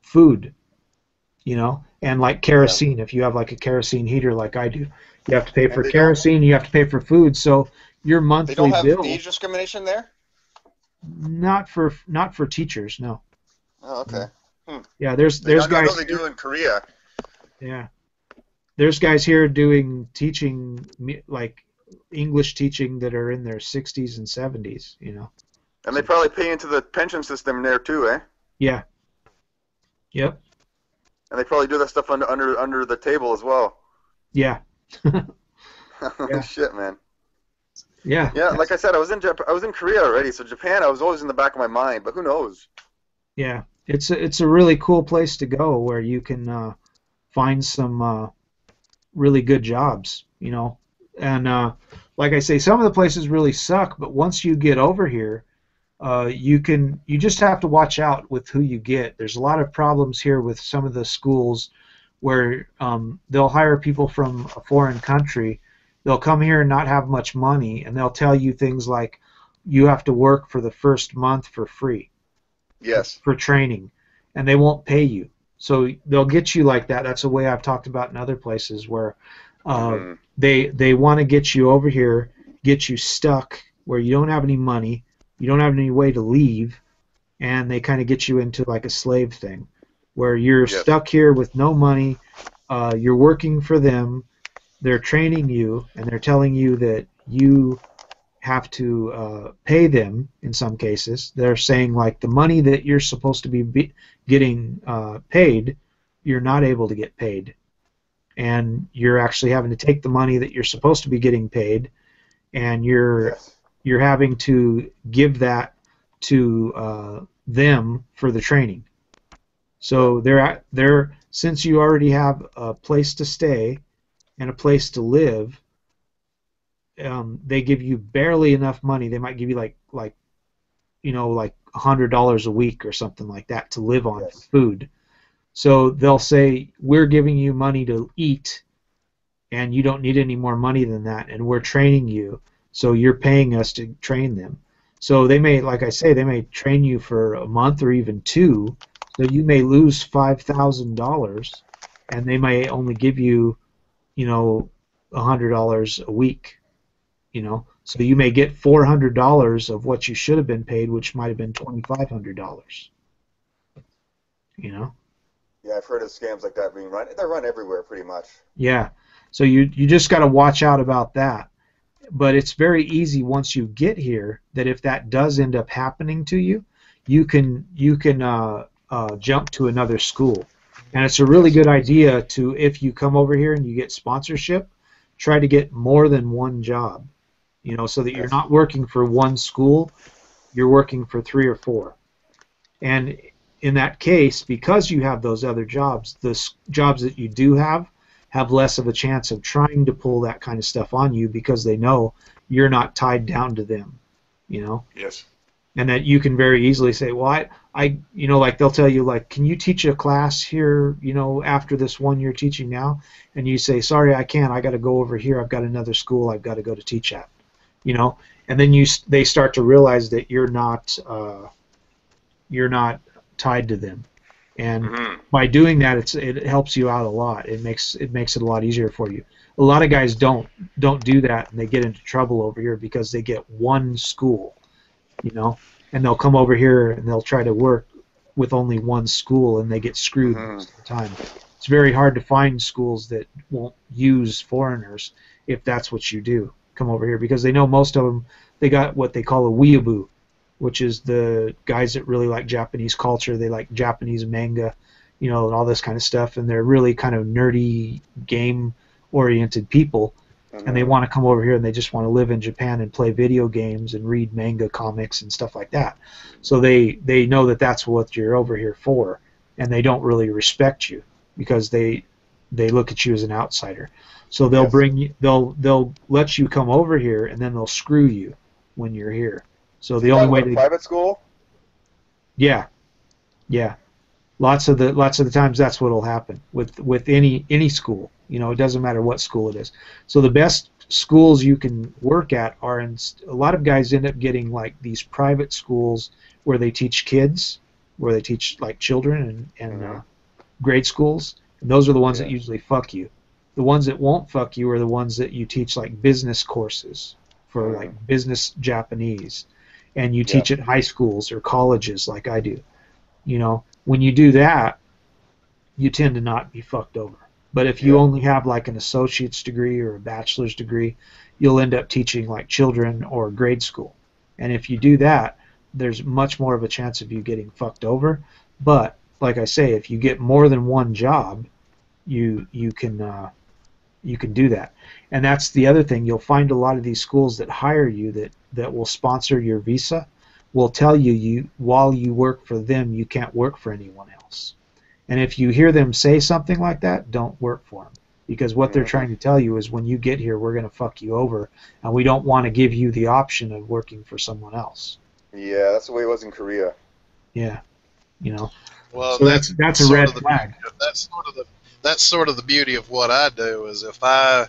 food, and like kerosene. If you have like a kerosene heater like I do, you have to pay for kerosene, you have to pay for food, so your monthly bill... They don't have age discrimination there? Not for teachers, no. Oh, okay. Yeah, there's guys... I know they do in Korea. Yeah. There's guys here doing teaching, like English teaching, that are in their 60s and 70s, And they probably pay into the pension system there too, eh? Yeah. Yep. And they probably do that stuff under the table as well. Yeah. Holy shit, man. Yeah. Yeah, like I said, I was in Korea already, so Japan I was always in the back of my mind, but who knows? Yeah. It's a really cool place to go where you can find some really good jobs, And like I say, some of the places really suck, but once you get over here, you just have to watch out with who you get. There's a lot of problems here with some of the schools where they'll hire people from a foreign country. They'll come here and not have much money, and they'll tell you things like you have to work for the first month for free. Yes. For training, and they won't pay you. So they'll get you like that. That's a way I've talked about in other places where they want to get you over here, get you stuck where you don't have any money, you don't have any way to leave, and they kind of get you into like a slave thing where you're stuck here with no money, you're working for them, they're training you, and they're telling you that you have to pay them in some cases. They're saying like the money that you're supposed to be getting paid, you're not able to get paid. And you're actually having to take the money that you're supposed to be getting paid, and you're having to give that to them for the training. So they're since you already have a place to stay and a place to live, they give you barely enough money. They might give you like $100 a week or something like that to live on for food. So they'll say, we're giving you money to eat, and you don't need any more money than that, and we're training you, so you're paying us to train them. So they may, like I say, they may train you for a month or even two, so you may lose $5,000, and they may only give you, $100 a week. So you may get $400 of what you should have been paid, which might have been $2,500. You know? Yeah, I've heard of scams like that being run. They're run everywhere, pretty much. Yeah. So you just got to watch out about that. But it's very easy once you get here that if that does end up happening to you, you can jump to another school. And it's a really good idea to, if you come over here and you get sponsorship, try to get more than one job, you know, so that you're not working for one school, you're working for 3 or 4. And in that case, because you have those other jobs, the jobs that you do have less of a chance of trying to pull that kind of stuff on you because they know you're not tied down to them, you know? Yes. And that you can very easily say, well, I you know, like they'll tell you, like, can you teach a class here, you know, after this one you're teaching now? And you say, sorry, I can't. I got to go over here. I've got another school I've got to go to teach at, you know? And then they start to realize that you're not tied to them. And by doing that, it helps you out a lot. It makes it a lot easier for you. A lot of guys don't do that, and they get into trouble over here because they get one school, you know, and they'll come over here and they'll try to work with only one school, and they get screwed most of the time. It's very hard to find schools that won't use foreigners if that's what you do. Come over here because they know most of them, they got what they call a weeaboo, which is the guys that really like Japanese culture. They like Japanese manga, you know, and all this kind of stuff, and they're really kind of nerdy, game-oriented people, and they want to come over here and they just want to live in Japan and play video games and read manga comics and stuff like that. So they know that that's what you're over here for, and they don't really respect you because they look at you as an outsider. So they'll bring you, they'll let you come over here, and then they'll screw you when you're here. So the only way private school? Yeah. Lots of the times that's what'll happen with any school. You know, it doesn't matter what school it is. So the best schools you can work at are a lot of guys end up getting like these private schools where they teach kids, where they teach like children and grade schools. And those are the ones that usually fuck you. The ones that won't fuck you are the ones that you teach like business courses for like business Japanese. And you teach at high schools or colleges like I do. You know, when you do that, you tend to not be fucked over. But if you only have like an associate's degree or a bachelor's degree, you'll end up teaching like children or grade school. And if you do that, there's much more of a chance of you getting fucked over. But like I say, if you get more than one job, you can do that. And that's the other thing. You'll find a lot of these schools that hire you that will sponsor your visa will tell you while you work for them, you can't work for anyone else. And if you hear them say something like that, don't work for them. Because what they're trying to tell you is when you get here, we're going to fuck you over, and we don't want to give you the option of working for someone else. Yeah, that's the way it was in Korea. Yeah, you know. Well, so that's a red flag. That's sort of the beauty of what I do is if I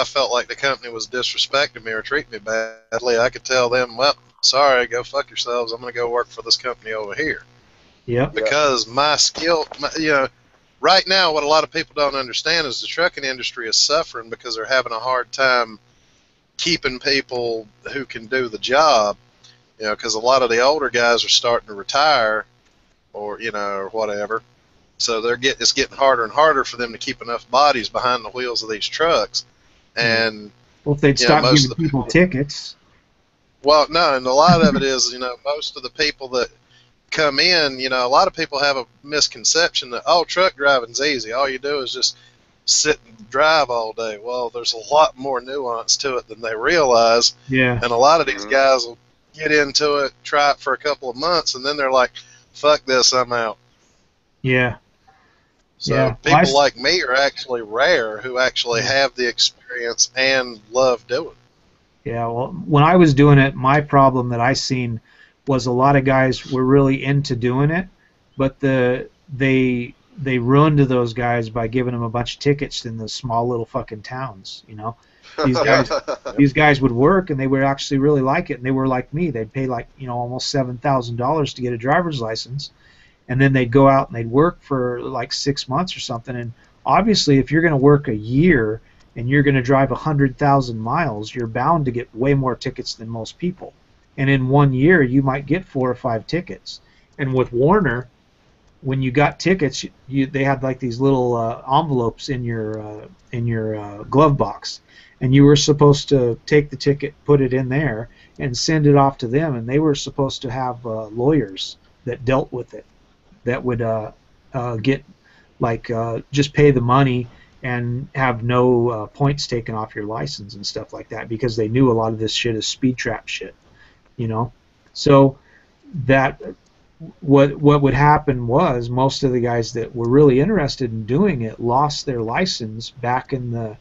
felt like the company was disrespecting me or treating me badly, I could tell them, well, sorry, go fuck yourselves. I'm going to go work for this company over here. Yeah. Because my skill, right now what a lot of people don't understand is the trucking industry is suffering because they're having a hard time keeping people who can do the job, you know, because a lot of the older guys are starting to retire or whatever. So it's getting harder and harder for them to keep enough bodies behind the wheels of these trucks. And well, if they'd stop giving people tickets. Well, no, and a lot of it is, most of the people that come in, a lot of people have a misconception that, truck driving's easy. All you do is just sit and drive all day. Well, there's a lot more nuance to it than they realize. Yeah. And a lot of these guys will get into it, try it for a couple of months, and then they're like, fuck this, I'm out. Yeah. So people like me are actually rare who actually have the experience and love doing it. Yeah, well, when I was doing it, my problem that I seen was a lot of guys were really into doing it, but they ruined those guys by giving them a bunch of tickets in the small little fucking towns, These guys would work and they would actually really like it, and they were like me. They'd pay like, almost $7,000 to get a driver's license. And then they'd go out and they'd work for like 6 months or something. And obviously, if you're going to work a year and you're going to drive 100,000 miles, you're bound to get way more tickets than most people. And in 1 year, you might get 4 or 5 tickets. And with Warner, when you got tickets, they had like these little envelopes in your glove box, and you were supposed to take the ticket, put it in there, and send it off to them. And they were supposed to have lawyers that dealt with it, that would get like just pay the money and have no points taken off your license and stuff like that, because they knew a lot of this shit is speed trap shit, you know. So that what would happen was most of the guys that were really interested in doing it lost their license back in the,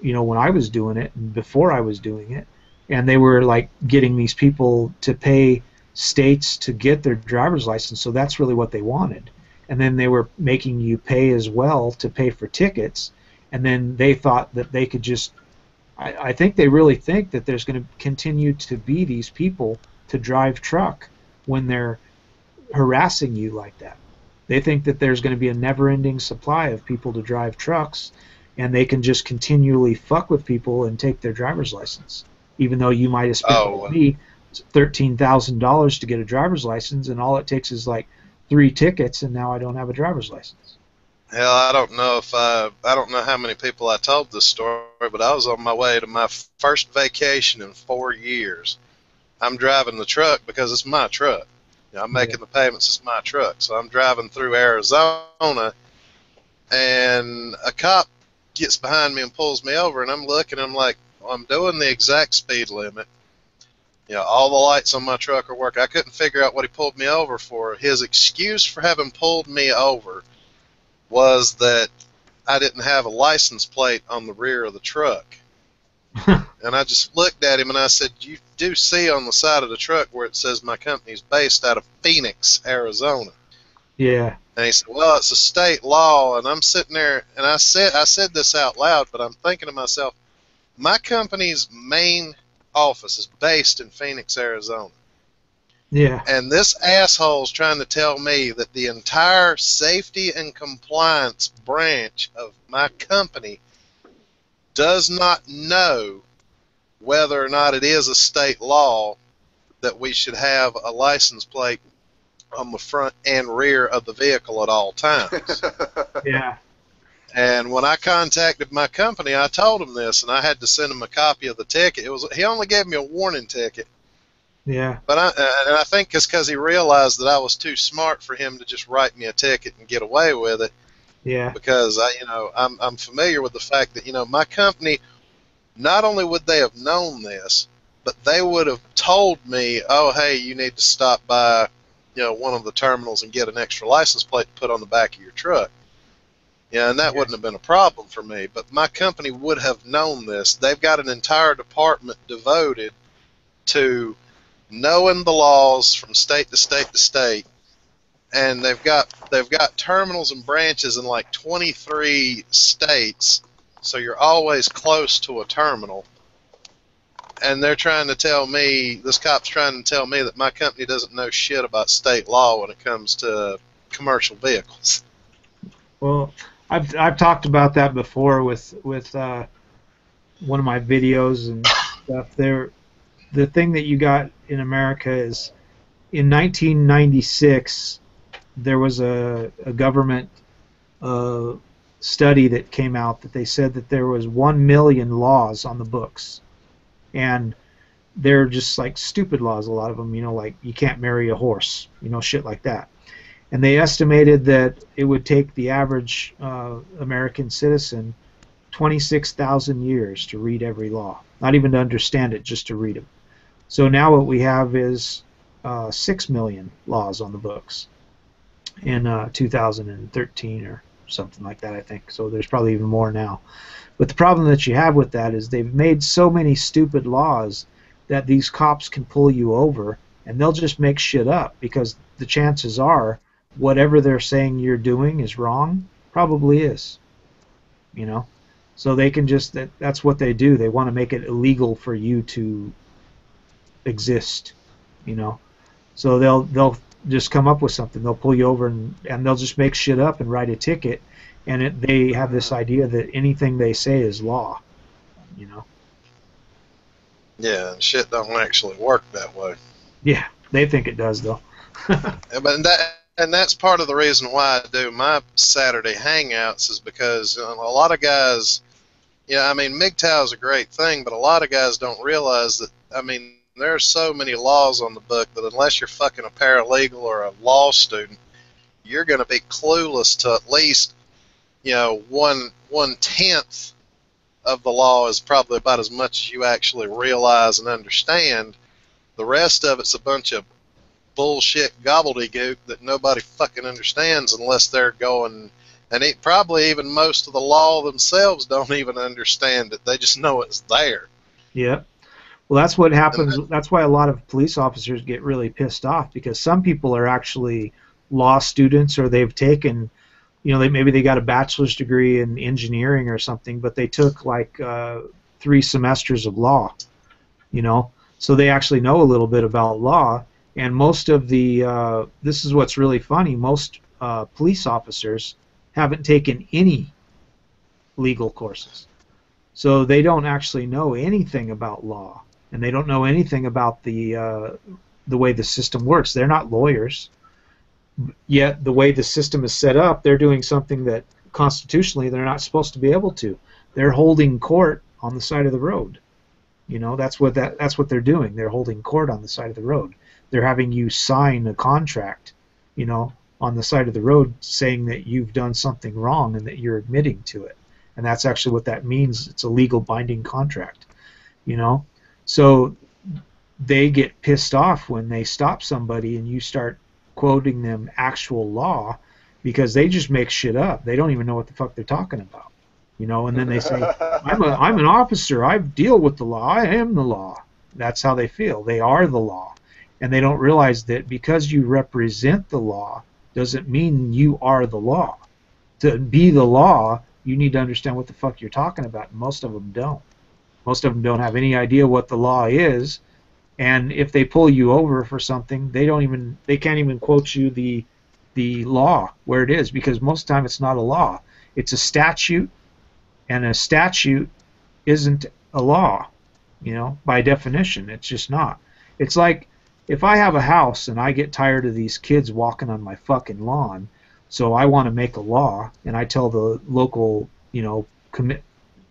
you know, when I was doing it and before I was doing it, and they were like getting these people to pay states to get their driver's license. So that's really what they wanted. And then they were making you pay as well to pay for tickets, and then they thought that they could just, I think they really think that there's going to continue to be these people to drive truck when they're harassing you like that. They think that there's going to be a never-ending supply of people to drive trucks, and they can just continually fuck with people and take their driver's license, even though you might have spent like me $13,000 to get a driver's license, and all it takes is like 3 tickets, and now I don't have a driver's license. Hell, I don't know if I don't know how many people I told this story, but I was on my way to my first vacation in 4 years. I'm driving the truck because it's my truck. You know, I'm making the payments. It's my truck. So I'm driving through Arizona, and a cop gets behind me and pulls me over, and I'm looking, and I'm like, well, I'm doing the exact speed limit. You know, all the lights on my truck are working. I couldn't figure out what he pulled me over for. His excuse for having pulled me over was that I didn't have a license plate on the rear of the truck. And I just looked at him and I said, you do see on the side of the truck where it says my company's based out of Phoenix, Arizona. Yeah. And he said, well, it's a state law. And I'm sitting there, and I said this out loud, but I'm thinking to myself, my company's main office is based in Phoenix, Arizona. Yeah. And this asshole's trying to tell me that the entire safety and compliance branch of my company does not know whether or not it is a state law that we should have a license plate on the front and rear of the vehicle at all times. Yeah. And when I contacted my company, I told him this, and I had to send him a copy of the ticket. He only gave me a warning ticket. Yeah. But I think it's because he realized that I was too smart for him to just write me a ticket and get away with it. Yeah. Because I'm familiar with the fact that my company, not only would they have known this, but they would have told me, oh hey, you need to stop by one of the terminals and get an extra license plate to put on the back of your truck. Yeah, and that wouldn't have been a problem for me. But my company would have known this. They've got an entire department devoted to knowing the laws from state to state to state, and they've got terminals and branches in like 23 states, so you're always close to a terminal. And they're trying to tell me, this cop's trying to tell me that my company doesn't know shit about state law when it comes to commercial vehicles. Well, I've talked about that before with one of my videos and stuff. The thing that you got in America is, in 1996, there was a government study that came out that they said that there was 1 million laws on the books, and they're just like stupid laws, a lot of them, like you can't marry a horse, shit like that. And they estimated that it would take the average American citizen 26,000 years to read every law, not even to understand it, just to read them. So now what we have is 6 million laws on the books in 2013 or something like that, I think. So there's probably even more now. But the problem that you have with that is they've made so many stupid laws that these cops can pull you over, and they'll just make shit up, because the chances are whatever they're saying you're doing is wrong, probably is. So they can just, that's what they do. They want to make it illegal for you to exist, So they'll just come up with something. They'll pull you over and they'll just make shit up and write a ticket, and they have this idea that anything they say is law, you know. Yeah, and shit don't actually work that way. Yeah, they think it does though. And that's part of the reason why I do my Saturday hangouts, is because a lot of guys, I mean, MGTOW is a great thing, but a lot of guys don't realize that, I mean, there are so many laws on the book that unless you're fucking a paralegal or a law student, you're going to be clueless to at least, 1/10 of the law is probably about as much as you actually realize and understand. The rest of it's a bunch of bullshit gobbledygook that nobody fucking understands unless they're going, and probably even most of the law themselves don't even understand it. They just know it's there. Yeah. Well, that's what happens. That's why a lot of police officers get really pissed off, because some people are actually law students, or they've taken, maybe they got a bachelor's degree in engineering or something, but they took like 3 semesters of law, so they actually know a little bit about law. And most of the, this is what's really funny, most police officers haven't taken any legal courses. So they don't actually know anything about law, and they don't know anything about the way the system works. They're not lawyers, yet the way the system is set up, they're doing something that constitutionally they're not supposed to be able to. They're holding court on the side of the road. That's what they're doing. They're holding court on the side of the road. They're having you sign a contract, on the side of the road, saying that you've done something wrong and that you're admitting to it. And that's actually what that means. It's a legal binding contract, So they get pissed off when they stop somebody and you start quoting them actual law, because they just make shit up. They don't even know what the fuck they're talking about, and then they say, I'm an officer. I deal with the law. I am the law. That's how they feel. They are the law. And they don't realize that because you represent the law doesn't mean you are the law. To be the law, you need to understand what the fuck you're talking about. Most of them don't. Most of them don't have any idea what the law is, and if they pull you over for something, they can't even quote you the law where it is, because most of the time it's not a law. It's a statute, and a statute isn't a law, by definition. It's just not. It's like if I have a house and I get tired of these kids walking on my fucking lawn, so I want to make a law, and I tell the local,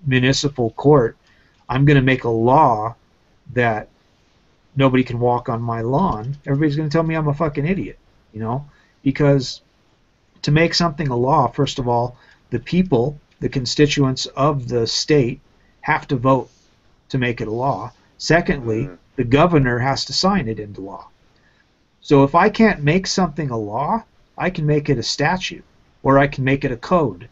municipal court, I'm going to make a law that nobody can walk on my lawn. Everybody's going to tell me I'm a fucking idiot, because to make something a law, first of all, the people, the constituents of the state, have to vote to make it a law. Secondly, the governor has to sign it into law. So if I can't make something a law, I can make it a statute, or I can make it a code,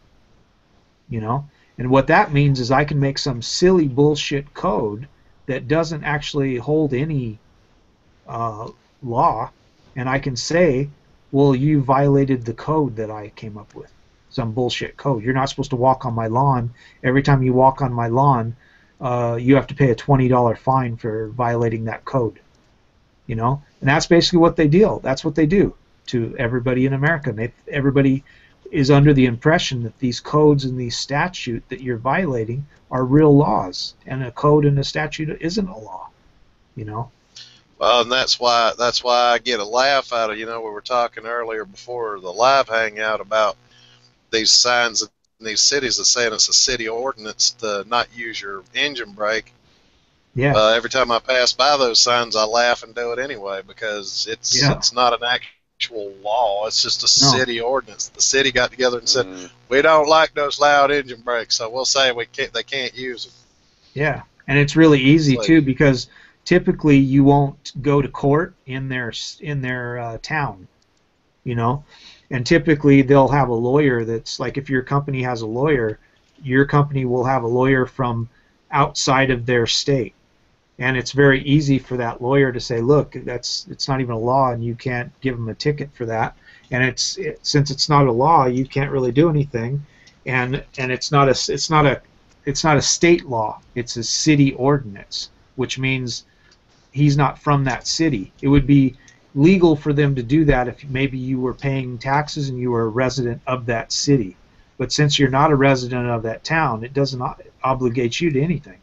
And what that means is I can make some silly bullshit code that doesn't actually hold any law, and I can say, well, you violated the code that I came up with, some bullshit code. You're not supposed to walk on my lawn. Every time you walk on my lawn, you have to pay a $20 fine for violating that code. And that's basically what they deal. That's what they do to everybody in America. Everybody is under the impression that these codes and these statutes that you're violating are real laws, and a code and a statute isn't a law. Well, and that's why I get a laugh out of, we were talking earlier before the live hangout about these signs in these cities that saying it's a city ordinance to not use your engine brake. Yeah. Every time I pass by those signs, I laugh and do it anyway, because it's not an actual law. It's just a city ordinance. The city got together and said, we don't like those loud engine brakes, so we'll say they can't use them. Yeah, and it's really easy too, because typically you won't go to court in their town, and typically they'll have a lawyer that's like, if your company has a lawyer, your company will have a lawyer from outside of their state. And it's very easy for that lawyer to say, look, it's not even a law, and you can't give them a ticket for that. And since it's not a law, you can't really do anything. And it's not a state law. It's a city ordinance, which means he's not from that city. It would be legal for them to do that if maybe you were paying taxes and you were a resident of that city. But since you're not a resident of that town, it doesn't obligate you to anything.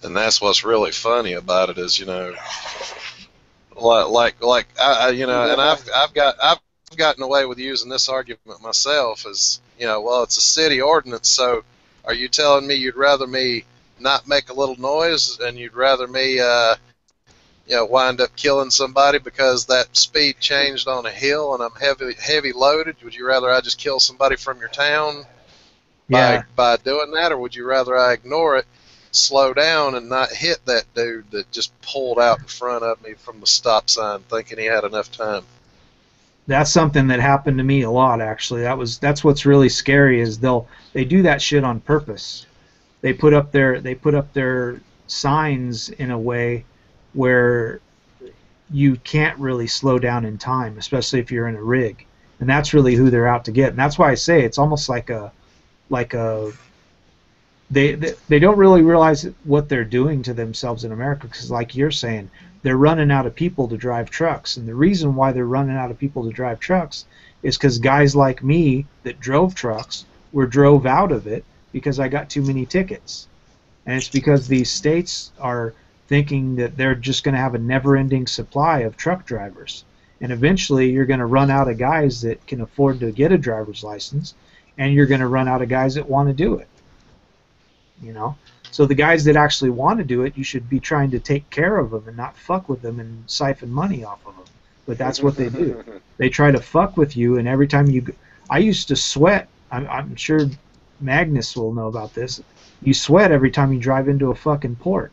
And that's what's really funny about it is, you know, like I you know, and I've gotten away with using this argument myself as, you know, well, it's a city ordinance, so are you telling me you'd rather me not make a little noise and you'd rather me you know, wind up killing somebody because that speed changed on a hill and I'm heavy loaded? Would you rather I just kill somebody from your town by doing that, or would you rather I ignore it, slow down, and not hit that dude that just pulled out in front of me from the stop sign thinking he had enough time? That's something that happened to me a lot, actually. That's what's really scary is they do that shit on purpose. They put up their signs in a way where you can't really slow down in time, especially if you're in a rig. And that's really who they're out to get. And that's why I say it's almost like they don't really realize what they're doing to themselves in America, because like you're saying, they're running out of people to drive trucks. And the reason why they're running out of people to drive trucks is because guys like me that drove trucks drove out of it because I got too many tickets. And it's because these states are thinking that they're just going to have a never-ending supply of truck drivers. And eventually you're going to run out of guys that can afford to get a driver's license, and you're going to run out of guys that want to do it. You know? So the guys that actually want to do it, you should be trying to take care of them and not fuck with them and siphon money off of them. But that's what they do. They try to fuck with you, and every time you... I used to sweat. I'm sure Magnus will know about this. You sweat every time you drive into a fucking port.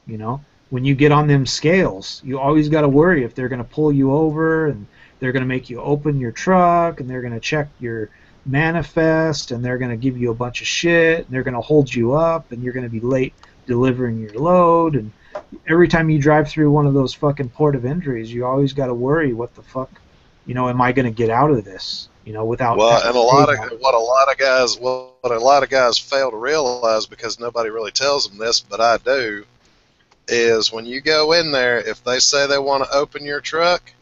You know, when you get on them scales, you always got to worry if they're going to pull you over, and they're going to make you open your truck, and they're going to check your manifest, and they're going to give you a bunch of shit, and they're going to hold you up, and you're going to be late delivering your load. And every time you drive through one of those fucking port of entries, you always got to worry, what the fuck, you know, am I going to get out of this? You know, without... Well, and what a lot of guys fail to realize, because nobody really tells them this, but I do, is when you go in there, if they say they want to open your truck,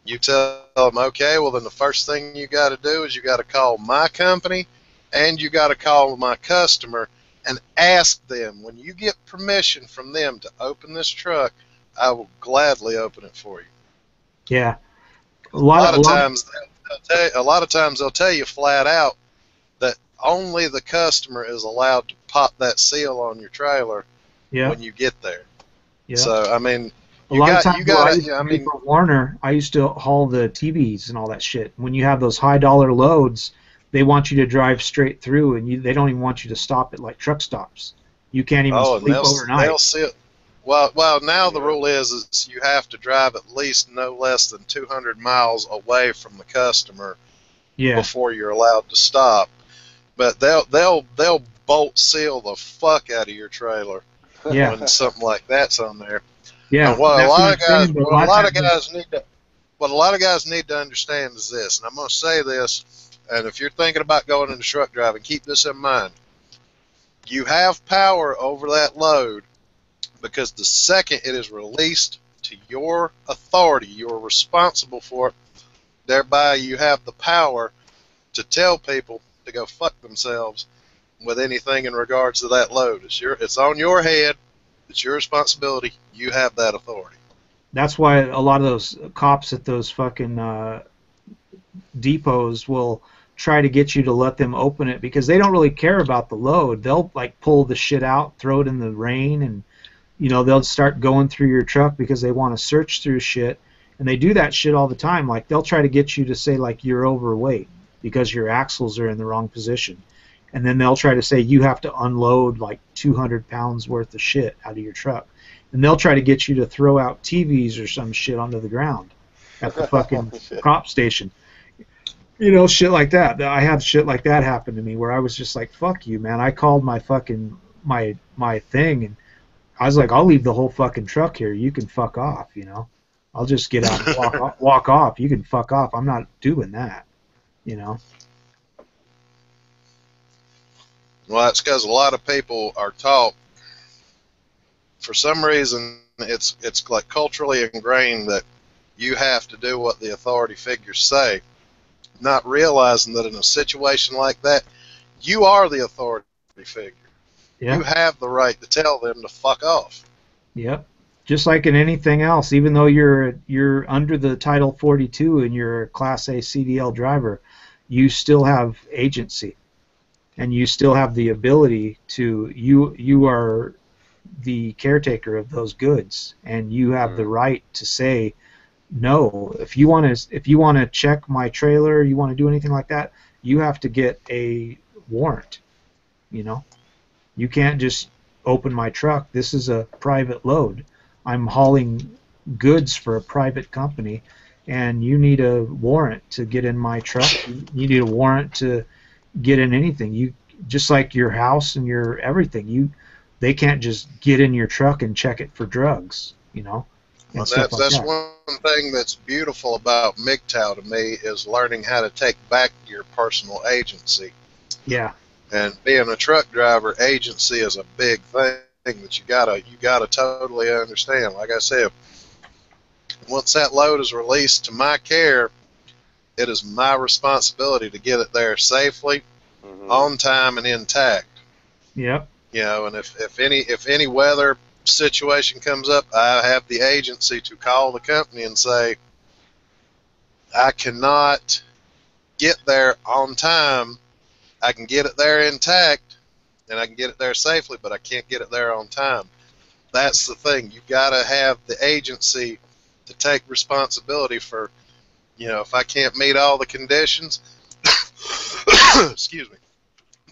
you tell them, okay, well then the first thing you got to do is you got to call my company and you got to call my customer and ask them, when you get permission from them to open this truck, I will gladly open it for you. Yeah. A lot of times they'll tell you flat out that only the customer is allowed to pop that seal on your trailer when you get there. Yeah. So I mean, for Warner, I used to haul the TVs and all that shit. When you have those $high loads, they want you to drive straight through, and they don't even want you to stop at like truck stops. You can't even sleep overnight. They'll sit. Well, now the rule is you have to drive at least no less than 200 miles away from the customer before you're allowed to stop. But they'll bolt seal the fuck out of your trailer when something like that's on there. Yeah. And what a lot of guys need to understand is this, and I'm going to say this, and if you're thinking about going into truck driving, keep this in mind. You have power over that load, because the second it is released to your authority, you're responsible for it. Thereby, you have the power to tell people to go fuck themselves with anything in regards to that load. It's on your head. It's your responsibility. You have that authority. That's why a lot of those cops at those fucking depots will try to get you to let them open it, because they don't really care about the load. They'll like pull the shit out, throw it in the rain, and you know, they'll start going through your truck because they want to search through shit. And they do that shit all the time. Like, they'll try to get you to say like you're overweight because your axles are in the wrong position. And then they'll try to say you have to unload like 200 pounds worth of shit out of your truck. And they'll try to get you to throw out TVs or some shit onto the ground at the fucking cop station. You know, shit like that. I had shit like that happen to me where I was just like, fuck you, man. I called my fucking, my thing, and I was like, I'll leave the whole fucking truck here. You can fuck off, you know. I'll just get out and walk off. You can fuck off. I'm not doing that, you know. Well, that's because a lot of people are taught, for some reason, it's like culturally ingrained that you have to do what the authority figures say, not realizing that in a situation like that, you are the authority figure. Yeah. You have the right to tell them to fuck off. Yep. Just like in anything else, even though you're under the Title 42 and you're a Class A CDL driver, you still have agency, and you still have the ability to you are the caretaker of those goods, and you have the right to say no. If you want to check my trailer, you want to do anything like that, you have to get a warrant. You know, you can't just open my truck. This is a private load. I'm hauling goods for a private company, and you need a warrant to get in my truck. You need a warrant to get in anything. You just like your house and your everything. They can't just get in your truck and check it for drugs. You know, and stuff like that's that. one thing that's beautiful about MGTOW to me is learning how to take back your personal agency. Yeah. And being a truck driver, agency is a big thing that you gotta totally understand. Like I said, once that load is released to my care, it is my responsibility to get it there safely, on time, and intact. Yep. You know, and if any weather situation comes up, I have the agency to call the company and say, I cannot get there on time. I can get it there intact, and I can get it there safely, but I can't get it there on time. That's the thing. You've got to have the agency to take responsibility for, you know, if I can't meet all the conditions, excuse me,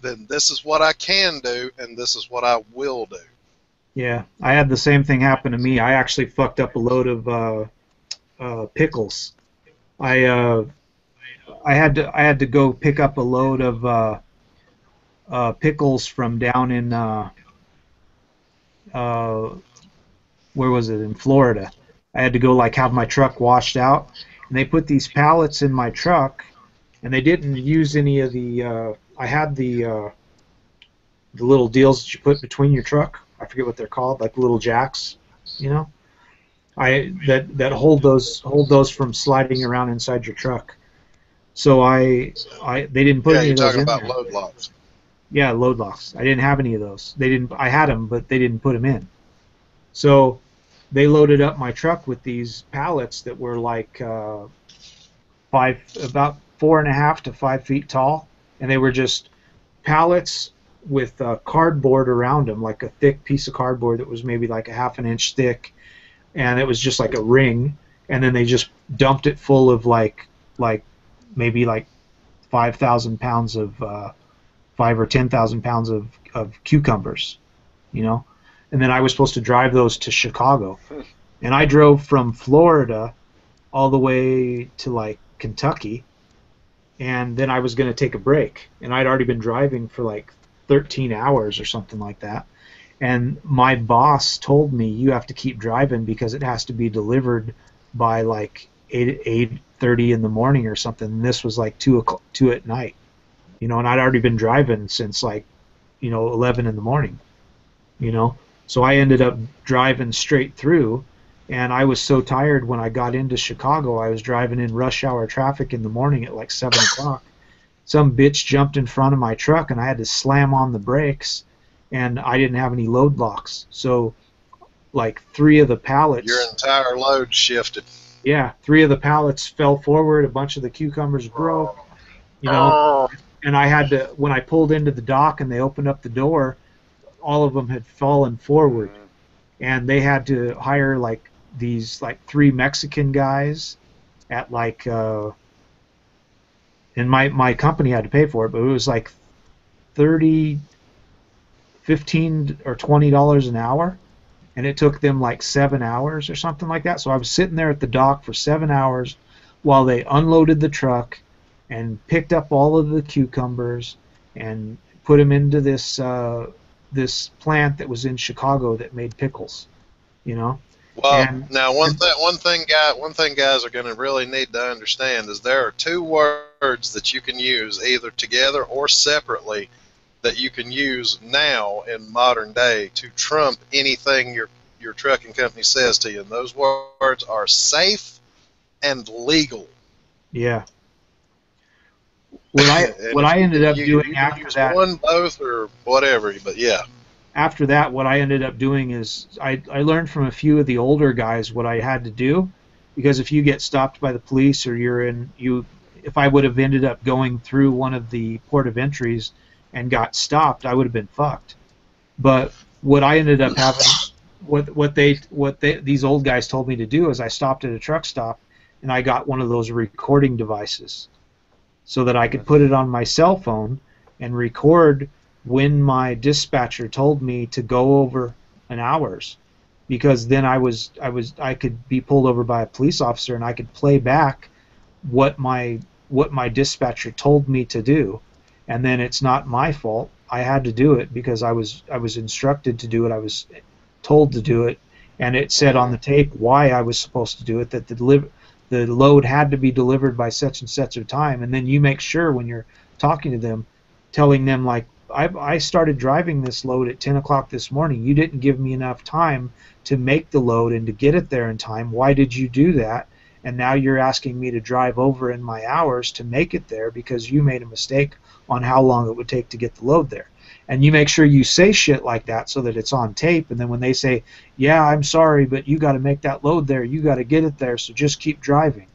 then this is what I can do, and this is what I will do. Yeah, I had the same thing happen to me. I actually fucked up a load of pickles. I had to go pick up a load of pickles from down in where was it, in Florida. I had to go like have my truck washed out, and they put these pallets in my truck, and they didn't use any of the. I had the little deals that you put between your truck. I forget what they're called, like little jacks, you know. That hold those from sliding around inside your truck. So they didn't put any of those in there. Yeah, you're talking about load locks. Yeah, load locks. I didn't have any of those. They didn't. I had them, but they didn't put them in. So they loaded up my truck with these pallets that were like about 4.5 to 5 feet tall, and they were just pallets with cardboard around them, like a thick piece of cardboard that was maybe like a 1/2 inch thick, and it was just like a ring. And then they just dumped it full of like maybe like 5,000 pounds of 5 or 10,000 pounds of cucumbers, you know. And then I was supposed to drive those to Chicago, and I drove from Florida all the way to like Kentucky, and then I was going to take a break, and I'd already been driving for like 13 hours or something like that. And my boss told me, you have to keep driving because it has to be delivered by like 8:30 in the morning or something. And this was like 2 at night, you know, and I'd already been driving since like, you know, 11 in the morning, you know. So I ended up driving straight through, and I was so tired when I got into Chicago. I was driving in rush hour traffic in the morning at like 7 o'clock. Some bitch jumped in front of my truck, and I had to slam on the brakes, and I didn't have any load locks. So like 3 of the pallets... Your entire load shifted. Yeah, 3 of the pallets fell forward. A bunch of the cucumbers broke, you know. And I had to, when I pulled into the dock and they opened up the door, all of them had fallen forward, and they had to hire like these like 3 Mexican guys at like and my company had to pay for it, but it was like $15 or $20 an hour, and it took them like 7 hours or something like that. So I was sitting there at the dock for 7 hours while they unloaded the truck and picked up all of the cucumbers and put them into this this plant that was in Chicago that made pickles, you know. Well, now one thing guys are going to really need to understand is there are 2 words that you can use either together or separately that you can use now in modern day to trump anything your trucking company says to you, and those words are safe and legal. Yeah. What I ended up doing you after use that, one, both, or whatever, but yeah. after that, what I ended up doing is I learned from a few of the older guys what I had to do, because if you get stopped by the police or if I would have ended up going through one of the port of entries and got stopped, I would have been fucked. But what I ended up having, these old guys told me to do is I stopped at a truck stop and I got one of those recording devices so that I could put it on my cell phone and record when my dispatcher told me to go over an hours, because then I could be pulled over by a police officer and I could play back what my dispatcher told me to do, and then it's not my fault. I had to do it because I was instructed to do it. I was told to do it, and it said on the tape why I was supposed to do it, that the load had to be delivered by such and such a time. And then you make sure when you're talking to them, telling them like, I started driving this load at 10 o'clock this morning. You didn't give me enough time to make the load and to get it there in time. Why did you do that? And now you're asking me to drive over in my hours to make it there because you made a mistake on how long it would take to get the load there. And you make sure you say shit like that so that it's on tape, and then when they say, yeah, I'm sorry, but you got to make that load there, you got to get it there, so just keep driving.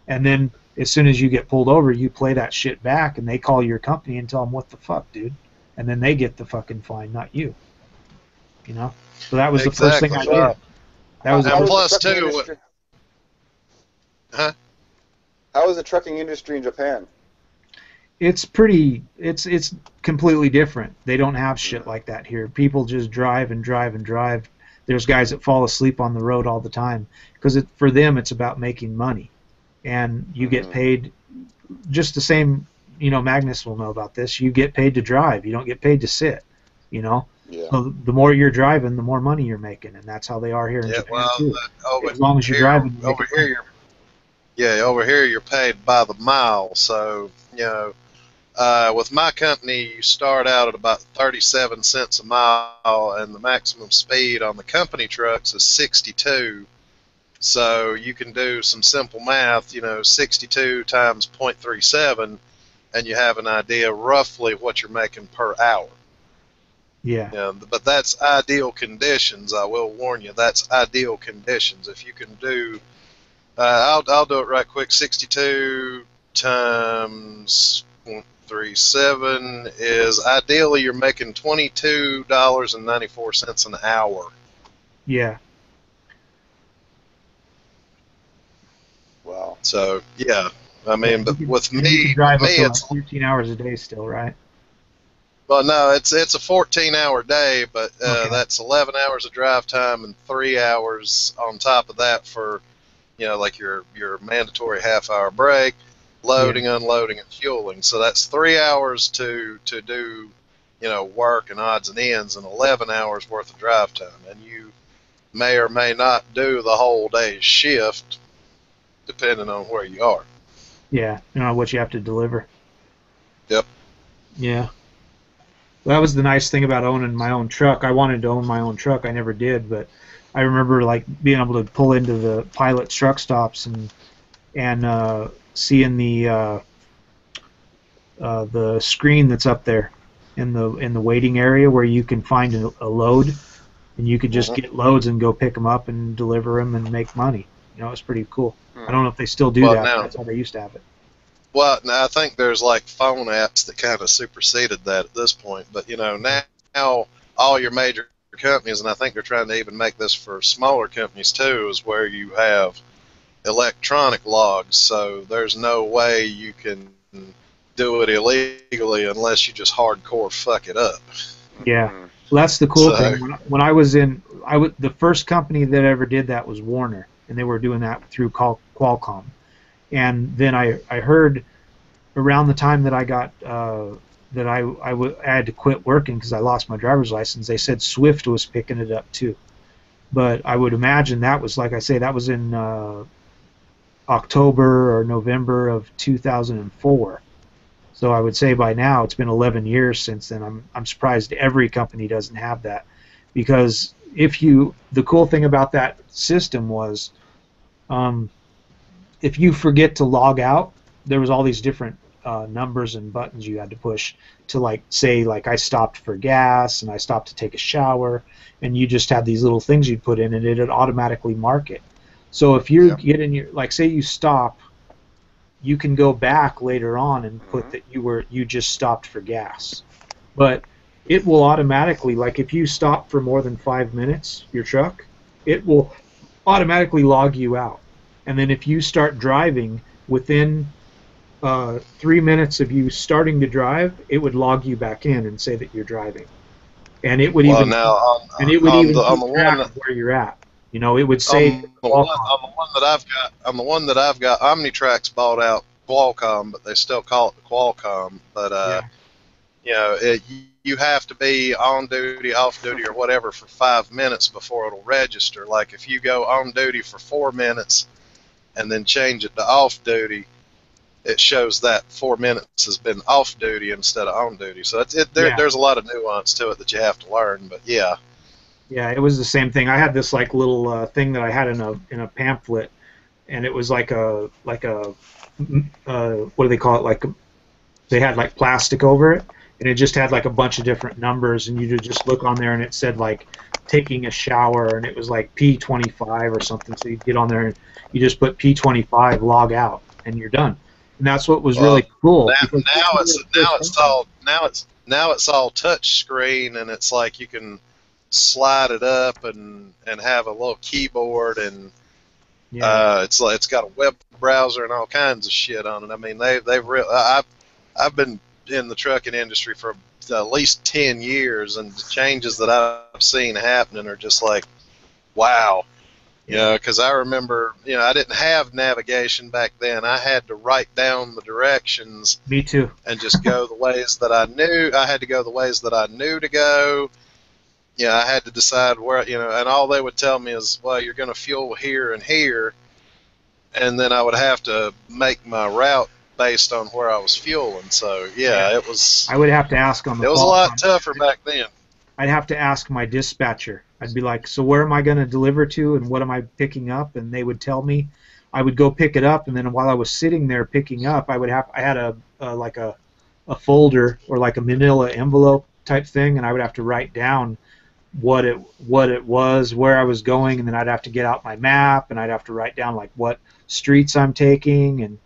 And then as soon as you get pulled over, you play that shit back, and they call your company and tell them, what the fuck, dude? And then they get the fucking fine, not you. You know? So that was the first thing I did. That was and plus, too... Huh? How is the trucking industry in Japan? It's completely different. They don't have shit like that here. People just drive and drive and drive. There's guys that fall asleep on the road all the time because for them it's about making money, and you get paid just the same. You know, Magnus will know about this. You get paid to drive. You don't get paid to sit. You know. Yeah. So the more you're driving, the more money you're making, and that's how they are here in Japan too. As long as you're driving, over here you're paid by the mile. So you know. With my company, you start out at about 37 cents a mile, and the maximum speed on the company trucks is 62. So you can do some simple math, 62 times 0.37, and you have an idea roughly what you're making per hour. Yeah. But that's ideal conditions. I will warn you, that's ideal conditions. If you can do, I'll do it right quick. 62 times 0.37 is ideally you're making $22.94 an hour. Yeah. Wow. So yeah, I mean, but with me, you can drive up to it's 13 hours a day still, right? Well, no, it's a 14-hour day, but Okay. that's 11 hours of drive time and 3 hours on top of that for, like your mandatory half-hour break, loading, unloading, and fueling. So that's 3 hours to do, work and odds and ends, and 11 hours worth of drive time. And you may or may not do the whole day's shift, depending on where you are. Yeah, what you have to deliver. Yep. Yeah. Well, that was the nice thing about owning my own truck. I wanted to own my own truck. I never did, but I remember like being able to pull into the pilot truck stops and seeing the screen that's up there in the waiting area where you can find a load, and you could just get loads and go pick them up and deliver them and make money. It's pretty cool. I don't know if they still do that. But that's how they used to have it. Well, now I think there's like phone apps that kind of superseded that at this point. But now all your major companies, and I think they're trying to even make this for smaller companies too, is where you have electronic logs. So there's no way you can do it illegally unless you just hardcore fuck it up. Yeah, well, that's the cool thing. When I was the first company that ever did that was Warner, and they were doing that through Qualcomm. And then I heard around the time that I got that I had to quit working because I lost my driver's license, they said Swift was picking it up too. But I would imagine that was, like I say, that was in October or November of 2004. So I would say by now it's been 11 years since then. I'm surprised every company doesn't have that, because the cool thing about that system was, if you forget to log out, there was all these different numbers and buttons you had to push to, like, say, like, I stopped for gas and I stopped to take a shower, and you just had these little things you'd put in, and it'd automatically mark it. So if you get in your, like, say you stop, you can go back later on and put that you just stopped for gas. But it will automatically, like, if you stop for more than 5 minutes, your truck, it will automatically log you out. And then if you start driving within 3 minutes of you starting to drive, it would log you back in and say that you're driving. And it would Well, even now keep track of where you're at. You know, it would say on the one that I've got, Omnitrac's bought out Qualcomm, but they still call it the Qualcomm. But you know, you have to be on duty, off duty, or whatever for 5 minutes before it'll register. Like if you go on duty for 4 minutes and then change it to off duty, it shows that 4 minutes has been off duty instead of on duty. So there's a lot of nuance to it that you have to learn. But yeah. Yeah, it was the same thing. I had this, like, little thing that I had in a pamphlet, and it was like a what do they call it? Like, they had, like, plastic over it, and it just had, like, a bunch of different numbers, and you could just look on there, and it said, like, taking a shower, and it was like P25 or something. So you get on there and you just put P25, log out, and you're done. And that's what was really cool. Now it's all touch screen, and it's like you can slide it up and have a little keyboard, and it's got a web browser and all kinds of shit on it. I mean, I've been in the trucking industry for at least 10 years, and the changes that I've seen happening are just like, wow. You know, because I remember, you know, I didn't have navigation back then. I had to write down the directions. Me too. And just go the ways that I knew. I had to go the ways that I knew to go. Yeah, I had to decide where, you know, and all they would tell me is, well, you're going to fuel here and here. And then I would have to make my route based on where I was fueling. So, yeah, it was. I would have to ask on the It was a lot tougher back then. I'd have to ask my dispatcher. I'd be like, so where am I going to deliver to, and what am I picking up? And they would tell me. I would go pick it up, and then while I was sitting there picking up, I had a folder or like a manila envelope type thing, and I would have to write down what it was, where I was going, and then I'd have to get out my map, and I'd have to write down, like, what streets I'm taking, and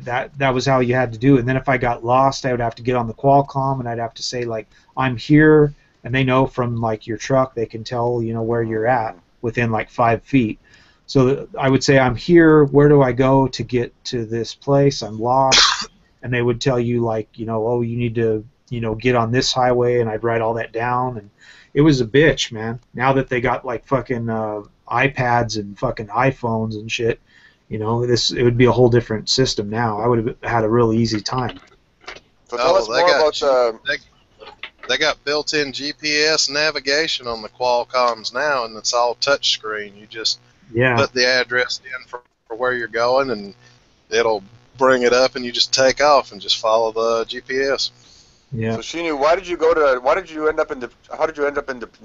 that was how you had to do it. And then if I got lost, I would have to get on the Qualcomm, and I'd have to say, like, I'm here. And they know from, like, your truck, they can tell, you know, where you're at within, like, 5 feet. So I would say, I'm here, where do I go to get to this place? I'm lost. And they would tell you, like, you know, oh, you need to, you know, get on this highway, and I'd write all that down. And it was a bitch, man. Now that they got, like, fucking iPads and fucking iPhones and shit, you know, it would be a whole different system now. I would have had a really easy time. So tell us more about They got built-in GPS navigation on the Qualcomms now, and it's all touchscreen. You just put the address in for where you're going, and it'll bring it up, and you just take off and just follow the GPS. Yeah. So Shi-Nu, how did you end up in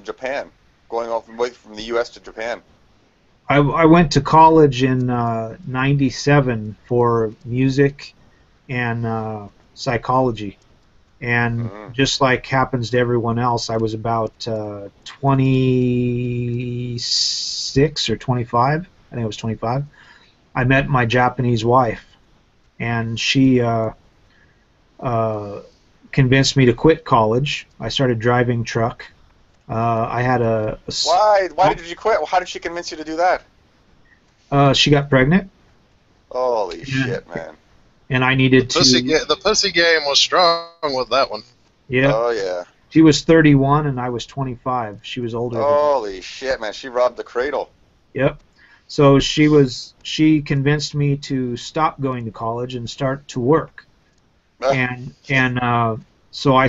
Japan, going off from the U.S. to Japan? I went to college in '97 for music and psychology. And just like happens to everyone else, I was about 26 or 25. I think I was 25. I met my Japanese wife, and she convinced me to quit college. I started driving truck. I had a Why did you quit? How did she convince you to do that? She got pregnant. Holy shit, man. And I needed the pussy game was strong with that one. Yeah. Oh, yeah. She was 31 and I was 25. She was older. Holy shit, man. She robbed the cradle. Yep. So she convinced me to stop going to college and start to work. and so I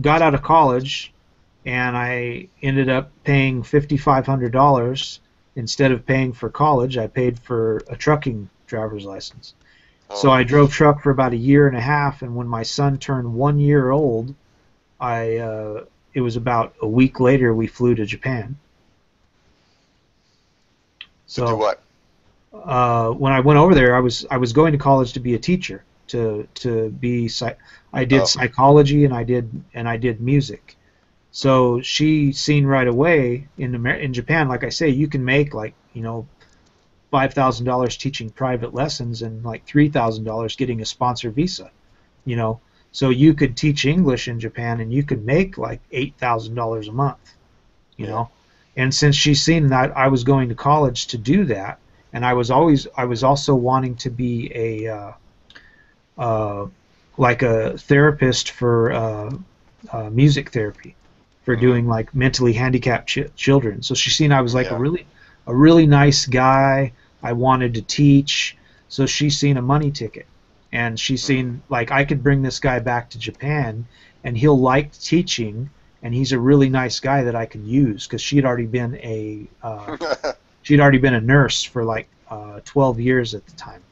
got out of college, and I ended up paying $5,500 instead of paying for college. I paid for a trucking driver's license. So I drove truck for about a year and a half, and when my son turned 1 year old, I it was about a week later we flew to Japan. So to do what? When I went over there, I was going to college to be a teacher. I did psychology and I did music. So she seen right away in Japan, like I say, you can make like $5,000 teaching private lessons and like $3,000 getting a sponsor visa. So you could teach English in Japan and you could make like $8,000 a month. And since she's seen that I was going to college to do that, and I was also wanting to be a like a therapist for music therapy, for doing like mentally handicapped children. So she's seen I was like a really nice guy. I wanted to teach, so she's seen a money ticket, and she's seen like I could bring this guy back to Japan, and he'll like teaching, and he's a really nice guy that I can use, because she'd already been a nurse for like 12 years at the time,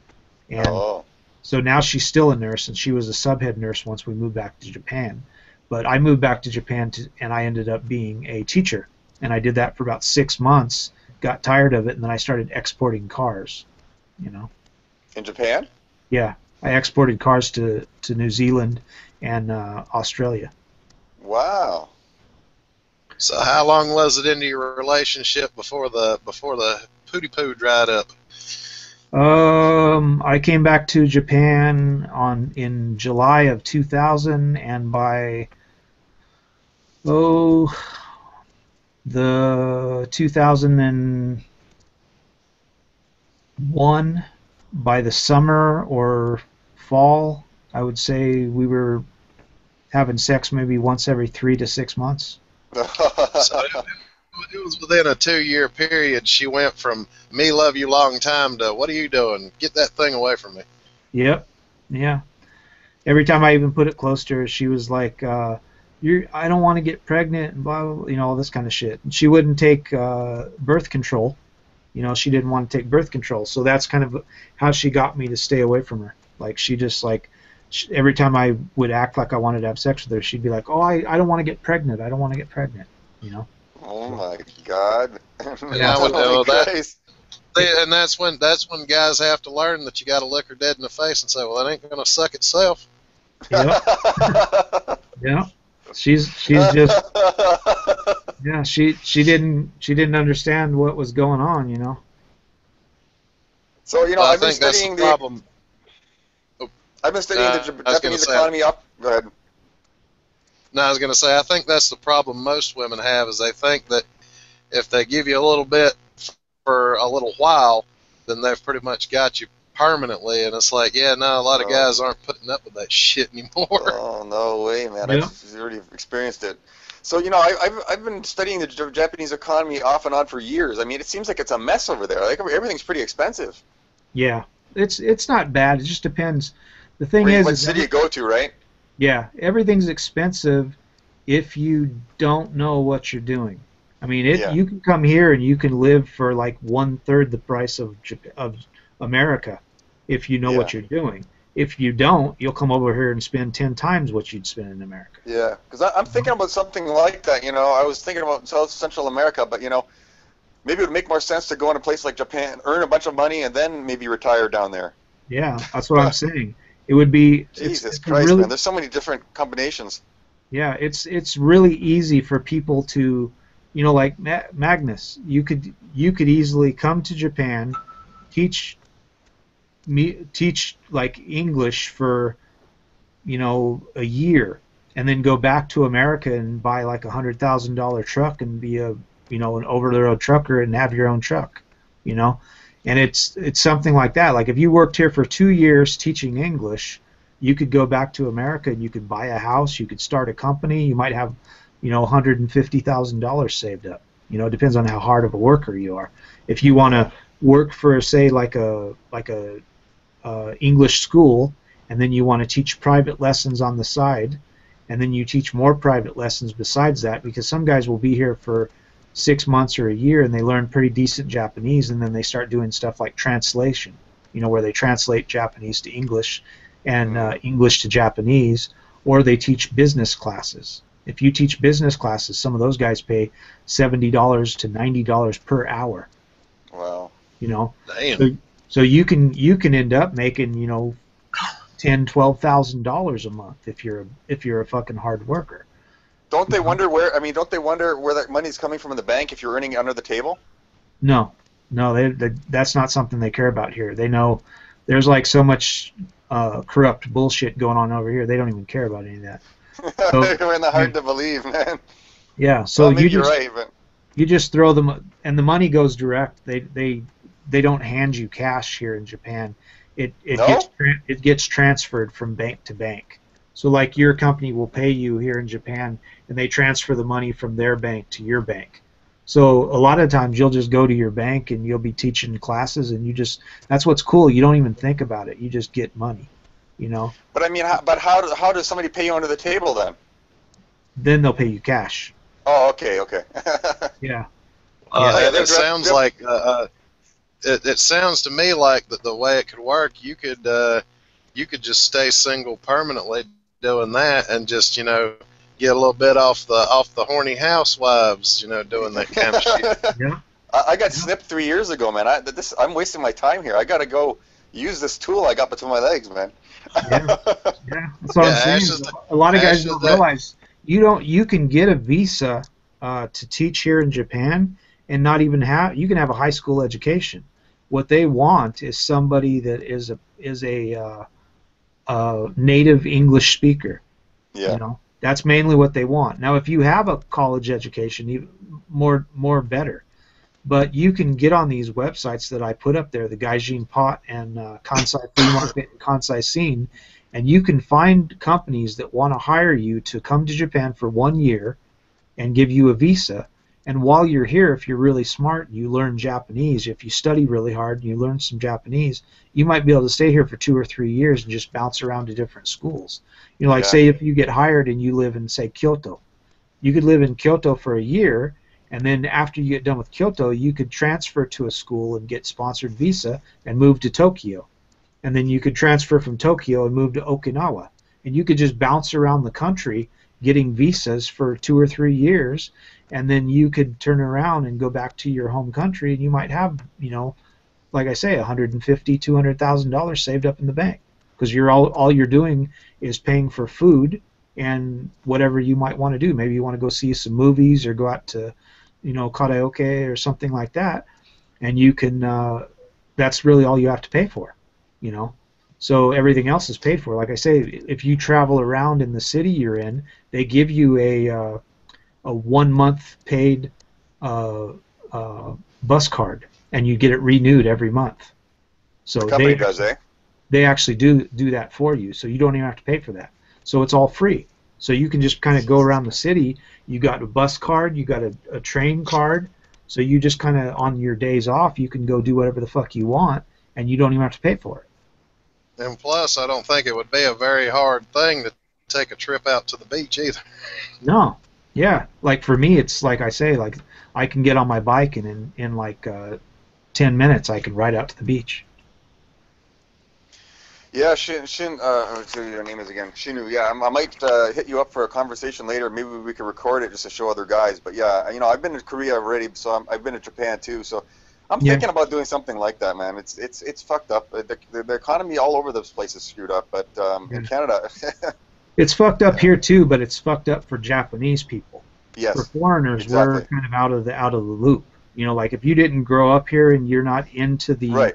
and so now she's still a nurse, and she was a subhead nurse once we moved back to Japan. But I moved back to Japan and I ended up being a teacher, and I did that for about 6 months. Got tired of it, and then I started exporting cars. In Japan? Yeah, I exported cars to New Zealand and Australia. Wow. So how long was it into your relationship before the pooty poo dried up? I came back to Japan in July of 2000, and by the 2001, by the summer or fall, I would say we were having sex maybe once every 3 to 6 months. So it was within a 2-year period. She went from me love you long time to what are you doing? Get that thing away from me. Yep. Yeah. Every time I even put it close to her, she was like, I don't want to get pregnant and blah, blah, blah, all this kind of shit. And she wouldn't take birth control. She didn't want to take birth control. So that's kind of how she got me to stay away from her. Like, she just every time I would act like I wanted to have sex with her, she'd be like, oh, I don't want to get pregnant. I don't want to get pregnant. Oh my God. Yeah, well, and that's when guys have to learn that you got to look her dead in the face and say, well, that ain't gonna suck itself. Yep. Yeah. She's just she didn't understand what was going on. So I've been studying the problem. I've been studying the Japanese economy up. Go ahead. No, I was going to say, I think that's the problem most women have, is they think that if they give you a little bit for a little while, then they've pretty much got you permanently. And it's like, yeah, no, a lot of guys aren't putting up with that shit anymore. Oh, no way, man. Yeah. I've already experienced it. So, I've been studying the Japanese economy off and on for years. I mean, it seems like it's a mess over there. Like, everything's pretty expensive. Yeah, it's not bad. It just depends. The thing is, what city you go to, right? Yeah, everything's expensive if you don't know what you're doing. I mean, you can come here and you can live for like 1/3 the price of America if you know what you're doing. If you don't, you'll come over here and spend 10 times what you'd spend in America. Yeah, because I'm thinking about something like that. I was thinking about South Central America, but maybe it would make more sense to go in a place like Japan, earn a bunch of money, and then maybe retire down there. Yeah, that's what I'm saying. It would be. Jesus Christ, man! There's so many different combinations. Yeah, it's really easy for people to, like Magnus. You could easily come to Japan, teach like English for, a year, and then go back to America and buy like $100,000 truck and be an over-the-road trucker and have your own truck, And it's something like that. Like if you worked here for 2 years teaching English, you could go back to America and you could buy a house, you could start a company, you might have, $150,000 saved up. It depends on how hard of a worker you are. If you want to work for, say, like a English school, and then you want to teach private lessons on the side, and then you teach more private lessons besides that, because some guys will be here for 6 months or a year and they learn pretty decent Japanese, and then they start doing stuff like translation, where they translate Japanese to English and English to Japanese, or they teach business classes. If you teach business classes, some of those guys pay $70 to $90 per hour. Wow. You know, Damn. so you can end up making, you know, $10,000-$12,000 a month if you're a fucking hard worker. Don't they wonder where? I mean, don't they wonder where that money's coming from in the bank if you're earning it under the table? No, that's not something they care about here. They know there's like so much corrupt bullshit going on over here. They don't even care about any of that. So, It's hard to believe, man. Yeah, so well, maybe you're right, but you just throw them, and the money goes direct. They don't hand you cash here in Japan. It gets transferred from bank to bank. So like your company will pay you here in Japan, and they transfer the money from their bank to your bank. So a lot of times you'll just go to your bank and you'll be teaching classes, and that's what's cool. You don't even think about it. You just get money, you know. But I mean, how does somebody pay you under the table then? Then they'll pay you cash. Oh, okay. Yeah. It sounds like it sounds to me like the way it could work, you could just stay single permanently doing that, and just, you know, get a little bit off the horny housewives, you know, doing that kind of shit. Yeah. I got snipped 3 years ago, man. I'm wasting my time here. I gotta go use this tool I got between my legs, man. Yeah. That's what I'm saying. A lot of guys don't realize you can get a visa to teach here in Japan and not even you can have a high school education. What they want is somebody that is a native English speaker. Yeah. You know, that's mainly what they want. Now, if you have a college education, even more better. But you can get on these websites that I put up there, the Gaijin Pot and Kansai Flea Market and Kansai Scene, and you can find companies that want to hire you to come to Japan for 1 year and give you a visa. And while you're here, if you're really smart, you learn Japanese. If you study really hard and you learn some Japanese, you might be able to stay here for 2 or 3 years and just bounce around to different schools. You know, like say if you get hired and you live in, say, Kyoto, you could live in Kyoto for a year, and then after you get done with Kyoto, you could transfer to a school and get sponsored visa and move to Tokyo. And then you could transfer from Tokyo and move to Okinawa. And you could just bounce around the country getting visas for 2 or 3 years, and then you could turn around and go back to your home country, and you might have, you know, like I say, $150,000, $200,000 saved up in the bank, because all you're doing is paying for food and whatever you might want to do. Maybe you want to go see some movies or go out to, you know, karaoke or something like that, and you can. That's really all you have to pay for, you know. So everything else is paid for. Like I say, if you travel around in the city you're in, they give you a 1 month paid bus card, and you get it renewed every month. So the company does, eh? They actually do that for you, so you don't even have to pay for that. So it's all free. So you can just kind of go around the city. You got a bus card, you got a train card, so you just kind of, on your days off, you can go do whatever the fuck you want, and you don't even have to pay for it. And plus, I don't think it would be a very hard thing to take a trip out to the beach either. No. Yeah. Like for me, it's like I say, like I can get on my bike, and in like 10 minutes I can ride out to the beach. Yeah, what's your name is again? Shi-Nu. Yeah, I might hit you up for a conversation later. Maybe we can record it just to show other guys. But yeah, you know, I've been to Korea already, so I've been to Japan too. So I'm thinking about doing something like that, man. It's fucked up. The economy all over this place is screwed up. But in Canada, it's fucked up here too. But it's fucked up for Japanese people. Yes. For foreigners, we're kind of out of the loop. You know, like if you didn't grow up here and you're not into the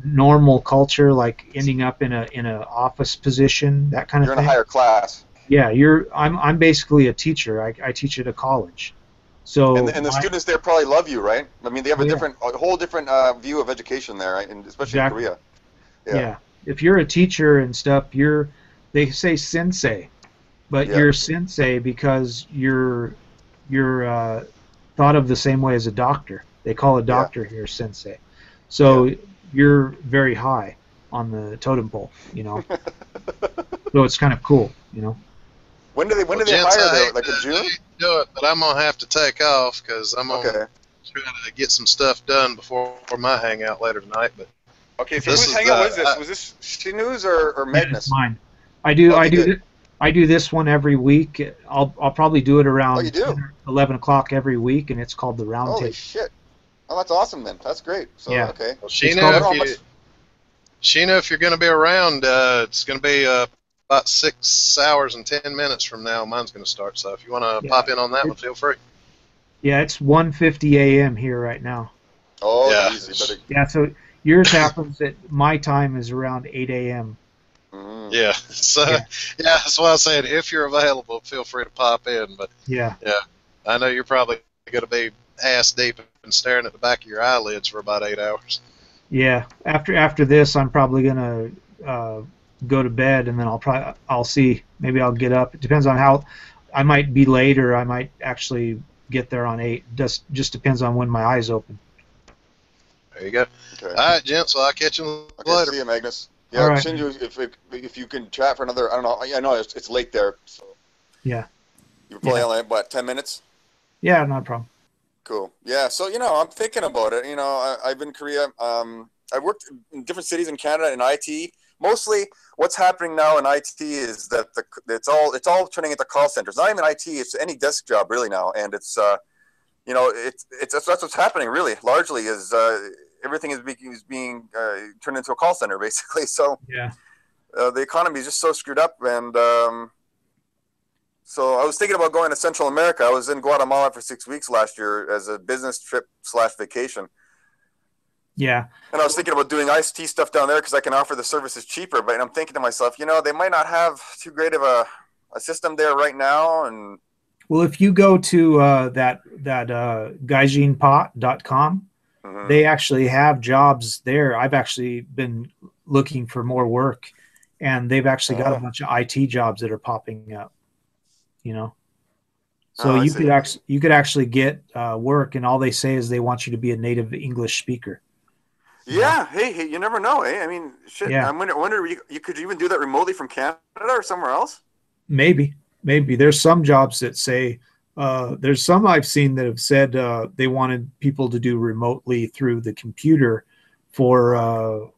normal culture, like ending up in a office position, that kind of thing. You're in a higher class. Yeah, I'm basically a teacher. I teach at a college. So and the students there probably love you, right? I mean, they have a whole different view of education there, right? And especially in Korea. Yeah. If you're a teacher and stuff, they say sensei, but you're sensei because you're thought of the same way as a doctor. They call a doctor here sensei. So you're very high on the totem pole, you know. So it's kind of cool, you know. When do they hire? Like in June? Do it, but I'm gonna have to take off because I'm gonna try to get some stuff done before my hangout later tonight. But okay, so whose hangout was this? Was this Shi-Nu's or Madness? Mine. I do I do this one every week. I'll probably do it Oh, around you do? 10 or 11 o'clock every week, and it's called the Round Holy Table. shit! Oh, that's awesome then. That's great. So Yeah. okay. Well, It's called, Shi-Nu, if you're going to be around, it's going to be about 6 hours and 10 minutes from now. Mine's going to start. So if you want to Yeah. pop in on that one, feel free. yeah, it's 1:50 a.m. here right now. Oh, Yeah. easy, Yeah, so yours happens at my time is around 8 a.m. buddy. Yeah. So Yeah. yeah, that's why I said if you're available, feel free to pop in. But Yeah. yeah, I know you're probably going to be ass deep and staring at the back of your eyelids for about 8 hours. Yeah. After this, I'm probably gonna go to bed, and then I'll see. Maybe I'll get up. It depends on how. I might be late, or I might actually get there on 8. Just depends on when my eyes open. There you go. Okay. All right, gents. Well, I'll catch you Okay. later. See you, Magnus. All Yeah, right. Shinju, if you can chat for another, I don't know. I know it's late there. So Yeah. you probably Yeah. only have, what, 10 minutes? Yeah, not a problem. Cool. Yeah. So I'm thinking about it. I've been in Korea. I worked in different cities in Canada in IT. Mostly, what's happening now in IT is that it's all turning into call centers. Not even IT; it's any desk job really now, and it's that's what's happening really. Largely, is everything is being turned into a call center basically. So Yeah. the economy is just so screwed up, and so I was thinking about going to Central America. I was in Guatemala for 6 weeks last year as a business trip / vacation. Yeah. And I was thinking about doing ICT stuff down there because I can offer the services cheaper. But I'm thinking to myself, they might not have too great of a system there right now. And Well, if you go to that gaijinpot.com, they actually have jobs there. I've actually been looking for more work, and they've actually got a bunch of IT jobs that are popping up. So you could actually get work, and all they say is they want you to be a native English speaker. Yeah. Hey, you never know, eh? I mean, shit. Yeah. I wonder you could even do that remotely from Canada or somewhere else. Maybe there's some jobs that say there's some I've seen that have said they wanted people to do remotely through the computer for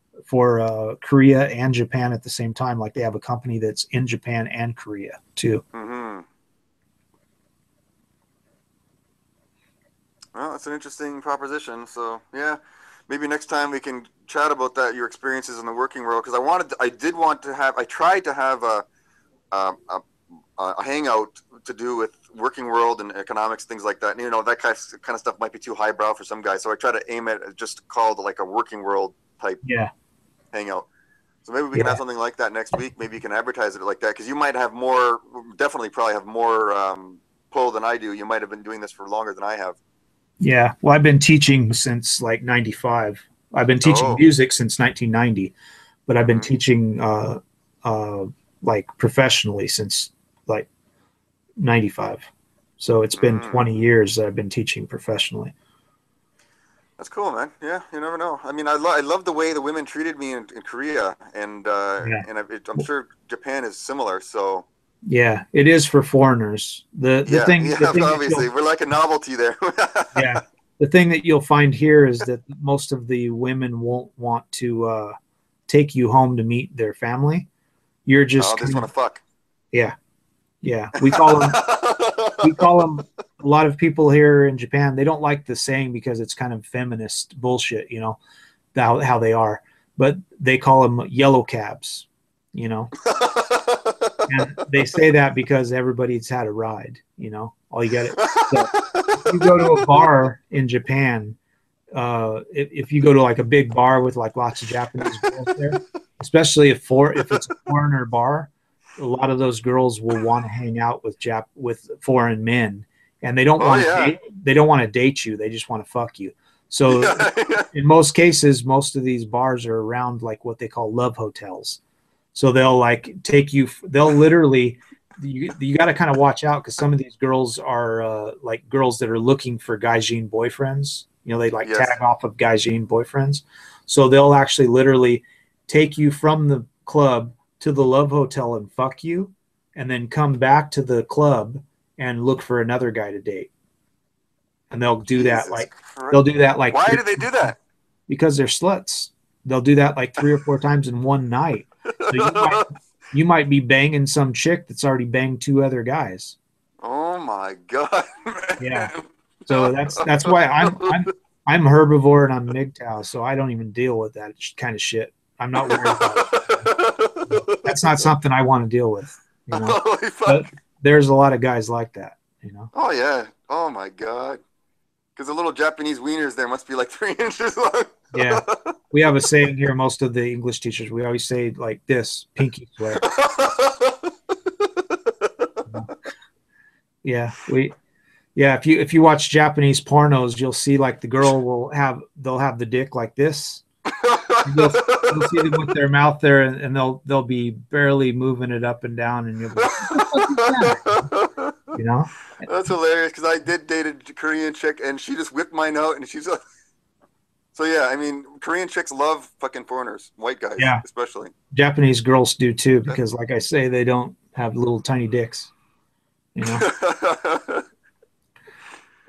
Korea and Japan at the same time. Like they have a company that's in Japan and Korea too. Mm-hmm. Well, that's an interesting proposition. So yeah, maybe next time we can chat about that, your experiences in the working world. Because I tried to have a hangout to do with working world and economics, things like that. And, that kind of stuff might be too highbrow for some guys. So I try to aim at just called like a working world type hangout. So maybe we can have something like that next week. Maybe you can advertise it like that because you might have probably have more pull than I do. You might have been doing this for longer than I have. Yeah. Well, I've been teaching since like 95. I've been teaching music since 1990, but I've been teaching like professionally since like 95. So it's been 20 years that I've been teaching professionally. That's cool, man. Yeah, you never know. I mean, I love the way the women treated me in Korea, and I'm sure Japan is similar. So yeah, it is for foreigners. The thing obviously we're like a novelty there. Yeah, the thing that you'll find here is that most of the women won't want to take you home to meet their family. You're just they just want to fuck. Yeah. We call them. A lot of people here in Japan, they don't like the saying because it's kind of feminist bullshit, how they are. But they call them yellow cabs, And they say that because everybody's had a ride, All you got so if you go to a bar in Japan, if you go to like a big bar with like lots of Japanese girls there, especially if it's a foreigner bar, a lot of those girls will want to hang out with foreign men, and they don't want to date you. They just want to fuck you. So in most cases, most of these bars are around like what they call love hotels. So they'll like take you. They'll literally. You got to kind of watch out because some of these girls are like girls that are looking for gaijin boyfriends. They like tag off of gaijin boyfriends. So they'll actually literally take you from the club to the love hotel and fuck you, and then come back to the club and look for another guy to date. And they'll do that like Why do they do that? Because they're sluts. They'll do that like 3 or 4 times in one night. So you might be banging some chick that's already banged 2 other guys. Oh my god. Yeah. So that's why I'm herbivore and I'm MGTOW, so I don't even deal with that kind of shit. I'm not worried about it. That's not something I want to deal with, you know. Holy fuck. But there's a lot of guys like that, you know. Oh yeah. Oh my god. Because the little Japanese wieners there must be like 3 inches long. Yeah. We have a saying here, most of the English teachers, we always say like this, pinky swear. Yeah, if you watch Japanese pornos, you'll see like the girl they'll have the dick like this. You'll see them with their mouth there, and they'll be barely moving it up and down, and you'll be like, you know. That's hilarious because I did date a Korean chick and she just whipped mine out and she's like, so yeah, I mean, Korean chicks love fucking foreigners, white guys, yeah, especially. Japanese girls do too because, like I say, they don't have little tiny dicks, you know.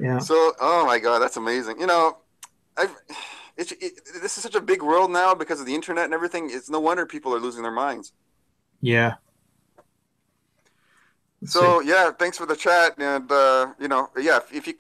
Yeah. So, oh my god, that's amazing. You know, this is such a big world now because of the internet and everything. It's no wonder people are losing their minds. Yeah. So yeah, thanks for the chat, and you know, yeah, if you